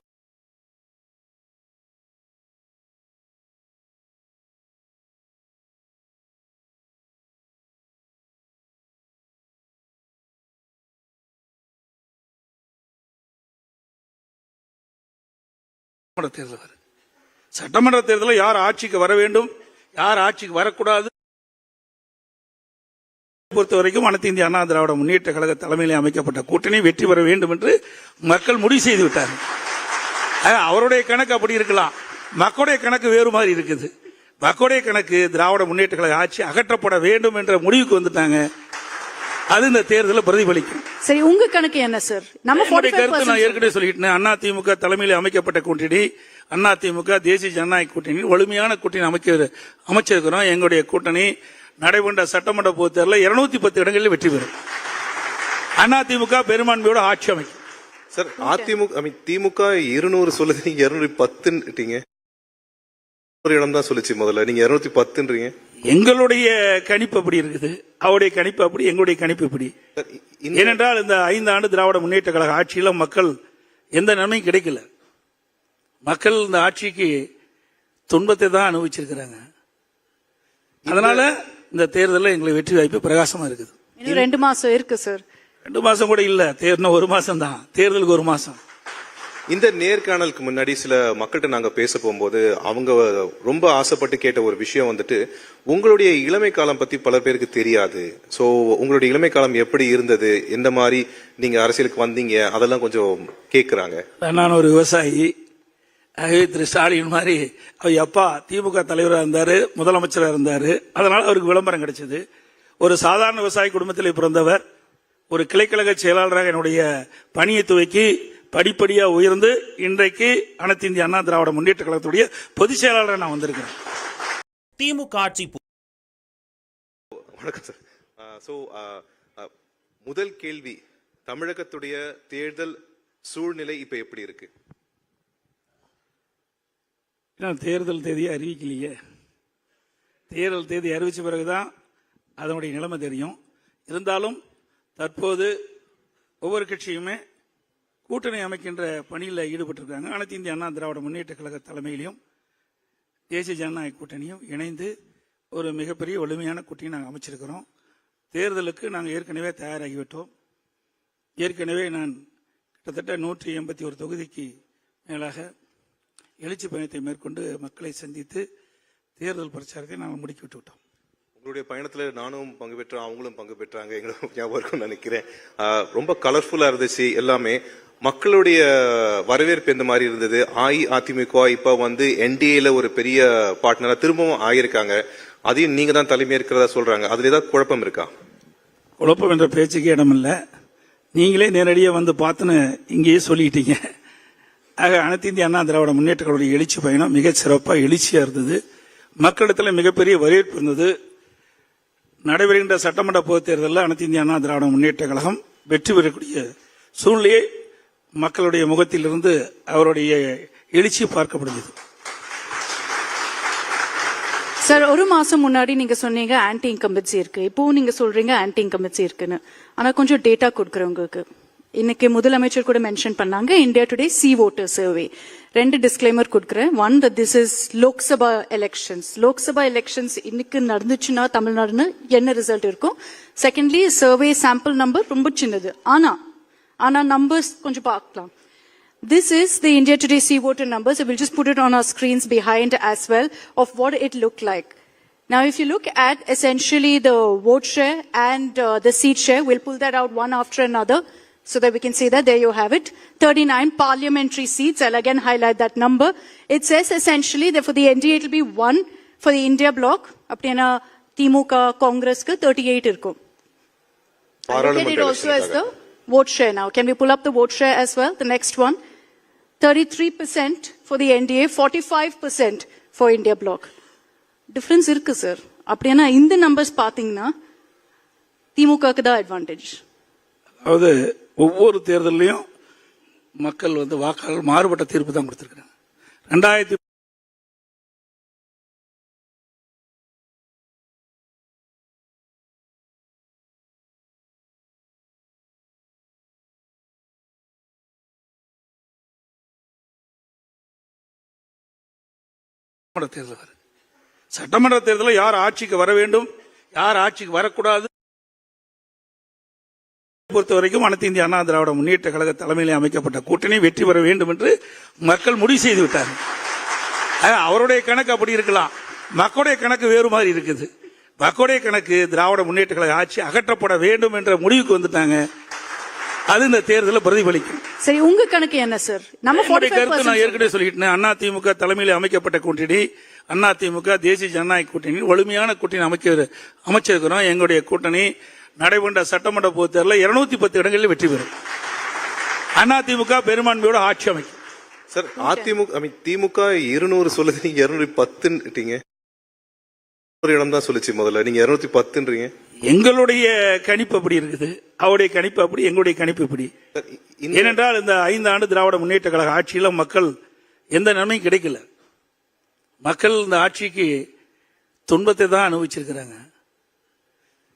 தேர்தல் வரும். சட்டமன்ற தேர்தலில் யார் ஆட்சிக்கு வர வேண்டும், யார் ஆட்சிக்கு வரக்கூடாது பொறுத்த வரைக்கும் அனைத்து இந்திய அண்ணா திராவிட முன்னேற்ற கழக தலைமையில் அமைக்கப்பட்ட கூட்டணி வெற்றி பெற வேண்டும் என்று மக்கள் முடிவு செய்து விட்டார்கள். அவருடைய கணக்கு அப்படி இருக்கலாம், மக்களுடைய கணக்கு வேறு மாதிரி இருக்குது. மக்களுடைய கணக்கு திராவிட முன்னேற்ற கழக ஆட்சி அகற்றப்பட வேண்டும் என்ற முடிவுக்கு வந்துட்டாங்க. அது இந்த தேர்தலில் பிரதிபலிக்கும். சரி, உங்க கணக்கு என்ன சார்? நம்ம கருத்து நான் ஏற்கனவே சொல்லிட்டேன். அண்ணா திமுக தலைமையில் அமைக்கப்பட்ட கூட்டணி, அண்ணா திமுக தேசிய ஜனநாயக கூட்டணி வலிமையான கூட்டணி அமைச்சிருக்கிறோம். எங்களுடைய கூட்டணி நடைபெற்ற சட்டமன்ற பொதுத் தேர்தலில் 210 இடங்களில் வெற்றி பெறும். அண்ணா திமுக பெரும்பான்மையோட ஆட்சி அமைக்கும். சார், திமுக 200 சொல்லுது, நீங்க 210 ஒரு இடம் தான் சொல்லிச்சு முதல்ல, நீங்க 210. எங்களுடைய கணிப்பு அப்படி இருக்குது, அவருடைய கணிப்பு அப்படி, எங்களுடைய கணிப்பு இப்படி. ஏனென்றால் இந்த 5 ஆண்டு திராவிட முன்னேற்ற கழக ஆட்சியில மக்கள் எந்த நன்மையும் கிடைக்கல. மக்கள் இந்த ஆட்சிக்கு துன்பத்தை தான் அனுபவிச்சிருக்கிறாங்க. அதனால இந்த தேர்தலில் எங்களுக்கு வெற்றி வாய்ப்பு பிரகாசமா இருக்குது. இன்னும் 2 மாசம் இருக்கு சார். 2 மாசம் கூட இல்ல, தேர்தல் 1 மாசம் தான், தேர்தலுக்கு 1 மாசம். இந்த நேர்காணலுக்கு முன்னாடி சில மக்கள்கிட்ட நாங்க பேச போகும்போது அவங்க ரொம்ப ஆசைப்பட்டு கேட்ட ஒரு விஷயம் வந்துட்டு, உங்களுடைய இளமை காலம் பத்தி பல பேருக்கு தெரியாது. சோ உங்களுடைய இளமை காலம் எப்படி இருந்தது, எந்த மாதிரி நீங்க அரசியலுக்கு வந்தீங்க, அதெல்லாம் கொஞ்சம் கேக்குறாங்க. நான் ஒரு விவசாயி. திரு ஸ்டாலின் மாதிரி அவர் அப்பா திமுக தலைவராக இருந்தாரு, முதலமைச்சராக இருந்தாரு. அதனால அவருக்கு விளம்பரம் கிடைச்சது. ஒரு சாதாரண விவசாய குடும்பத்தில் பிறந்தவர் ஒரு கிளைக்கழக செயலாளராக என்னுடைய பணியை துவக்கி படிப்படியா உயர்ந்து இன்றைக்கு அனைத்து இந்திய அண்ணா திராவிட முன்னேற்ற கழகத்துடைய பொதுச் செயலாளராக நான் வந்திருக்கிறேன். திமுக ஆட்சி. வணக்கம் சார். முதல் கேள்வி, தமிழகத்துடைய தேர்தல் சூழ்நிலை இப்ப எப்படி இருக்கு? தேர்தல் தேதியை அறிவிக்கலையே. தேர்தல் தேதி அறிவிச்ச பிறகுதான் அதனுடைய நிலைமை தெரியும். இருந்தாலும் தற்போது ஒவ்வொரு கட்சியுமே கூட்டணி அமைக்கின்ற பணியில் ஈடுபட்டிருக்காங்க. அனைத்து இந்திய அண்ணா திராவிட முன்னேற்ற கழக தலைமையிலும் தேசிய ஜனநாயக கூட்டணியும் இணைந்து ஒரு மிகப்பெரிய வலிமையான கூட்டணி நாங்கள் அமைச்சிருக்கிறோம். தேர்தலுக்கு நாங்கள் ஏற்கனவே தயாராகிவிட்டோம். ஏற்கனவே நான் கிட்டத்தட்ட 181 தொகுதிக்கு மேலாக எழுச்சி பயணத்தை மேற்கொண்டு மக்களை சந்தித்து தேர்தல் பிரச்சாரத்தை நாங்கள் முடுக்கிவிட்டு விட்டோம். உங்களுடைய பயணத்துல நானும் பங்கு பெற்றேன், அவங்களும் பங்கு பெற்றாங்க, எங்களுக்கு ஞாபகம் இருக்கும்னு நினைக்கிறேன். ரொம்ப கலர்ஃபுல்லா இருந்துச்சு எல்லாமே. மக்களுடைய வரவேற்பு எந்த மாதிரி இருந்தது? அஇஅதிமுக இப்ப என்டிஏல ஒரு பெரிய பார்ட்னரா திரும்பவும் ஆகியிருக்காங்க. அதையும் நீங்க தான் தலைமை இருக்கிறதா சொல்றாங்க. அதுல ஏதாவது குழப்பம் இருக்கா? குழப்பம் என்ற பேச்சுக்கே இடமில்லை. நீங்களே நேரடியாக வந்து பார்த்துன்னு இங்கேயே சொல்லிட்டீங்க. ஆக அனைத்து இந்திய அண்ணா திராவிட முன்னேற்ற கழகத்துடைய எழுச்சி பயணம் மிக சிறப்பாக எழுச்சியா இருந்தது. மக்களிடத்தில் மிகப்பெரிய வரவேற்பு இருந்தது. நடைபெறுகின்ற சட்டமன்ற பொதுத் தேர்தலில் அனைத்து இந்திய அண்ணா திராவிட முன்னேற்ற கழகம் வெற்றி பெறக்கூடிய சூழ்நிலையை மக்களுடைய முகத்திலிருந்து அவருடைய எழுச்சி பார்க்கப்படுகிறது. சார், 1 மாசம் முன்னாடி நீங்க சொன்னீங்க ஆன்டி இன்கம்பன்சி இருக்கு, இப்போ நீங்க சொல்றீங்க ஆன்டி இன்கம்பன்சி இருக்குன்னு. ஆனா கொஞ்சம் டேட்டா கொடுக்குறேன் உங்களுக்கு. இன்னைக்கு முதலமைச்சர் கூட மென்ஷன் பண்ணாங்க India today C voter survey. 2 disclaimer கொடுக்குறேன். 1, that this is Lok Sabha elections. Lok Sabha elections இன்னைக்கு நடந்துச்சுன்னா தமிழ்நாடுன்னு என்ன ரிசல்ட் இருக்கும்? செகண்ட்லி, சர்வே சாம்பிள் நம்பர் ரொம்ப சின்னது, ஆனா நம்பர்ஸ் கொஞ்சம் பார்க்கலாம். This is the India Today C voter numbers. We'll just put it on our screens behind as well of what it looked like. Now, if you look at essentially the vote share and the seat share, we'll pull that out one after another so that we can see that. There you have it. 39 parliamentary seats. I'll again highlight that number. It says essentially that for the NDA it will be 1 for the India bloc. Apna Timuka Congress ka 38 irko. Look at it also as the vote share now. Can we pull up the vote share as well? The next one. 33% for the NDA, 45% for India bloc. Difference irukku sir. அப்படினா இந்த numbers பாத்தீங்கன்னா திமுகக்கு தான் advantage. அதாவது ஒவ்வொரு தேர்தலையும் மக்கள் வாக்காளர்கள் மாறுபட்ட தீர்ப்பு தான் கொடுத்திருக்காங்க. 2000 தேர்தல் வரும். சட்டமன்ற தேர்தலில் யார் ஆட்சிக்கு வர வேண்டும், யார் ஆட்சிக்கு வரக்கூடாது பொறுத்த வரைக்கும் அனைத்து இந்திய அண்ணா திராவிட முன்னேற்ற கழக தலைமையிலே அமைக்கப்பட்ட கூட்டணி வெற்றி பெற வேண்டும் என்று மக்கள் முடிவு செய்து விட்டார்கள். அவருடைய கணக்கு அப்படி இருக்கலாம், மக்களுடைய கணக்கு வேறு மாதிரி இருக்குது. மக்களுடைய கணக்கு திராவிட முன்னேற்ற கழக ஆட்சி அகற்றப்பட வேண்டும் என்ற முடிவுக்கு வந்துட்டாங்க. அது இந்த தேர்தலில் பிரதிபலிக்கும். சரி, உங்க கணக்கு என்ன சார்? நம்ம கருத்து நான் ஏற்கனவே சொல்லிட்டேன். அண்ணா திமுக தலைமையில் அமைக்கப்பட்ட கூட்டணி, அண்ணா திமுக தேசிய ஜனநாயக கூட்டணி வலிமையான கூட்டணி அமைச்சிருக்கிறோம். எங்களுடைய கூட்டணி நடைபெற்ற சட்டமன்ற பொதுத் தேர்தலில் 210 இடங்களில் வெற்றி பெறும். அண்ணா திமுக பெரும்பான்மையோட ஆட்சி அமைக்கும். சார், திமுக 200 சொல்லுது, நீங்க 210ன்றீங்க. ஒரு இடம் தான் சொல்லிச்சு முதல்ல, நீங்க 210ன்றீங்க. எங்களுடைய கணிப்பு அப்படி இருக்குது, அவருடைய கணிப்பு அப்படி, எங்களுடைய கணிப்பு இப்படி. ஏனென்றால் இந்த 5 ஆண்டு திராவிட முன்னேற்ற கழக ஆட்சியில மக்கள் எந்த நன்மையும் கிடைக்கல. மக்கள் இந்த ஆட்சிக்கு துன்பத்தை தான் அனுபவிச்சிருக்கிறாங்க.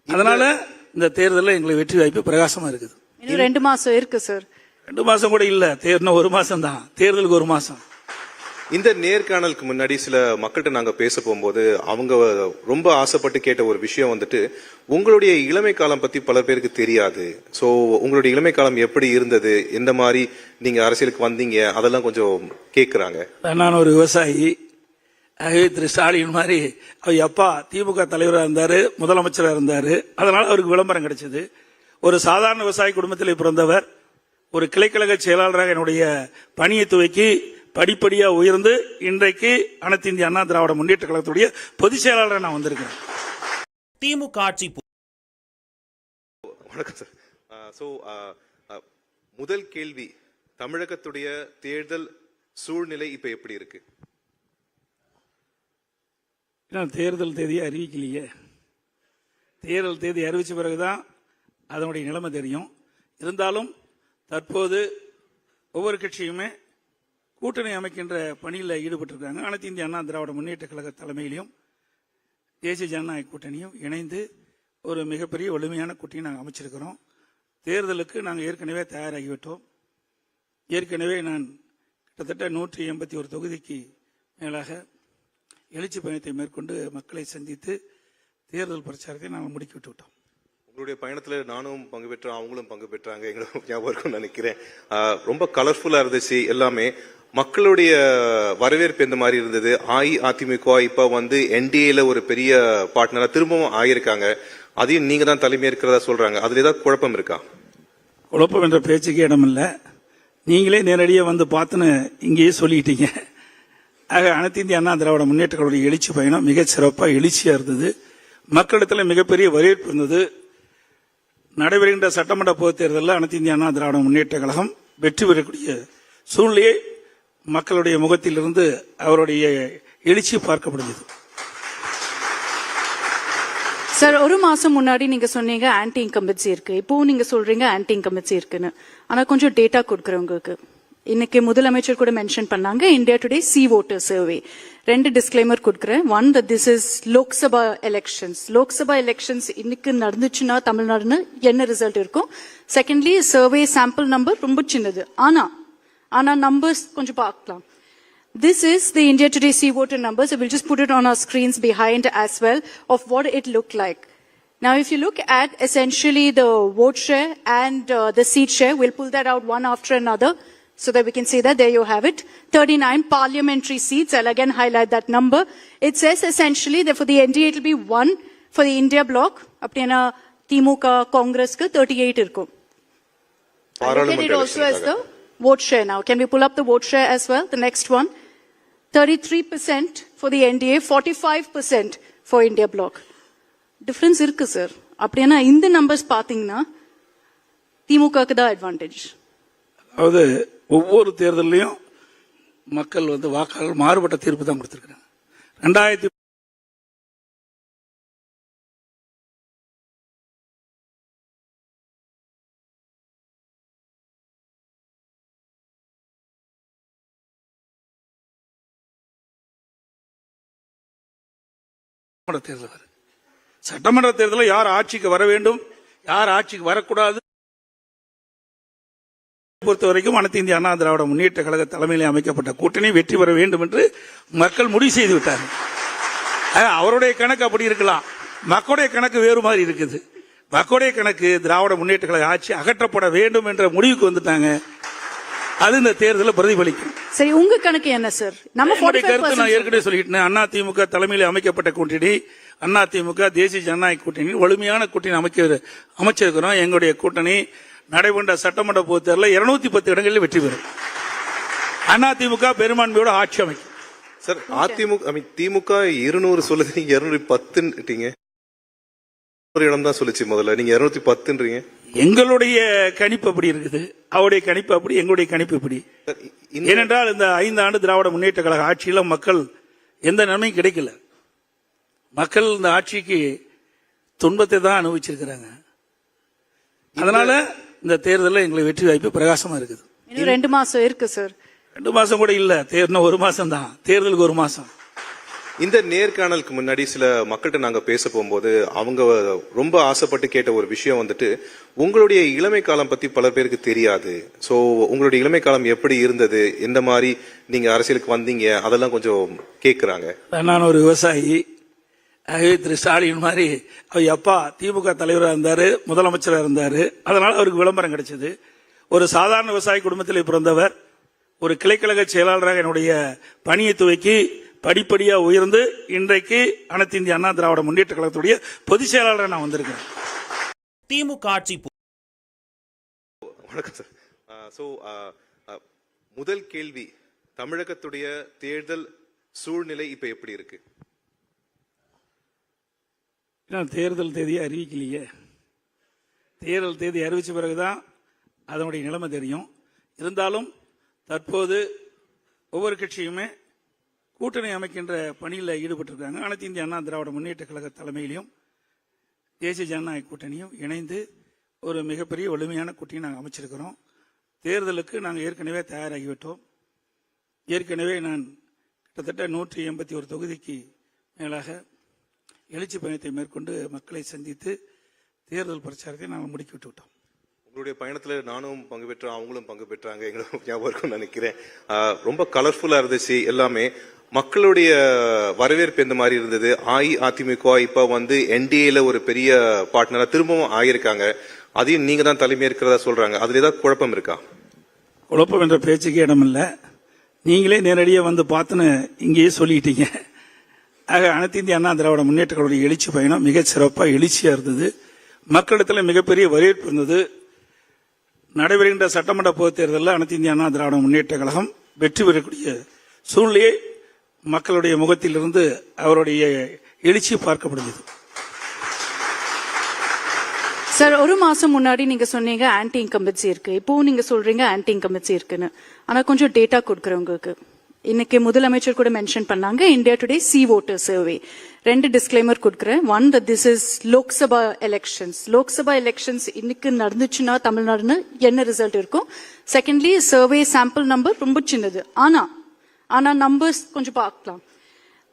அதனால இந்த தேர்தலில் எங்களுக்கு வெற்றி வாய்ப்பு பிரகாசமா இருக்குது. இன்னும் 2 மாசம் இருக்கு சார். 2 மாசம் கூட இல்ல, தேர்தல் 1 மாசம் தான், தேர்தலுக்கு 1 மாசம். இந்த நேர்காணலுக்கு முன்னாடி சில மக்கள்கிட்ட நாங்க பேச போகும்போது அவங்க ரொம்ப ஆசைப்பட்டு கேட்ட ஒரு விஷயம் வந்துட்டு, உங்களுடைய இளமை காலம் பத்தி பல பேருக்கு தெரியாது. சோ உங்களுடைய இளமை காலம் எப்படி இருந்தது, எந்த மாதிரி நீங்க அரசியலுக்கு வந்தீங்க, அதெல்லாம் கொஞ்சம் கேக்குறாங்க. நான் ஒரு விவசாயி. ஆகவே திரு ஸ்டாலின் மாதிரி அவர் அப்பா திமுக தலைவராக இருந்தாரு, முதலமைச்சராக இருந்தாரு. அதனால அவருக்கு விளம்பரம் கிடைச்சது. ஒரு சாதாரண விவசாய குடும்பத்தில் பிறந்தவர், ஒரு கிளைக்கழக செயலாளராக என்னுடைய பணியை துவக்கி படிப்படியா உயர்ந்து இன்றைக்கு அனைத்து இந்திய அண்ணா திராவிட முன்னேற்ற கழகத்துடைய பொதுச் செயலாளராக நான் வந்திருக்கிறேன். திமுக ஆட்சி. வணக்கம் சார். முதல் கேள்வி, தமிழகத்துடைய தேர்தல் சூழ்நிலை இப்ப எப்படி இருக்கு? தேர்தல் தேதியை அறிவிக்கலையே. தேர்தல் தேதி அறிவிச்ச பிறகுதான் அதனுடைய நிலைமை தெரியும். இருந்தாலும் தற்போது ஒவ்வொரு கட்சியுமே கூட்டணி அமைக்கின்ற பணியில் ஈடுபட்டிருக்காங்க. அனைத்து இந்திய அண்ணா திராவிட முன்னேற்ற கழக தலைமையிலும் தேசிய ஜனநாயக கூட்டணியும் இணைந்து ஒரு மிகப்பெரிய வலிமையான கூட்டணி நாங்கள் அமைச்சிருக்கிறோம். தேர்தலுக்கு நாங்கள் ஏற்கனவே தயாராகிவிட்டோம். ஏற்கனவே நான் கிட்டத்தட்ட 181 தொகுதிக்கு மேலாக எழுச்சி பயணத்தை மேற்கொண்டு மக்களை சந்தித்து தேர்தல் பிரச்சாரத்தை நாங்கள் முடுக்கிவிட்டு விட்டோம். உங்களுடைய பயணத்துல நானும் பங்கு பெற்றேன், அவங்களும் பங்கு பெற்றாங்க, எங்களுக்கு ஞாபகம் இருக்கும்னு நினைக்கிறேன். ரொம்ப கலர்ஃபுல்லா இருந்துச்சு எல்லாமே. மக்களுடைய வரவேற்பு எந்த மாதிரி இருந்தது? அஇஅதிமுக இப்ப வந்து என்டிஏல ஒரு பெரிய பார்ட்னரா திரும்பவும் ஆகியிருக்காங்க. அதையும் நீங்க தான் தலைமை இருக்கிறதா சொல்றாங்க. அதுல ஏதாவது குழப்பம் இருக்கா? குழப்பம் என்ற பேச்சுக்கு இடமில்லை. நீங்களே நேரடியாக வந்து பார்த்துன்னு இங்கேயே சொல்லிட்டீங்க. ஆக அனைத்து இந்திய அண்ணா திராவிட முன்னேற்ற கழகத்துடைய எழுச்சி பயணம் மிகச் சிறப்பாக எழுச்சியா இருந்தது. மக்களிடத்தில் மிகப்பெரிய வரவேற்பு இருந்தது. நடைபெறுகின்ற சட்டமன்ற பொதுத் தேர்தலில் அனைத்து இந்திய அண்ணா திராவிட முன்னேற்ற கழகம் வெற்றி பெறக்கூடிய சூழ்நிலையை மக்களுடைய முகத்திலிருந்து அவருடைய எழுச்சி பார்க்க முடிஞ்சது. சார், 1 மாசம் முன்னாடி நீங்க சொன்னீங்க ஆன்டி இன்கம்பன்சி இருக்கு, இப்போ நீங்க சொல்றீங்க ஆன்டி இன்கம்பன்சி இருக்குன்னு. ஆனா கொஞ்சம் டேட்டா கொடுக்குறேன் உங்களுக்கு. இன்னைக்கு முதலமைச்சர் கூட மென்ஷன் பண்ணாங்க India today C voter survey. 2 disclaimer கொடுக்குறேன். One, that this is Lok Sabha elections. Lok Sabha elections இன்னைக்கு நடந்துச்சுன்னா தமிழ்நாடுன்னு என்ன ரிசல்ட் இருக்கும்? செகண்ட்லி, சர்வே சாம்பிள் நம்பர் ரொம்ப சின்னது. ஆனா நம்பர்ஸ் கொஞ்சம் பார்க்கலாம். This is the India Today C voter numbers. So we'll just put it on our screens behind as well of what it looked like. Now, if you look at essentially the vote share and the seat share, we'll pull that out one after another so that we can see that. There you have it. 39 parliamentary seats. I'll again highlight that number. It says essentially that for the NDA it will be 1 for the India bloc. Apna Timuka Congress ku 38 irkum. Look at it also as the vote share now. Can we pull up the vote share as well? The next one. 33% for the NDA, 45% for India bloc. Difference irukku sir. அப்படினா இந்த numbers பாத்தீங்கன்னா திமுகக்கு தான் advantage. அதாவது ஒவ்வொரு தேர்தலையும் மக்கள் வந்து வாக்காளர் மாறுபட்ட தீர்ப்பு தான் கொடுத்திருக்காங்க. 2000 தேர்தல், சட்டமன்ற தேர்தலில் யார் ஆட்சிக்கு வர வேண்டும், யார் ஆட்சிக்கு வரக்கூடாது பொறுத்த வரைக்கும் அனைத்து இந்திய அண்ணா திராவிட முன்னேற்ற கழக தலைமையில் அமைக்கப்பட்ட கூட்டணி வெற்றி பெற வேண்டும் என்று மக்கள் முடிவு செய்து விட்டார்கள். அவருடைய கணக்கு அப்படி இருக்கலாம், மக்களுடைய கணக்கு வேறு மாதிரி இருக்குது. மக்களுடைய கணக்கு திராவிட முன்னேற்ற கழக ஆட்சி அகற்றப்பட வேண்டும் என்ற முடிவுக்கு வந்துட்டாங்க. அது இந்த தேர்தலில் பிரதிபலிக்கும். சரி, உங்க கணக்கு என்ன சார்? நம்ம என்னுடைய கருத்து நான் ஏற்கனவே சொல்லிட்டேன். அதிமுக தலைமையில் அமைக்கப்பட்ட கூட்டணி, அதிமுக தேசிய ஜனநாயக கூட்டணி வலிமையான கூட்டணி அமைச்சிருக்கிறோம். எங்களுடைய கூட்டணி நடைபெற்ற சட்டமன்ற பொதுத் தேர்தலில் 210 இடங்களில் வெற்றி பெறும். அதிமுக பெரும்பான்மையோட ஆட்சி அமைக்கும். சார், திமுக 200 சொல்லுது, நீங்க 210ன்றீங்க. ஒரு இடம் தான் சொல்லுச்சு முதல்ல, நீங்க 210ன்றீங்க. எங்களுடைய கணிப்பு அப்படி இருக்குது, அவருடைய கணிப்பு அப்படி, எங்களுடைய கணிப்பு இப்படி. ஏனென்றால் இந்த 5 ஆண்டு திராவிட முன்னேற்ற கழக ஆட்சியில மக்கள் எந்த நன்மையும் கிடைக்கல. மக்கள் இந்த ஆட்சிக்கு துன்பத்தை தான் அனுபவிச்சிருக்கிறாங்க. அதனால இந்த தேர்தலில் எங்களுக்கு வெற்றி வாய்ப்பு பிரகாசமா இருக்குது. இன்னும் 2 மாசம் இருக்கு சார். 2 மாசம் கூட இல்ல, இன்னும் 1 மாசம் தான், தேர்தலுக்கு 1 மாசம். இந்த நேர்காணலுக்கு முன்னாடி சில மக்கள்கிட்ட நாங்க பேச போகும்போது அவங்க ரொம்ப ஆசைப்பட்டு கேட்ட ஒரு விஷயம் வந்துட்டு, உங்களுடைய இளமை காலம் பத்தி பல பேருக்கு தெரியாது. சோ உங்களுடைய இளமை காலம் எப்படி இருந்தது, எந்த மாதிரி நீங்க அரசியலுக்கு வந்தீங்க, அதெல்லாம் கொஞ்சம் கேக்குறாங்க. நான் ஒரு விவசாயி. திரு ஸ்டாலின் மாதிரி அவர் அப்பா திமுக தலைவராக இருந்தாரு, முதலமைச்சராக இருந்தாரு. அதனால அவருக்கு விளம்பரம் கிடைச்சது. ஒரு சாதாரண விவசாய குடும்பத்தில் பிறந்தவர் ஒரு கிளைக்கழக செயலாளராக என்னுடைய பணியை துவக்கி படிப்படியா உயர்ந்து இன்றைக்கு அனைத்து இந்திய அண்ணா திராவிட முன்னேற்ற கழகத்துடைய பொதுச் செயலாளராக நான் வந்திருக்கேன். திமுக ஆட்சி. வணக்கம் சார். சோ முதல் கேள்வி, தமிழகத்துடைய தேர்தல் சூழ்நிலை இப்ப எப்படி இருக்கு? தேர்தல் தேதியை அறிவிக்கலையே. தேர்தல் தேதி அறிவிச்ச பிறகுதான் அதனுடைய நிலைமை தெரியும். இருந்தாலும் தற்போது ஒவ்வொரு கட்சியுமே கூட்டணி அமைக்கின்ற பணியில் ஈடுபட்டிருக்காங்க. அனைத்து இந்திய அண்ணா திராவிட முன்னேற்ற கழக தலைமையிலும் தேசிய ஜனநாயக கூட்டணியும் இணைந்து ஒரு மிகப்பெரிய வலிமையான கூட்டணி நாங்கள் அமைச்சிருக்கிறோம். தேர்தலுக்கு நாங்கள் ஏற்கனவே தயாராகிவிட்டோம். ஏற்கனவே நான் கிட்டத்தட்ட 181 தொகுதிக்கு மேலாக எழுச்சி பயணத்தை மேற்கொண்டு மக்களை சந்தித்து தேர்தல் பிரச்சாரத்தை நாங்கள் முடுக்கிவிட்டு விட்டோம். உங்களுடைய பயணத்துல நானும் பங்கு பெற்றேன், அவங்களும் பங்கு பெற்றாங்க, எங்களுக்கு ஞாபகம் இருக்கும்னு நினைக்கிறேன். ரொம்ப கலர்ஃபுல்லா இருந்துச்சு எல்லாமே. மக்களுடைய வரவேற்பு எந்த மாதிரி இருந்தது? அஇஅதிமுக இப்ப வந்து என்டிஏல ஒரு பெரிய பார்ட்னரா திரும்பவும் ஆகியிருக்காங்க. அதையும் நீங்க தான் தலைமை இருக்கிறதா சொல்றாங்க. அதுல ஏதாவது குழப்பம் இருக்கா? குழப்பம் என்ற பேச்சுக்கு இடமில்லை. நீங்களே நேரடியாக வந்து பார்த்துன்னு இங்கேயே சொல்லிட்டீங்க. ஆக அனைத்து இந்திய அண்ணா திராவிட முன்னேற்ற கழக எழுச்சி பயணம் மிக சிறப்பாக எழுச்சியா இருந்தது. மக்களிடத்தில் மிகப்பெரிய வரவேற்பு இருந்தது. நடைபெறுகின்ற சட்டமன்ற பொதுத் தேர்தலில் அனைத்து இந்திய அண்ணா திராவிட முன்னேற்ற கழகம் வெற்றி பெறக்கூடிய சூழ்நிலையை மக்களுடைய முகத்திலிருந்து அவருடைய எழுச்சி பார்க்கப்படுகிறது. சார், 1 மாசம் முன்னாடி நீங்க சொன்னீங்க ஆன்டி இன்கம்பன்சி இருக்கு, இப்போ நீங்க சொல்றீங்க ஆன்டி இன்கம்பன்சி இருக்குன்னு. ஆனா கொஞ்சம் டேட்டா கொடுக்குறவங்களுக்கு இன்னைக்கு முதலமைச்சர் கூட மென்ஷன் பண்ணாங்க India today C voter survey. 2 disclaimer கொடுக்குறேன். One, that this is Lok Sabha elections. Lok Sabha elections இன்னைக்கு நடந்துச்சுன்னா தமிழ்நாடுன்னு என்ன ரிசல்ட் இருக்கும்? செகண்ட்லி, சர்வே சாம்பிள் நம்பர் ரொம்ப சின்னது. ஆனா நம்பர்ஸ் கொஞ்சம் பார்க்கலாம்.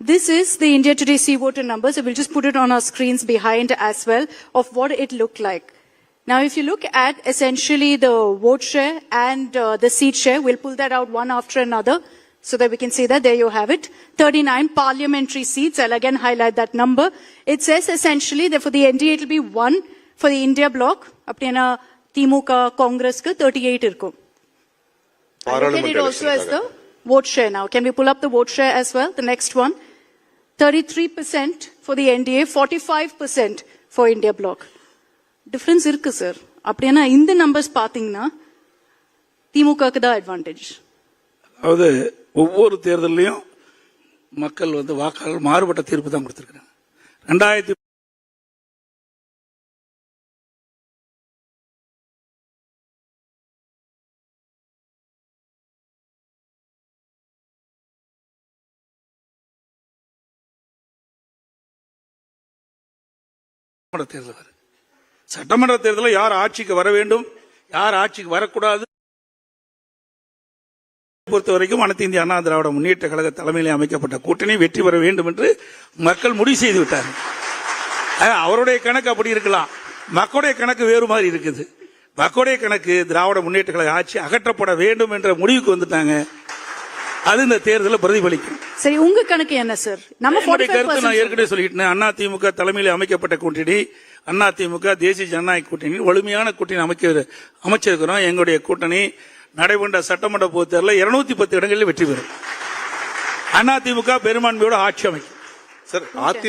This is the India Today C voter numbers. So we'll just put it on our screens behind as well of what it looked like. Now, if you look at essentially the vote share and the seat share, we'll pull that out one after another so that we can see that. There you have it. 39 parliamentary seats. I'll again highlight that number. It says essentially that for the NDA it will be 1 for the India bloc. Apna Timuka Congress ku 38 irkum. Look at it also as the vote share now. Can we pull up the vote share as well? The next one. 33% for the NDA, 45% for India bloc. Difference irukku sir. அப்படினா இந்த numbers பாத்தீங்கன்னா திமுகக்கு தான் advantage. அதாவது ஒவ்வொரு தேர்தலையும் மக்கள் வந்து வாக்காளர் மாறுபட்ட தீர்ப்பு தான் கொடுத்திருக்காங்க. 2000 தேர்தல் சட்டமன்ற தேர்தலில் யார் ஆட்சிக்கு வர வேண்டும், யார் ஆட்சிக்கு வரக்கூடாது பொறுத்த வரைக்கும் அனைத்து இந்திய அண்ணா திராவிட முன்னேற்ற கழக தலைமையில் அமைக்கப்பட்ட கூட்டணி வெற்றி பெற வேண்டும் என்று மக்கள் முடிவு செய்து விட்டார்கள். அவருடைய கணக்கு அப்படி இருக்கலாம், மக்களுடைய கணக்கு வேறு மாதிரி இருக்குது. மக்களுடைய கணக்கு திராவிட முன்னேற்ற கழக ஆட்சி அகற்றப்பட வேண்டும் என்ற முடிவுக்கு வந்துட்டாங்க. அது இந்த தேர்தலில் பிரதிபலிக்கும். சரி, உங்க கணக்கு என்ன சார்? நம்ம என்னுடைய கருத்து நான் 45% ஏற்கனவே சொல்லிட்டேன். அதிமுக தலைமையில் அமைக்கப்பட்ட கூட்டணி, அதிமுக தேசிய ஜனநாயக கூட்டணி வலிமையான கூட்டணி அமைச்சிருக்கிறோம். எங்களுடைய கூட்டணி நடைபெற்ற சட்டமன்ற பொதுத் தேர்தலில் 210 இடங்களில் வெற்றி பெறும். அதிமுக பெரும்பான்மையோட ஆட்சி அமைக்கும். சார்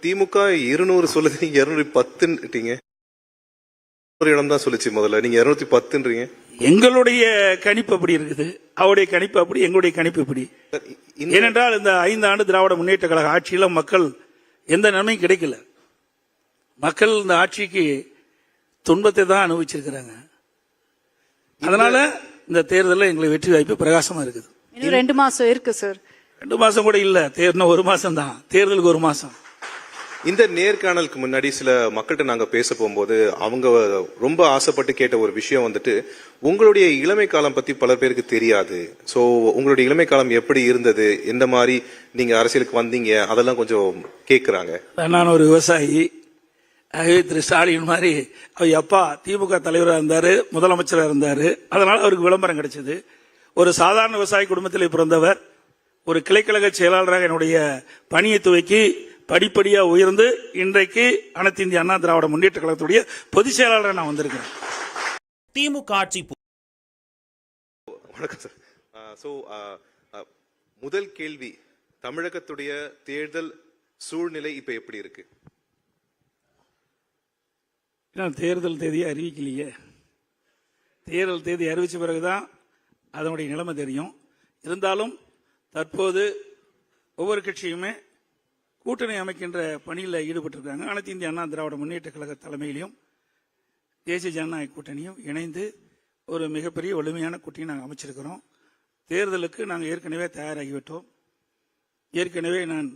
திமுக 200 சொல்லுது, நீங்க 210ட்டீங்க. ஒரு இடம் தான் சொல்லுச்சு முதல்ல, நீங்க 210ன்றீங்க. எங்களுடைய கணிப்பு அப்படி இருக்குது, அவருடைய கணிப்பு அப்படி, எங்களுடைய கணிப்பு இப்படி. ஏனென்றால் இந்த 5 ஆண்டு திராவிட முன்னேற்ற கழக ஆட்சியில மக்கள் எந்த நன்மையும் கிடைக்கல. மக்கள் இந்த ஆட்சிக்கு துன்பத்தை தான் அனுபவிச்சிருக்கிறாங்க. அதனால இந்த தேர்தலில் எங்களுக்கு வெற்றி வாய்ப்பு பிரகாசமா இருக்குது. இன்னும் 2 மாசம் இருக்கு சார். 2 மாசம் கூட இல்ல, தேர்தல் 1 மாசம் தான், தேர்தலுக்கு 1 மாசம். இந்த நேர்காணலுக்கு முன்னாடி சில மக்கள்கிட்ட நாங்க பேச போகும்போது அவங்க ரொம்ப ஆசைப்பட்டு கேட்ட ஒரு விஷயம் வந்துட்டு, உங்களுடைய இளமை காலம் பத்தி பல பேருக்கு தெரியாது. சோ உங்களுடைய இளமை காலம் எப்படி இருந்தது, எந்த மாதிரி நீங்க அரசியலுக்கு வந்தீங்க, அதெல்லாம் கொஞ்சம் கேக்குறாங்க. நான் ஒரு விவசாயி. ஆகவே திரு ஸ்டாலின் மாதிரி அவர் அப்பா திமுக தலைவராக இருந்தாரு, முதலமைச்சராக இருந்தாரு. அதனால அவருக்கு விளம்பரம் கிடைச்சது. ஒரு சாதாரண விவசாய குடும்பத்தில் பிறந்தவர் ஒரு கிளைக்கழக செயலாளராக என்னுடைய பணியை துவக்கி படிப்படியா உயர்ந்து இன்றைக்கு அனைத்து இந்திய அண்ணா திராவிட முன்னேற்ற கழகத்துடைய பொதுச் செயலாளராக நான் வந்திருக்கிறேன். திமுக ஆட்சி வணக்கம் சார். சோ முதல் கேள்வி, தமிழகத்துடைய தேர்தல் சூழ்நிலை இப்ப எப்படி இருக்கு? தேர்தல் தேதியை அறிவிக்கலையே. தேர்தல் தேதி அறிவிச்ச பிறகுதான் அதனுடைய நிலைமை தெரியும். இருந்தாலும் தற்போது ஒவ்வொரு கட்சியுமே கூட்டணி அமைக்கின்ற பணியில் ஈடுபட்டிருக்காங்க. அனைத்து இந்திய அண்ணா திராவிட முன்னேற்ற கழக தலைமையிலும் தேசிய ஜனநாயக கூட்டணியும் இணைந்து ஒரு மிகப்பெரிய வலிமையான கூட்டணி நாங்கள் அமைச்சிருக்கிறோம். தேர்தலுக்கு நாங்கள் ஏற்கனவே தயாராகிவிட்டோம். ஏற்கனவே நான்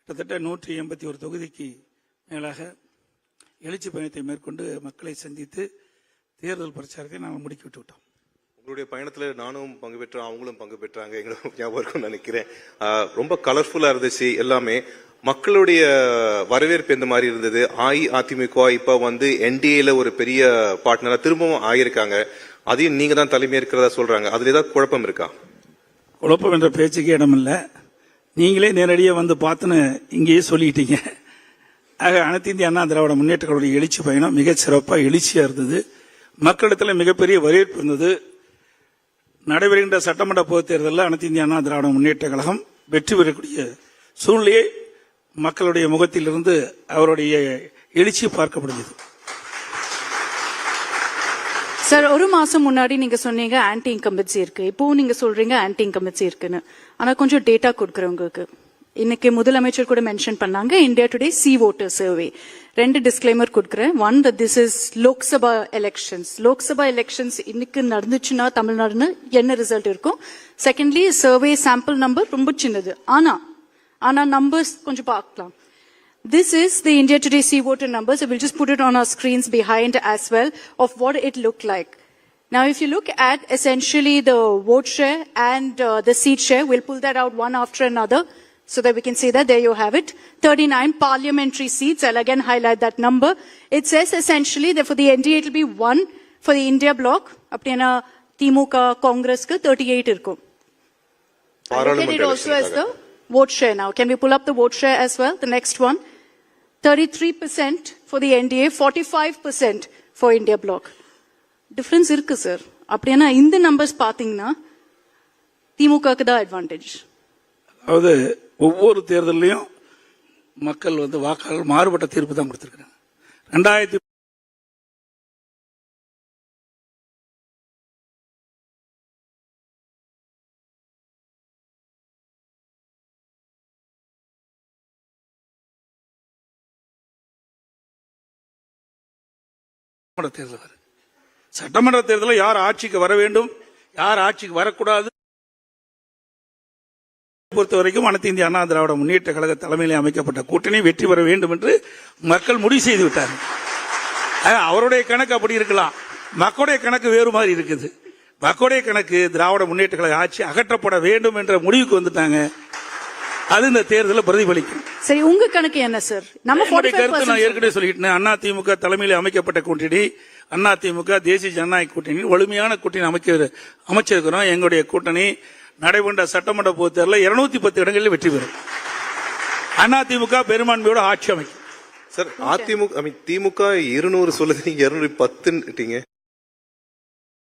கிட்டத்தட்ட 181 தொகுதிக்கு மேலாக எழுச்சி பயணத்தை மேற்கொண்டு மக்களை சந்தித்து தேர்தல் பிரச்சாரத்தை நாங்கள் முடுக்கிவிட்டு விட்டோம். உங்களுடைய பயணத்துல நானும் பங்கு பெற்றேன், அவங்களும் பங்கு பெற்றாங்க, எங்களுக்கு ஞாபகம் இருக்கும்னு நினைக்கிறேன். ரொம்ப கலர்ஃபுல்லா இருந்துச்சு எல்லாமே. மக்களுடைய வரவேற்பு எந்த மாதிரி இருந்தது? அஇஅதிமுக இப்ப வந்து என்டிஏல ஒரு பெரிய பார்ட்னரா திரும்பவும் ஆகியிருக்காங்க. அதையும் நீங்க தான் தலைமை இருக்கிறதா சொல்றாங்க. அதுல ஏதாவது குழப்பம் இருக்கா? குழப்பம் என்ற பேச்சுக்கு இடமில்லை. நீங்களே நேரடியாக வந்து பார்த்துன்னு இங்கேயே சொல்லிட்டீங்க. ஆக அனைத்து இந்திய அண்ணா திராவிட முன்னேற்ற கழக எழுச்சி பயணம் மிகச் சிறப்பாக எழுச்சியா இருந்தது. மக்களிடத்தில் மிகப்பெரிய வரவேற்பு இருந்தது. நடைபெறுகின்ற சட்டமன்ற பொதுத் தேர்தலில் அனைத்து இந்திய அண்ணா திராவிட முன்னேற்ற கழகம் வெற்றி பெறக்கூடிய சூழ்நிலையை மக்களுடைய முகத்திலிருந்து அவருடைய எழுச்சி பார்க்கப்படுகிறது. சார், 1 மாசம் முன்னாடி நீங்க சொன்னீங்க ஆன்டி இன்கம்பன்சி இருக்கு, இப்போ நீங்க சொல்றீங்க ஆன்டி இன்கம்பன்சி இருக்குன்னு. ஆனா கொஞ்சம் டேட்டா கொடுக்குறவங்களுக்கு இன்னைக்கு முதலமைச்சர் கூட மென்ஷன் பண்ணாங்க India today C voter survey. 2 disclaimer கொடுக்குறேன். 1 that this is Lok Sabha elections. Lok Sabha elections இன்னைக்கு நடந்துச்சுன்னா தமிழ்நாடுன்னு என்ன ரிசல்ட் இருக்கும்? செகண்ட்லி சர்வே சாம்பிள் நம்பர் ரொம்ப சின்னது. ஆனா நம்பர்ஸ் கொஞ்சம் பார்க்கலாம். This is the India Today C voter numbers. So we'll just put it on our screens behind as well of what it looked like. Now, if you look at essentially the vote share and the seat share, we'll pull that out one after another so that we can see that. There you have it. 39 parliamentary seats. I'll again highlight that number. It says essentially that for the NDA it will be 1 for the India bloc. Apna Timuka Congress ku 38 irkum. Look at it also as the vote share now. Can we pull up the vote share as well? The next one. 33% for the NDA, 45% for India bloc. Difference irukku sir. அப்படினா இந்த numbers பாத்தீங்கன்னா திமுகக்கு தான் advantage. அதாவது ஒவ்வொரு தேர்தலையும் மக்கள் வந்து வாக்காளர் மாறுபட்ட தீர்ப்பு தான் கொடுத்திருக்காங்க. 2000 தேர்தல் சட்டமன்ற தேர்தலில் யார் ஆட்சிக்கு வர வேண்டும், யார் ஆட்சிக்கு வரக்கூடாது பொறுத்த வரைக்கும் அனைத்து இந்திய அண்ணா திராவிட முன்னேற்ற கழக தலைமையில் அமைக்கப்பட்ட கூட்டணி வெற்றி பெற வேண்டும் என்று மக்கள் முடிவு செய்து விட்டார்கள். அவருடைய கணக்கு அப்படி இருக்கலாம், மக்களுடைய கணக்கு வேறு மாதிரி இருக்குது. மக்களுடைய கணக்கு திராவிட முன்னேற்ற கழக ஆட்சி அகற்றப்பட வேண்டும் என்ற முடிவுக்கு வந்துட்டாங்க. அது இந்த தேர்தலில் பிரதிபலிக்கும். சரி, உங்க கணக்கு என்ன சார்? நம்ம கருத்து நான் ஏற்கனவே சொல்லிட்டேன். அதிமுக தலைமையில் அமைக்கப்பட்ட கூட்டணி, அதிமுக தேசிய ஜனநாயக கூட்டணி வலிமையான கூட்டணி அமைச்சிருக்கிறோம். எங்களுடைய கூட்டணி நடைபெற்ற சட்டமன்ற பொதுத் தேர்தலில் 210 இடங்களில் வெற்றி பெறும். அதிமுக பெரும்பான்மையோட ஆட்சி அமைக்கும். சார் திமுக 200 சொல்லுது, நீங்க 210ட்டீங்க.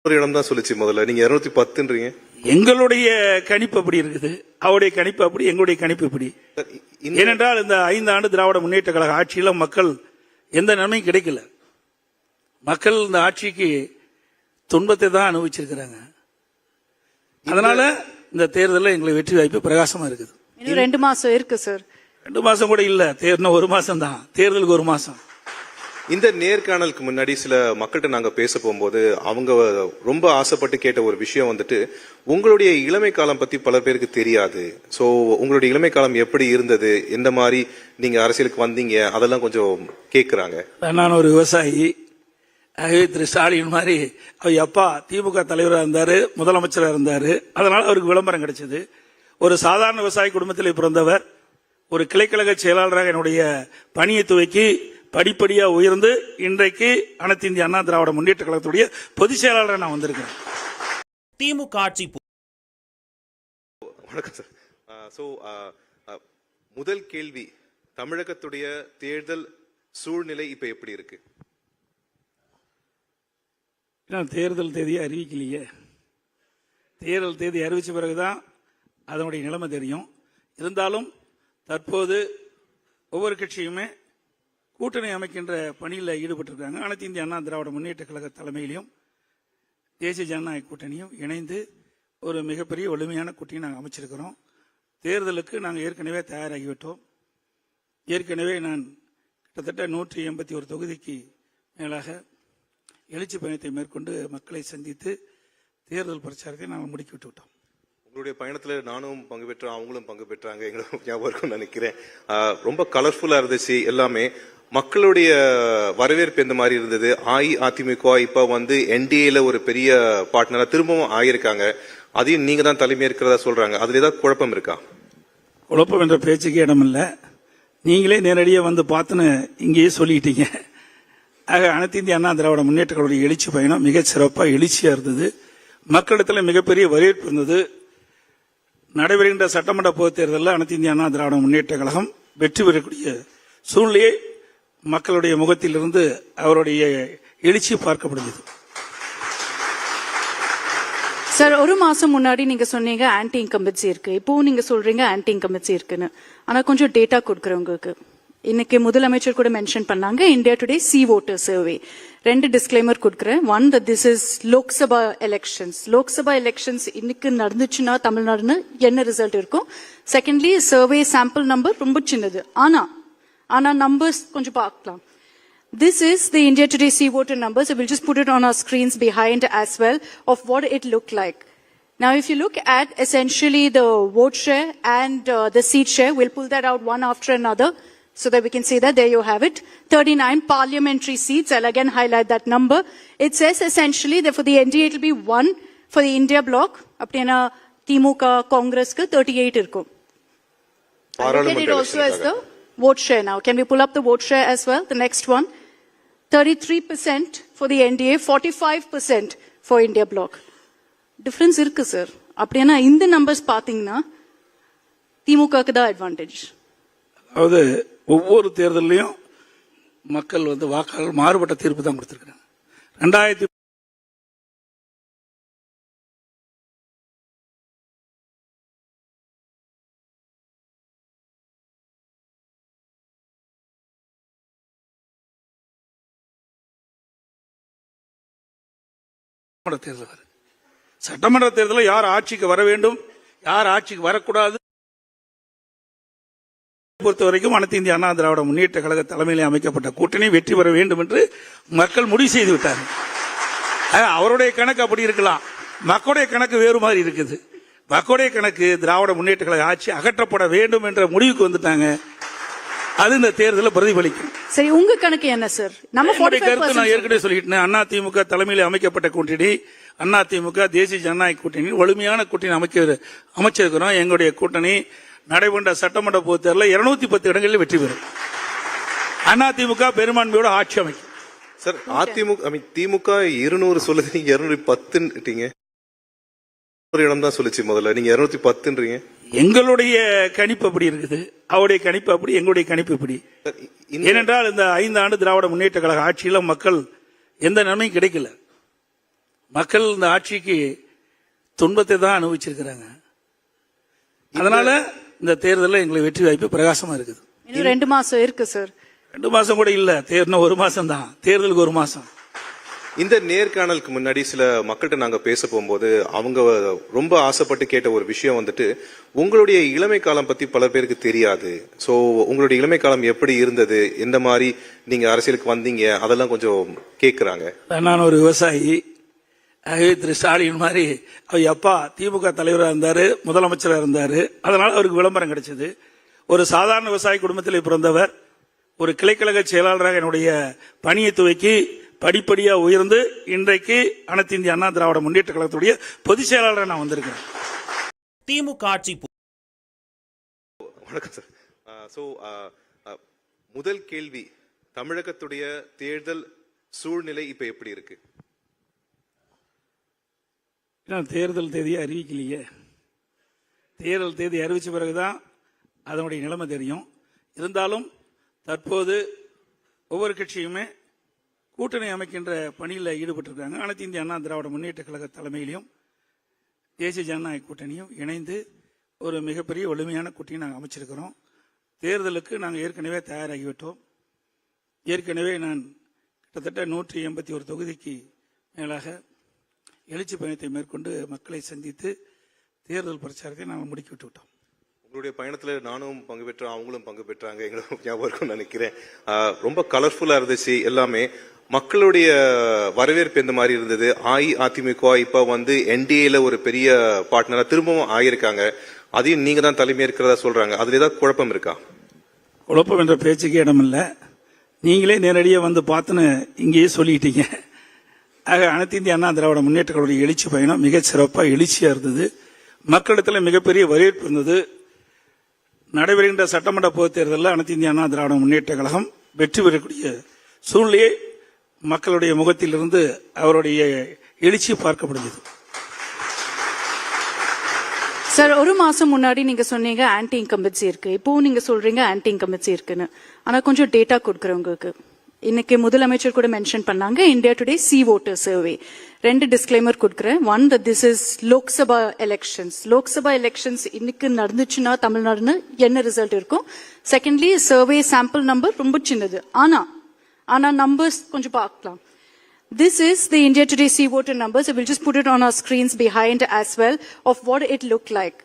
ஒரு இடம் தான் சொல்லுச்சு முதல்ல, நீங்க 210ன்றீங்க. எங்களுடைய கணிப்பு அப்படி இருக்குது, அவருடைய கணிப்பு அப்படி, எங்களுடைய கணிப்பு இப்படி. ஏனென்றால் இந்த 5 ஆண்டு திராவிட முன்னேற்ற கழக ஆட்சியில மக்கள் எந்த நன்மையும் கிடைக்கல. மக்கள் இந்த ஆட்சிக்கு துன்பத்தை தான் அனுபவிச்சிருக்கிறாங்க. அதனால இந்த தேர்தலில் எங்களுக்கு வெற்றி வாய்ப்பு பிரகாசமா இருக்குது. இன்னும் 2 மாசம் இருக்கு சார். 2 மாசம் கூட இல்ல, தேர்தல் 1 மாசம் தான், தேர்தலுக்கு 1 மாசம். இந்த நேர்காணலுக்கு முன்னாடி சில மக்கள்கிட்ட நாங்க பேச போகும்போது அவங்க ரொம்ப ஆசைப்பட்டு கேட்ட ஒரு விஷயம் வந்துட்டு, உங்களுடைய இளமை காலம் பத்தி பல பேருக்கு தெரியாது. சோ உங்களுடைய இளமை காலம் எப்படி இருந்தது, எந்த மாதிரி நீங்க அரசியலுக்கு வந்தீங்க, அதெல்லாம் கொஞ்சம் கேக்குறாங்க. நான் ஒரு விவசாயி. ஆகவே திரு ஸ்டாலின் மாதிரி அவர் அப்பா திமுக தலைவராக இருந்தாரு, முதலமைச்சராக இருந்தாரு. அதனால அவருக்கு விளம்பரம் கிடைச்சது. ஒரு சாதாரண விவசாய குடும்பத்தில் பிறந்தவர் ஒரு கிளைக்கழக செயலாளராக என்னுடைய பணியை துவக்கி படிப்படியா உயர்ந்து இன்றைக்கு அனைத்து இந்திய அண்ணா திராவிட முன்னேற்ற கழகத்துடைய பொதுச் செயலாளராக நான் வந்திருக்கிறேன். திமுக ஆட்சி வணக்கம் சார். முதல் கேள்வி, தமிழகத்துடைய தேர்தல் சூழ்நிலை இப்ப எப்படி இருக்கு? தேர்தல் தேதியை அறிவிக்கலையே. தேர்தல் தேதி அறிவிச்ச பிறகுதான் அதனுடைய நிலைமை தெரியும். இருந்தாலும் தற்போது ஒவ்வொரு கட்சியுமே கூட்டணி அமைக்கின்ற பணியில் ஈடுபட்டிருக்காங்க. அனைத்து இந்திய அண்ணா திராவிட முன்னேற்ற கழக தலைமையிலும் தேசிய ஜனநாயக கூட்டணியும் இணைந்து ஒரு மிகப்பெரிய வலிமையான கூட்டணி நாங்கள் அமைச்சிருக்கிறோம். தேர்தலுக்கு நாங்கள் ஏற்கனவே தயாராகிவிட்டோம். ஏற்கனவே நான் கிட்டத்தட்ட 181 தொகுதிக்கு மேலாக எழுச்சி பயணத்தை மேற்கொண்டு மக்களை சந்தித்து தேர்தல் பிரச்சாரத்தை நாங்கள் முடுக்கிவிட்டு விட்டோம். உங்களுடைய பயணத்துல நானும் பங்கு பெற்றேன், அவங்களும் பங்கு பெற்றாங்க, எங்களுக்கு ஞாபகம் இருக்கும்னு நினைக்கிறேன். ரொம்ப கலர்ஃபுல்லா இருந்துச்சு எல்லாமே. மக்களுடைய வரவேற்பு எந்த மாதிரி இருந்தது? அஇஅதிமுக இப்ப வந்து என்டிஏல ஒரு பெரிய பார்ட்னரா திரும்பவும் ஆகியிருக்காங்க. அதையும் நீங்க தான் தலைமையேற்கிறதா சொல்றாங்க. அதுல ஏதாவது குழப்பம் இருக்கா? குழப்பம் என்ற பேச்சுக்கு இடமில்ல. நீங்களே நேரடியாக வந்து பார்த்துன்னு இங்கேயே சொல்லிட்டீங்க. ஆக அனைத்து இந்திய அண்ணா திராவிட முன்னேற்ற கழகத்துடைய எழுச்சி பயணம் மிகச் சிறப்பாக எழுச்சியா இருந்தது. மக்களிடத்தில் மிகப்பெரிய வரவேற்பு இருந்தது. நடைபெறுகின்ற சட்டமன்ற பொதுத் தேர்தலில் அனைத்து இந்திய அண்ணா திராவிட முன்னேற்ற கழகம் வெற்றி பெறக்கூடிய சூழ்நிலையை மக்களுடைய முகத்திலிருந்து அவருடைய எழுச்சி பார்க்கப்படுகிறது. சார், 1 மாசம் முன்னாடி நீங்க சொன்னீங்க ஆன்டி இன்கம்பன்சி இருக்கு, இப்போ நீங்க சொல்றீங்க ஆன்டி இன்கம்பன்சி இருக்குன்னு. ஆனா கொஞ்சம் டேட்டா கொடுக்குறேன் உங்களுக்கு. இன்னைக்கு முதலமைச்சர் கூட மென்ஷன் பண்ணாங்க India today C voter survey. 2 disclaimer கொடுக்குறேன். 1 that this is Lok Sabha elections. Lok Sabha elections இன்னைக்கு நடந்துச்சுன்னா தமிழ்நாடுன்னு என்ன ரிசல்ட் இருக்கும்? செகண்ட்லி சர்வே சாம்பிள் நம்பர் ரொம்ப சின்னது. ஆனா நம்பர்ஸ் கொஞ்சம் பார்க்கலாம். This is the India Today C voter numbers. So we'll just put it on our screens behind as well of what it looked like. Now, if you look at essentially the vote share and the seat share, we'll pull that out one after another so that we can see that. There you have it. 39 parliamentary seats. I'll again highlight that number. It says essentially that for the NDA, it will be 1 for the India bloc. Apna Timuka Congress ka 38 irko. Look at it also as the vote share now. Can we pull up the vote share as well? The next one. 33% for the NDA, 45% for India bloc. Difference இருக்கு sir. அப்படினா இந்த numbers பாத்தீங்கன்னா திமுகக்கு தான் advantage. அதாவது ஒவ்வொரு தேர்தலையும் மக்கள் வந்து வாக்காளர் மாறுபட்ட தீர்ப்பு தான் கொடுத்திருக்காங்க. 2000 தேர்தல் சட்டமன்ற தேர்தலில் யார் ஆட்சிக்கு வர வேண்டும், யார் ஆட்சிக்கு வரக்கூடாது பொறுத்த வரைக்கும் அனைத்து இந்திய அண்ணா திராவிட முன்னேற்ற கழக தலைமையில் அமைக்கப்பட்ட கூட்டணி வெற்றி பெற வேண்டும் என்று மக்கள் முடிவு செய்து விட்டார்கள். அவருடைய கணக்கு அப்படி இருக்கலாம், மக்களுடைய கணக்கு வேறு மாதிரி இருக்குது. மக்களுடைய கணக்கு திராவிட முன்னேற்ற கழக ஆட்சி அகற்றப்பட வேண்டும் என்ற முடிவுக்கு வந்துட்டாங்க. அது இந்த தேர்தலில் பிரதிபலிக்கும். சரி, உங்க கணக்கு என்ன சார்? நம்ம கருத்து நான் ஏற்கனவே சொல்லிட்டேன். அண்ணா திமுக தலைமையில் அமைக்கப்பட்ட கூட்டணி, அண்ணா திமுக தேசிய ஜனநாயக கூட்டணி வலிமையான கூட்டணி அமைச்சிருக்கிறோம். எங்களுடைய கூட்டணி நடைபெற்ற சட்டமன்ற பொதுத் தேர்தலில் 210 இடங்களில் வெற்றி பெறும். அண்ணா திமுக பெரும்பான்மையோட ஆட்சி அமைக்கும். சார், திமுக 200 சொல்லுது, நீங்க 210ட்டீங்க. ஒரு இடம் தான் சொல்லுச்சு முதல்ல. நீங்க 210ன்றீங்க. எங்களுடைய கணிப்பு அப்படி இருக்குது, அவருடைய கணிப்பு அப்படி, எங்களுடைய கணிப்பு இப்படி. ஏனென்றால் இந்த 5 ஆண்டு திராவிட முன்னேற்ற கழக ஆட்சியில மக்கள் எந்த நன்மையும் கிடைக்கல. மக்கள் இந்த ஆட்சிக்கு துன்பத்தை தான் அனுபவிச்சிருக்கிறாங்க. அதனால இந்த தேர்தலில் எங்களுக்கு வெற்றி வாய்ப்பு பிரகாசமா இருக்குது. இன்னும் 2 மாசம் இருக்கு சார். 2 மாசம் கூட இல்ல, தேர்தல் 1 மாசம் தான், தேர்தலுக்கு 1 மாசம். இந்த நேர்காணலுக்கு முன்னாடி சில மக்கள்கிட்ட நாங்க பேச போகும்போது அவங்க ரொம்ப ஆசைப்பட்டு கேட்ட ஒரு விஷயம் வந்துட்டு, உங்களுடைய இளமை காலம் பத்தி பல பேருக்கு தெரியாது. சோ உங்களுடைய இளமை காலம் எப்படி இருந்தது, எந்த மாதிரி நீங்க அரசியலுக்கு வந்தீங்க, அதெல்லாம் கொஞ்சம் கேக்குறாங்க. நான் ஒரு விவசாயி. ஆகவே திரு ஸ்டாலின் மாதிரி அவர் அப்பா திமுக தலைவராக இருந்தாரு, முதலமைச்சராக இருந்தாரு. அதனால அவருக்கு விளம்பரம் கிடைச்சது. ஒரு சாதாரண விவசாய குடும்பத்தில் பிறந்தவர் ஒரு கிளைக்கழக செயலாளராக என்னுடைய பணியை துவக்கி படிப்படியா உயர்ந்து இன்றைக்கு அனைத்து இந்திய அண்ணா திராவிட முன்னேற்ற கழகத்துடைய பொதுச் செயலாளராக நான் வந்திருக்கேன். திமுக ஆட்சி வணக்கம் சார். சோ முதல் கேள்வி, தமிழகத்துடைய தேர்தல் சூழ்நிலை இப்ப எப்படி இருக்கு? தேர்தல் தேதியை அறிவிக்கலையே. தேர்தல் தேதி அறிவிச்ச பிறகுதான் அதனுடைய நிலைமை தெரியும். இருந்தாலும் தற்போது ஒவ்வொரு கட்சியுமே கூட்டணி அமைக்கின்ற பணியில் ஈடுபட்டிருக்காங்க. அனைத்து இந்திய அண்ணா திராவிட முன்னேற்ற கழக தலைமையிலையும் தேசிய ஜனநாயக கூட்டணியும் இணைந்து ஒரு மிகப்பெரிய வலிமையான கூட்டணி நாங்கள் அமைச்சிருக்கிறோம். தேர்தலுக்கு நாங்கள் ஏற்கனவே தயாராகிவிட்டோம். ஏற்கனவே நான் கிட்டத்தட்ட 181 தொகுதிக்கு மேலாக எழுச்சி பயணத்தை மேற்கொண்டு மக்களை சந்தித்து தேர்தல் பிரச்சாரத்தை நாங்கள் முடுக்கிவிட்டு விட்டோம். உங்களுடைய பயணத்துல நானும் பங்கு பெற்றேன், அவங்களும் பங்கு பெற்றாங்க, எங்களுக்கு ஞாபகம் இருக்கும்னு நினைக்கிறேன். ரொம்ப கலர்ஃபுல்லா இருந்துச்சு எல்லாமே. மக்களுடைய வரவேற்பு எந்த மாதிரி இருந்தது? அஇஅதிமுக இப்ப வந்து என்டிஏல ஒரு பெரிய பார்ட்னரா திரும்பவும் ஆகியிருக்காங்க. அதையும் நீங்க தான் தலைமை இருக்கிறதா சொல்றாங்க. அதுல ஏதாவது குழப்பம் இருக்கா? குழப்பம் என்ற பேச்சுக்கு இடமில்ல. நீங்களே நேரடியாக வந்து பார்த்துன்னு இங்கேயே சொல்லிட்டீங்க. ஆக அனைத்து இந்திய அண்ணா திராவிட முன்னேற்ற கழகத்துடைய எழுச்சி பயணம் மிக சிறப்பாக எழுச்சியா இருந்தது. மக்களிடத்தில் மிகப்பெரிய வரவேற்பு இருந்தது. நடைபெறுகின்ற சட்டமன்ற பொதுத் தேர்தலில் அனைத்து இந்திய அண்ணா திராவிட முன்னேற்ற கழகம் வெற்றி பெறக்கூடிய சூழ்நிலையை மக்களுடைய முகத்திலிருந்து அவருடைய எழுச்சி பார்க்கப்படுகிறது. சார், 1 மாசம் முன்னாடி நீங்க சொன்னீங்க ஆன்டி இன்கம்பன்சி இருக்கு, இப்போ நீங்க சொல்றீங்க ஆன்டி இன்கம்பன்சி இருக்குன்னு. ஆனா கொஞ்சம் டேட்டா கொடுக்குறேன் உங்களுக்கு. இன்னைக்கு முதலமைச்சர் கூட மென்ஷன் பண்ணாங்க India today C voter survey. 2 disclaimer கொடுக்குறேன். One, that this is Lok Sabha elections. Lok Sabha elections இன்னைக்கு நடந்துச்சுன்னா தமிழ்நாடுன்னு என்ன ரிசல்ட் இருக்கும்? செகண்ட்லி, சர்வே சாம்பிள் நம்பர் ரொம்ப சின்னது. ஆனா நம்பர்ஸ் கொஞ்சம் பார்க்கலாம். This is the India Today C voter numbers. We'll just put it on our screens behind as well of what it looked like.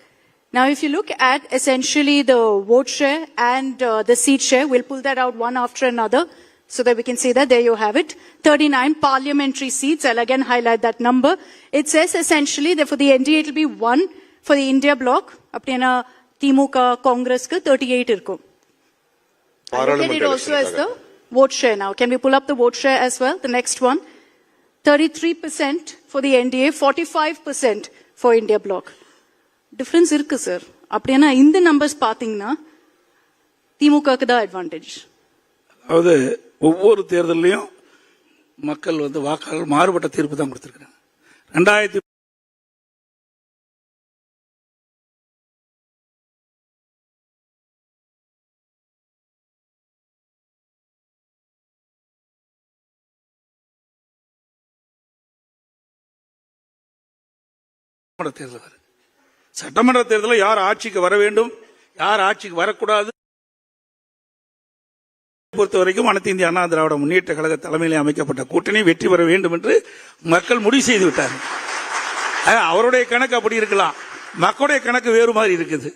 Now, if you look at essentially the vote share and the seat share, we'll pull that out one after another so that we can see that. There you have it. 39 parliamentary seats. I'll again highlight that number. It says essentially that for the NDA it will be 1 for the India bloc. Apna Timuka Congress ka 38 irkum. I'll look at it also as the vote share now. Can we pull up the vote share as well? The next one. 33% for the NDA, 45% for India bloc. Difference irukku sir. அப்படினா இந்த numbers பாத்தீங்கன்னா திமுகக்கு தான் advantage. அதாவது ஒவ்வொரு தேர்தலையும் மக்கள் வந்து வாக்காளர்கள் மாறுபட்ட தீர்ப்பு தான் கொடுத்திருக்காங்க. 2000 தேர்தல் சட்டமன்ற தேர்தலில் யார் ஆட்சிக்கு வர வேண்டும், யார் ஆட்சிக்கு வரக்கூடாது பொறுத்த வரைக்கும் அனைத்து இந்திய அண்ணா திராவிட முன்னேற்ற கழக தலைமையில் அமைக்கப்பட்ட கூட்டணி வெற்றி பெற வேண்டும் என்று மக்கள் முடிவு செய்து விட்டார்கள். அவருடைய கணக்கு அப்படி இருக்கலாம், மக்களுடைய கணக்கு வேறு மாதிரி இருக்குது.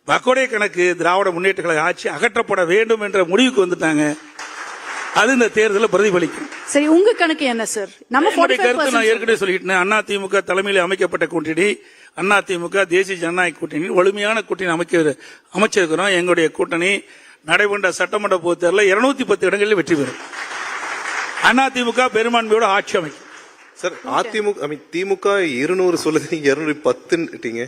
மக்களுடைய கணக்கு திராவிட முன்னேற்ற கழக ஆட்சி அகற்றப்பட வேண்டும் என்ற முடிவுக்கு வந்துட்டாங்க. அது இந்த தேர்தலில் பிரதிபலிக்கும். சரி, உங்க கணக்கு என்ன சார்? நம்ம கருத்து நான் ஏற்கனவே சொல்லிட்டேன். அண்ணா திமுக தலைமையில் அமைக்கப்பட்ட கூட்டணி, அண்ணா திமுக தேசிய ஜனநாயக கூட்டணி வலிமையான கூட்டணி அமைச்சிருக்கிறோம். எங்களுடைய கூட்டணி நடைபெற்ற சட்டமன்ற பொதுத் தேர்தலில் 210 இடங்களில் வெற்றி பெறும். அண்ணா திமுக பெரும்பான்மையோட ஆட்சி அமைக்கும். சார், திமுக 200 சொல்லுது, நீங்க 210ன்றீங்க.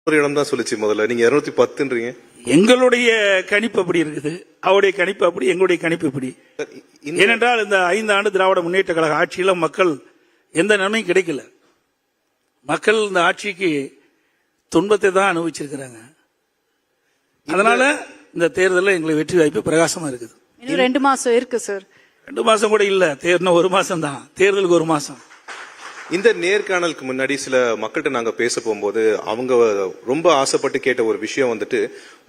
ஒரு இடம் தான் சொல்லுச்சு முதல்ல, நீங்க 210ன்றீங்க. எங்களுடைய கணிப்பு அப்படி இருக்குது, அவருடைய கணிப்பு அப்படி, எங்களுடைய கணிப்பு இப்படி. ஏனென்றால் இந்த 5 ஆண்டு திராவிட முன்னேற்ற கழக ஆட்சியில மக்கள் எந்த நன்மையும் கிடைக்கல. மக்கள் இந்த ஆட்சிக்கு துன்பத்தை தான் அனுபவிச்சிருக்கிறாங்க. அதனால இந்த தேர்தலில் எங்களுக்கு வெற்றி வாய்ப்பு பிரகாசமா இருக்குது. இன்னும் 2 மாசம் இருக்கு சார். 2 மாசம் கூட இல்ல, தேர்தல் 1 மாசம் தான், தேர்தலுக்கு 1 மாசம். இந்த நேர்காணலுக்கு முன்னாடி சில மக்கள்கிட்ட நாங்க பேச போகும்போது அவங்க ரொம்ப ஆசைப்பட்டு கேட்ட ஒரு விஷயம் வந்துட்டு,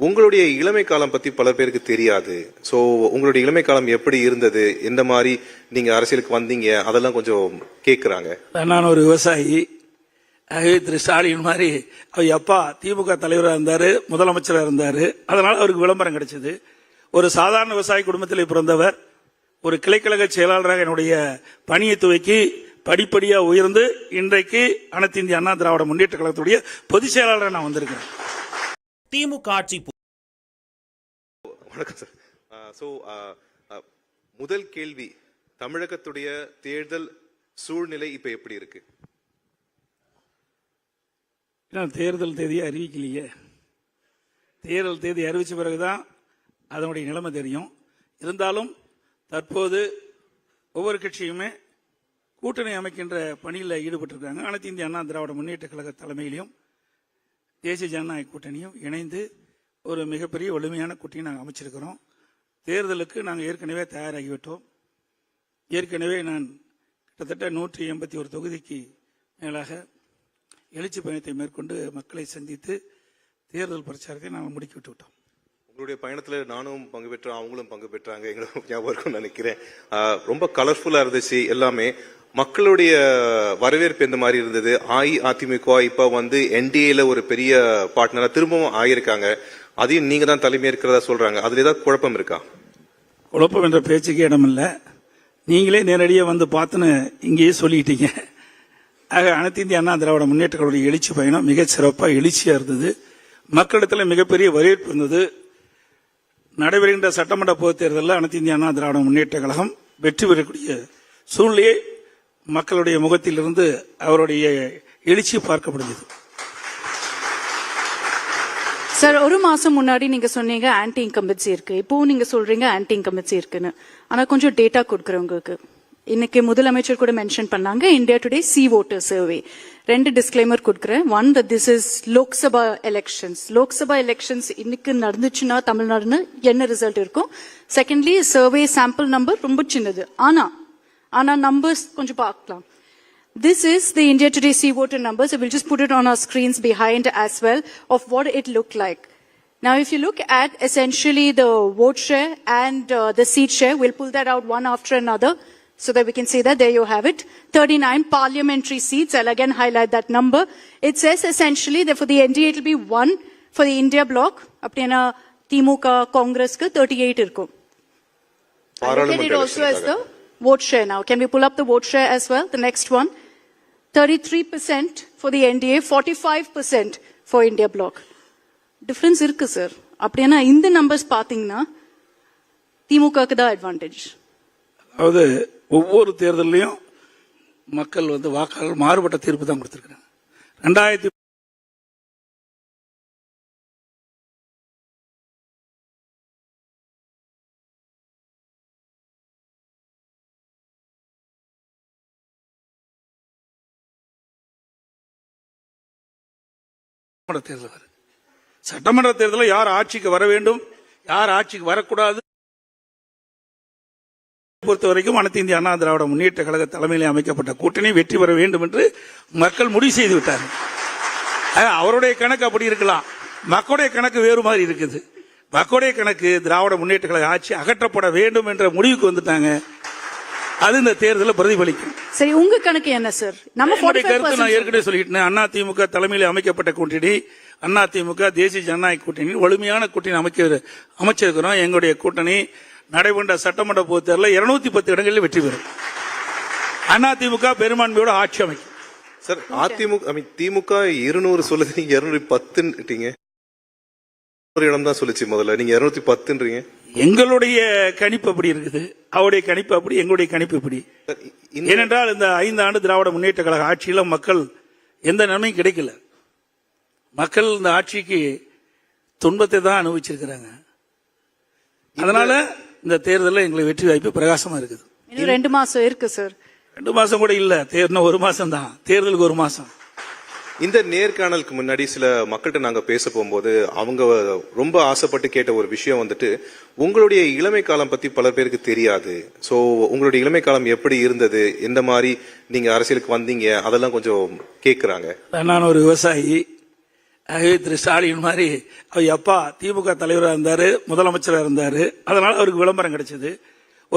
உங்களுடைய இளமை காலம் பத்தி பல பேருக்கு தெரியாது. சோ உங்களுடைய இளமை காலம் எப்படி இருந்தது, எந்த மாதிரி நீங்க அரசியலுக்கு வந்தீங்க, அதெல்லாம் கொஞ்சம் கேக்குறாங்க. நான் ஒரு விவசாயி. ஆகவே திரு ஸ்டாலின் மாதிரி அவர் அப்பா திமுக தலைவராக இருந்தாரு, முதலமைச்சராக இருந்தாரு. அதனால அவருக்கு விளம்பரம் கிடைச்சது. ஒரு சாதாரண விவசாய குடும்பத்தில் பிறந்தவர் ஒரு கிளைக்கழக செயலாளராக என்னுடைய பணியை துவக்கி படிப்படியா உயர்ந்து இன்றைக்கு அனைத்து இந்திய அண்ணா திராவிட முன்னேற்ற கழகத்துடைய பொதுச் செயலாளராக நான் வந்திருக்கேன். திமுக ஆட்சி வணக்கம் சார். சோ முதல் கேள்வி, தமிழகத்துடைய தேர்தல் சூழ்நிலை இப்ப எப்படி இருக்கு? தேர்தல் தேதியை அறிவிக்கலையே. தேர்தல் தேதி அறிவிச்ச பிறகுதான் அதனுடைய நிலைமை தெரியும். இருந்தாலும் தற்போது ஒவ்வொரு கட்சியுமே கூட்டணி அமைக்கின்ற பணியில் ஈடுபட்டிருக்காங்க. அனைத்து இந்திய அண்ணா திராவிட முன்னேற்ற கழக தலைமையிலும் தேசிய ஜனநாயக கூட்டணியும் இணைந்து ஒரு மிகப்பெரிய வலிமையான கூட்டணி நாங்கள் அமைச்சிருக்கிறோம். தேர்தலுக்கு நாங்கள் ஏற்கனவே தயாராகிவிட்டோம். ஏற்கனவே நான் கிட்டத்தட்ட 181 தொகுதிக்கு மேலாக எழுச்சி பயணத்தை மேற்கொண்டு மக்களை சந்தித்து தேர்தல் பிரச்சாரத்தை நாங்கள் முடுக்கிவிட்டு விட்டோம். உங்களுடைய பயணத்துல நானும் பங்கு பெற்றேன், அவங்களும் பங்கு பெற்றாங்க, எங்களுக்கு ஞாபகம் இருக்கும்னு நினைக்கிறேன். ரொம்ப கலர்ஃபுல்லா இருந்துச்சு எல்லாமே. மக்களுடைய வரவேற்பு எந்த மாதிரி இருந்தது? அஇஅதிமுக இப்ப வந்து என்டிஏல ஒரு பெரிய பார்ட்னரா திரும்பவும் ஆயிருக்காங்க. அதையும் நீங்க தான் தலைமை இருக்கிறதா சொல்றாங்க. அதுல ஏதாவது குழப்பம் இருக்கா? குழப்பம் என்ற பேச்சுக்கே இடமில்லை. நீங்களே நேரடியாக வந்து பார்த்துன்னு இங்கேயே சொல்லிட்டீங்க. ஆக அனைத்து இந்திய அண்ணா திராவிட முன்னேற்ற கழகத்துடைய எழுச்சி பயணம் மிகச் சிறப்பாக எழுச்சியா இருந்தது. மக்களிடத்தில் மிகப்பெரிய வரவேற்பு இருந்தது. நடைபெறுகின்ற சட்டமன்ற பொதுத் தேர்தலில் அனைத்து இந்திய அண்ணா திராவிட முன்னேற்ற கழகம் வெற்றி பெறக்கூடிய சூழ்நிலையை மக்களுடைய முகத்திலிருந்து அவருடைய எழுச்சி பார்க்கப்படுகிறது. சார், 1 மாசம் முன்னாடி நீங்க சொன்னீங்க ஆன்டி இன்கம்பன்சி இருக்கு, இப்போ நீங்க சொல்றீங்க ஆன்டி இன்கம்பன்சி இருக்குன்னு. ஆனா கொஞ்சம் டேட்டா கொடுக்குறேன் உங்களுக்கு. இன்னைக்கு முதலமைச்சர் கூட மென்ஷன் பண்ணாங்க India today C voter survey. 2 disclaimer கொடுக்குறேன். One, this is Lok Sabha elections. Lok Sabha elections இன்னைக்கு நடந்துச்சுன்னா தமிழ்நாடுன்னு என்ன ரிசல்ட் இருக்கும்? செகண்ட்லி, சர்வே சாம்பிள் நம்பர் ரொம்ப சின்னது. ஆனா நம்பர்ஸ் கொஞ்சம் பார்க்கலாம். This is the India Today C voter numbers. We'll just put it on our screens behind as well of what it looked like. Now, if you look at essentially the vote share and the seat share, we'll pull that out one after another so that we can see that. There you have it. 39 parliamentary seats. I'll again highlight that number. It says essentially that for the NDA it will be 1 for the India bloc. Apna Timuka Congress ka 38 irko. Look at it also as the vote share now. Can we pull up the vote share as well? The next one. 33% for the NDA, 45% for India bloc. Difference irukku sir. அப்படினா இந்த numbers பாத்தீங்கன்னா திமுகக்கு தான் advantage. அதாவது ஒவ்வொரு தேர்தலையும் மக்கள் வந்து வாக்காளர்கள் மாறுபட்ட தீர்ப்பு தான் கொடுத்திருக்காங்க. 2000 தேர்தல் சட்டமன்ற தேர்தலில் யார் ஆட்சிக்கு வர வேண்டும், யார் ஆட்சிக்கு வரக்கூடாது பொறுத்த வரைக்கும் அனைத்து இந்திய அண்ணா திராவிட முன்னேற்ற கழக தலைமையில் அமைக்கப்பட்ட கூட்டணி வெற்றி பெற வேண்டும் என்று மக்கள் முடிவு செய்து விட்டார்கள். அவருடைய கணக்கு அப்படி இருக்கலாம், மக்களுடைய கணக்கு வேறு மாதிரி இருக்குது. மக்களுடைய கணக்கு திராவிட முன்னேற்ற கழக ஆட்சி அகற்றப்பட வேண்டும் என்ற முடிவுக்கு வந்துட்டாங்க. அது இந்த தேர்தலில் பிரதிபலிக்கும். சரி, உங்க கணக்கு என்ன சார்? நம்ம கருத்து நான் ஏற்கனவே சொல்லிட்டேன். அண்ணா திமுக தலைமையில் அமைக்கப்பட்ட கூட்டணி, அண்ணா திமுக தேசிய ஜனநாயக கூட்டணி வலிமையான கூட்டணி அமைச்சிருக்கிறோம். எங்களுடைய கூட்டணி நடைபெற்ற சட்டமன்ற பொதுத் தேர்தலில் 210 இடங்களில் வெற்றி பெறும். அண்ணா திமுக பெரும்பான்மையோட ஆட்சி அமைக்கும். சார், திமுக 200 சொல்லுது, நீங்க 210ன்றீங்க. ஒரு இடம் தான் சொல்லிச்சு முதல்ல, நீங்க 210ன்றீங்க. எங்களுடைய கணிப்பு அப்படி இருக்குது, அவருடைய கணிப்பு அப்படி, எங்களுடைய கணிப்பு இப்படி. ஏனென்றால் இந்த 5 ஆண்டு திராவிட முன்னேற்ற கழக ஆட்சியில மக்கள் எந்த நன்மையும் கிடைக்கல. மக்கள் இந்த ஆட்சிக்கு துன்பத்தை தான் அனுபவிச்சிருக்கிறாங்க. அதனால இந்த தேர்தலில் எங்களுக்கு வெற்றி வாய்ப்பு பிரகாசமா இருக்குது. இன்னும் 2 மாசம் இருக்கு சார். 2 மாசம் கூட இல்ல, தேர்தல் 1 மாசம் தான், தேர்தலுக்கு 1 மாசம். இந்த நேர்காணலுக்கு முன்னாடி சில மக்கள்கிட்ட நாங்க பேச போகும்போது அவங்க ரொம்ப ஆசைப்பட்டு கேட்ட ஒரு விஷயம் வந்துட்டு உங்களுடைய இளமை காலம் பத்தி பல பேருக்கு தெரியாது. சோ உங்களுடைய இளமை காலம் எப்படி இருந்தது, எந்த மாதிரி நீங்க அரசியலுக்கு வந்தீங்க, அதெல்லாம் கொஞ்சம் கேக்குறாங்க. நான் ஒரு விவசாயி. ஆகவே திரு ஸ்டாலின் மாதிரி அவர் அப்பா திமுக தலைவராக இருந்தாரு, முதலமைச்சராக இருந்தாரு. அதனால அவருக்கு விளம்பரம் கிடைச்சது.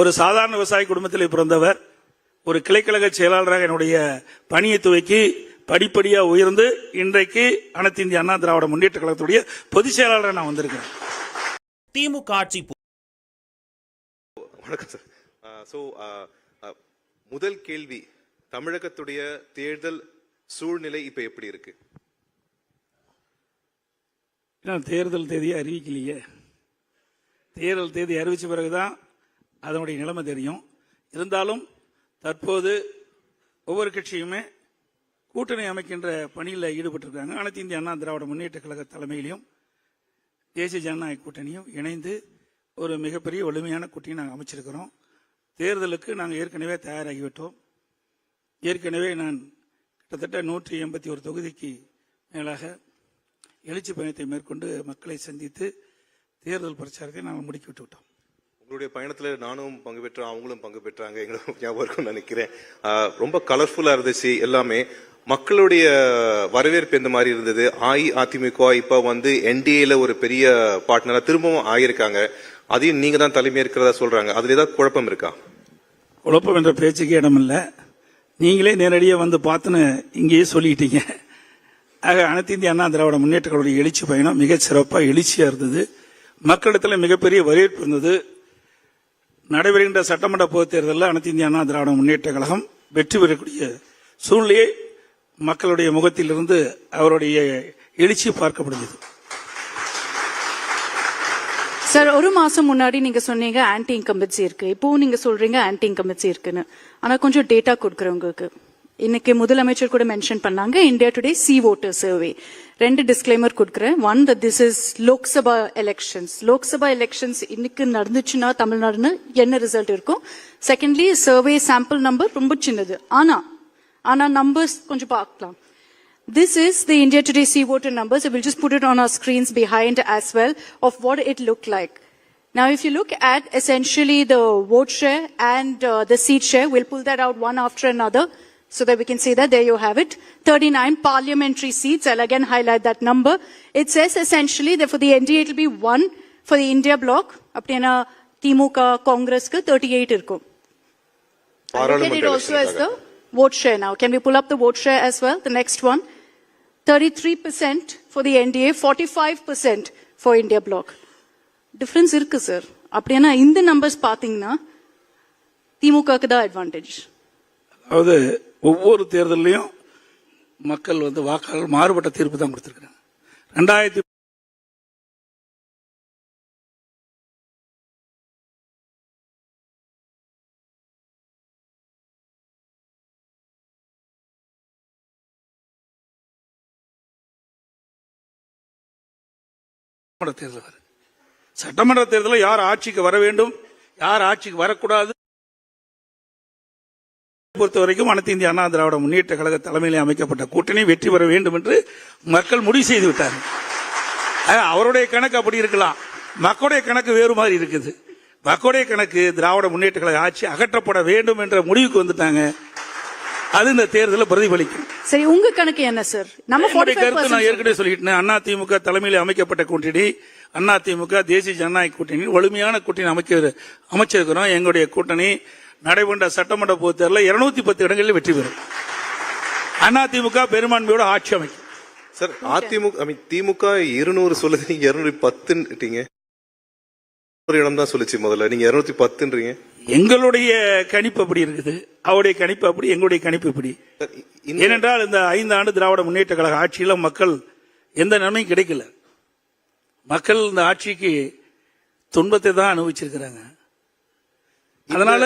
ஒரு சாதாரண விவசாய குடும்பத்தில் பிறந்தவர் ஒரு கிளைக்கழக செயலாளராக என்னுடைய பணியை துவக்கி படிப்படியா உயர்ந்து இன்றைக்கு அனைத்து இந்திய அண்ணா திராவிட முன்னேற்ற கழகத்துடைய பொதுச் செயலாளராக நான் வந்திருக்கிறேன். திமுக ஆட்சி வணக்கம் சார். சோ முதல் கேள்வி, தமிழகத்துடைய தேர்தல் சூழ்நிலை இப்ப எப்படி இருக்கு? தேர்தல் தேதியை அறிவிக்கலையே. தேர்தல் தேதி அறிவிச்ச பிறகுதான் அதனுடைய நிலைமை தெரியும். இருந்தாலும் தற்போது ஒவ்வொரு கட்சியுமே கூட்டணி அமைக்கின்ற பணியில் ஈடுபட்டிருக்காங்க. அனைத்து இந்திய அண்ணா திராவிட முன்னேற்ற கழக தலைமையிலும் தேசிய ஜனநாயக கூட்டணியும் இணைந்து ஒரு மிகப்பெரிய வலிமையான கூட்டணி நாங்கள் அமைச்சிருக்கிறோம். தேர்தலுக்கு நாங்கள் ஏற்கனவே தயாராகிவிட்டோம். ஏற்கனவே நான் கிட்டத்தட்ட 181 தொகுதிக்கு மேலாக எழுச்சி பயணத்தை மேற்கொண்டு மக்களை சந்தித்து தேர்தல் பிரச்சாரத்தை நாங்கள் முடுக்கிவிட்டு விட்டோம். உங்களுடைய பயணத்துல நானும் பங்கு பெற்றேன், அவங்களும் பங்கு பெற்றாங்க, எங்களுக்கு ஞாபகம் இருக்கும்னு நினைக்கிறேன். ரொம்ப கலர்ஃபுல்லா இருந்துச்சு எல்லாமே. மக்களுடைய வரவேற்பு எந்த மாதிரி இருந்தது? அஇஅதிமுக இப்ப வந்து என்டிஏல ஒரு பெரிய பார்ட்னரா திரும்பவும் ஆகியிருக்காங்க. அதையும் நீங்க தான் தலைமை இருக்கிறதா சொல்றாங்க. அதுல ஏதாவது குழப்பம் இருக்கா? குழப்பம் என்ற பேச்சுக்கு இடமில்லை. நீங்களே நேரடியாக வந்து பார்த்துன்னு இங்கேயே சொல்லிட்டீங்க. ஆக அனைத்து இந்திய அண்ணா திராவிட முன்னேற்ற கழகத்துடைய எழுச்சி பயணம் மிகச் சிறப்பாக எழுச்சியா இருந்தது. மக்களிடத்தில் மிகப்பெரிய வரவேற்பு இருந்தது. நடைபெறுகின்ற சட்டமன்ற பொதுத் தேர்தலில் அனைத்து இந்திய அண்ணா திராவிட முன்னேற்ற கழகம் வெற்றி பெறக்கூடிய சூழ்நிலையை மக்களுடைய முகத்திலிருந்து அவருடைய எழுச்சி பார்க்க முடிஞ்சது. சார், ஒரு மாசம் முன்னாடி நீங்க சொன்னீங்க ஆன்டி இன்கம்பன்சி இருக்கு, இப்போ நீங்க சொல்றீங்க ஆன்டி இன்கம்பன்சி இருக்குன்னு. ஆனா கொஞ்சம் டேட்டா கொடுக்குறேன் உங்களுக்கு. இன்னைக்கு முதலமைச்சர் கூட மென்ஷன் பண்ணாங்க India today C voter survey. 2 disclaimer கொடுக்குறேன். One, that this is Lok Sabha elections. Lok Sabha elections இன்னைக்கு நடந்துச்சுன்னா தமிழ்நாடுன்னு என்ன ரிசல்ட் இருக்கும்? செகண்ட்லி, சர்வே சாம்பிள் நம்பர் ரொம்ப சின்னது. ஆனா நம்பர்ஸ் கொஞ்சம் பார்க்கலாம். This is the India Today C voter numbers. So we'll just put it on our screens behind as well of what it looked like. Now, if you look at essentially the vote share and the seat share, we'll pull that out one after another so that we can see that. There you have it. 39 parliamentary seats. I'll again highlight that number. It says essentially that for the NDA it will be 1 for the India bloc. Apna Timuka Congress ku 38 irkum. Look at it also as the vote share now. Can we pull up the vote share as well? The next one. 33% for the NDA, 45% for India bloc. Difference irukku sir. அப்படினா இந்த numbers பாத்தீங்கன்னா திமுகக்கு தான் advantage. அதாவது ஒவ்வொரு தேர்தலையும் மக்கள் வந்து வாக்காளர் மாறுபட்ட தீர்ப்பு தான் கொடுத்திருக்காங்க. 2000 தேர்தல் சட்டமன்ற தேர்தலில் யார் ஆட்சிக்கு வர வேண்டும், யார் ஆட்சிக்கு வரக்கூடாது பொறுத்த வரைக்கும் அனைத்து இந்திய அண்ணா திராவிட முன்னேற்ற கழக தலைமையில் அமைக்கப்பட்ட கூட்டணி வெற்றி பெற வேண்டும் என்று மக்கள் முடிவு செய்து விட்டார்கள். அவருடைய கணக்கு அப்படி இருக்கலாம், மக்களுடைய கணக்கு வேறு மாதிரி இருக்குது. மக்களுடைய கணக்கு திராவிட முன்னேற்ற கழக ஆட்சி அகற்றப்பட வேண்டும் என்ற முடிவுக்கு வந்துட்டாங்க. அது இந்த தேர்தலில் பிரதிபலிக்கும். சரி, உங்க கணக்கு என்ன சார்? நம்ம கருத்து நான் ஏற்கனவே சொல்லிட்டேன். அண்ணா திமுக தலைமையில் அமைக்கப்பட்ட கூட்டணி, அண்ணா திமுக தேசிய ஜனநாயக கூட்டணி வலிமையான கூட்டணி அமைச்சிருக்கிறோம். எங்களுடைய கூட்டணி நடைபெற்ற சட்டமன்ற பொதுத் தேர்தலில் 210 இடங்களில் வெற்றி பெறும். அண்ணா திமுக பெரும்பான்மையோட ஆட்சி அமைக்கும். சார், திமுக 200 சொல்லுது, நீங்க 210ன்றீங்க. ஒரு இடம் தான் சொல்லிச்சு முதல்ல, நீங்க 210ன்றீங்க. எங்களுடைய கணிப்பு அப்படி இருக்குது, அவருடைய கணிப்பு அப்படி, எங்களுடைய கணிப்பு இப்படி. ஏனென்றால் இந்த 5 ஆண்டு திராவிட முன்னேற்ற கழக ஆட்சியில மக்கள் எந்த நன்மையும் கிடைக்கல. மக்கள் இந்த ஆட்சிக்கு துன்பத்தை தான் அனுபவிச்சிருக்கிறாங்க. அதனால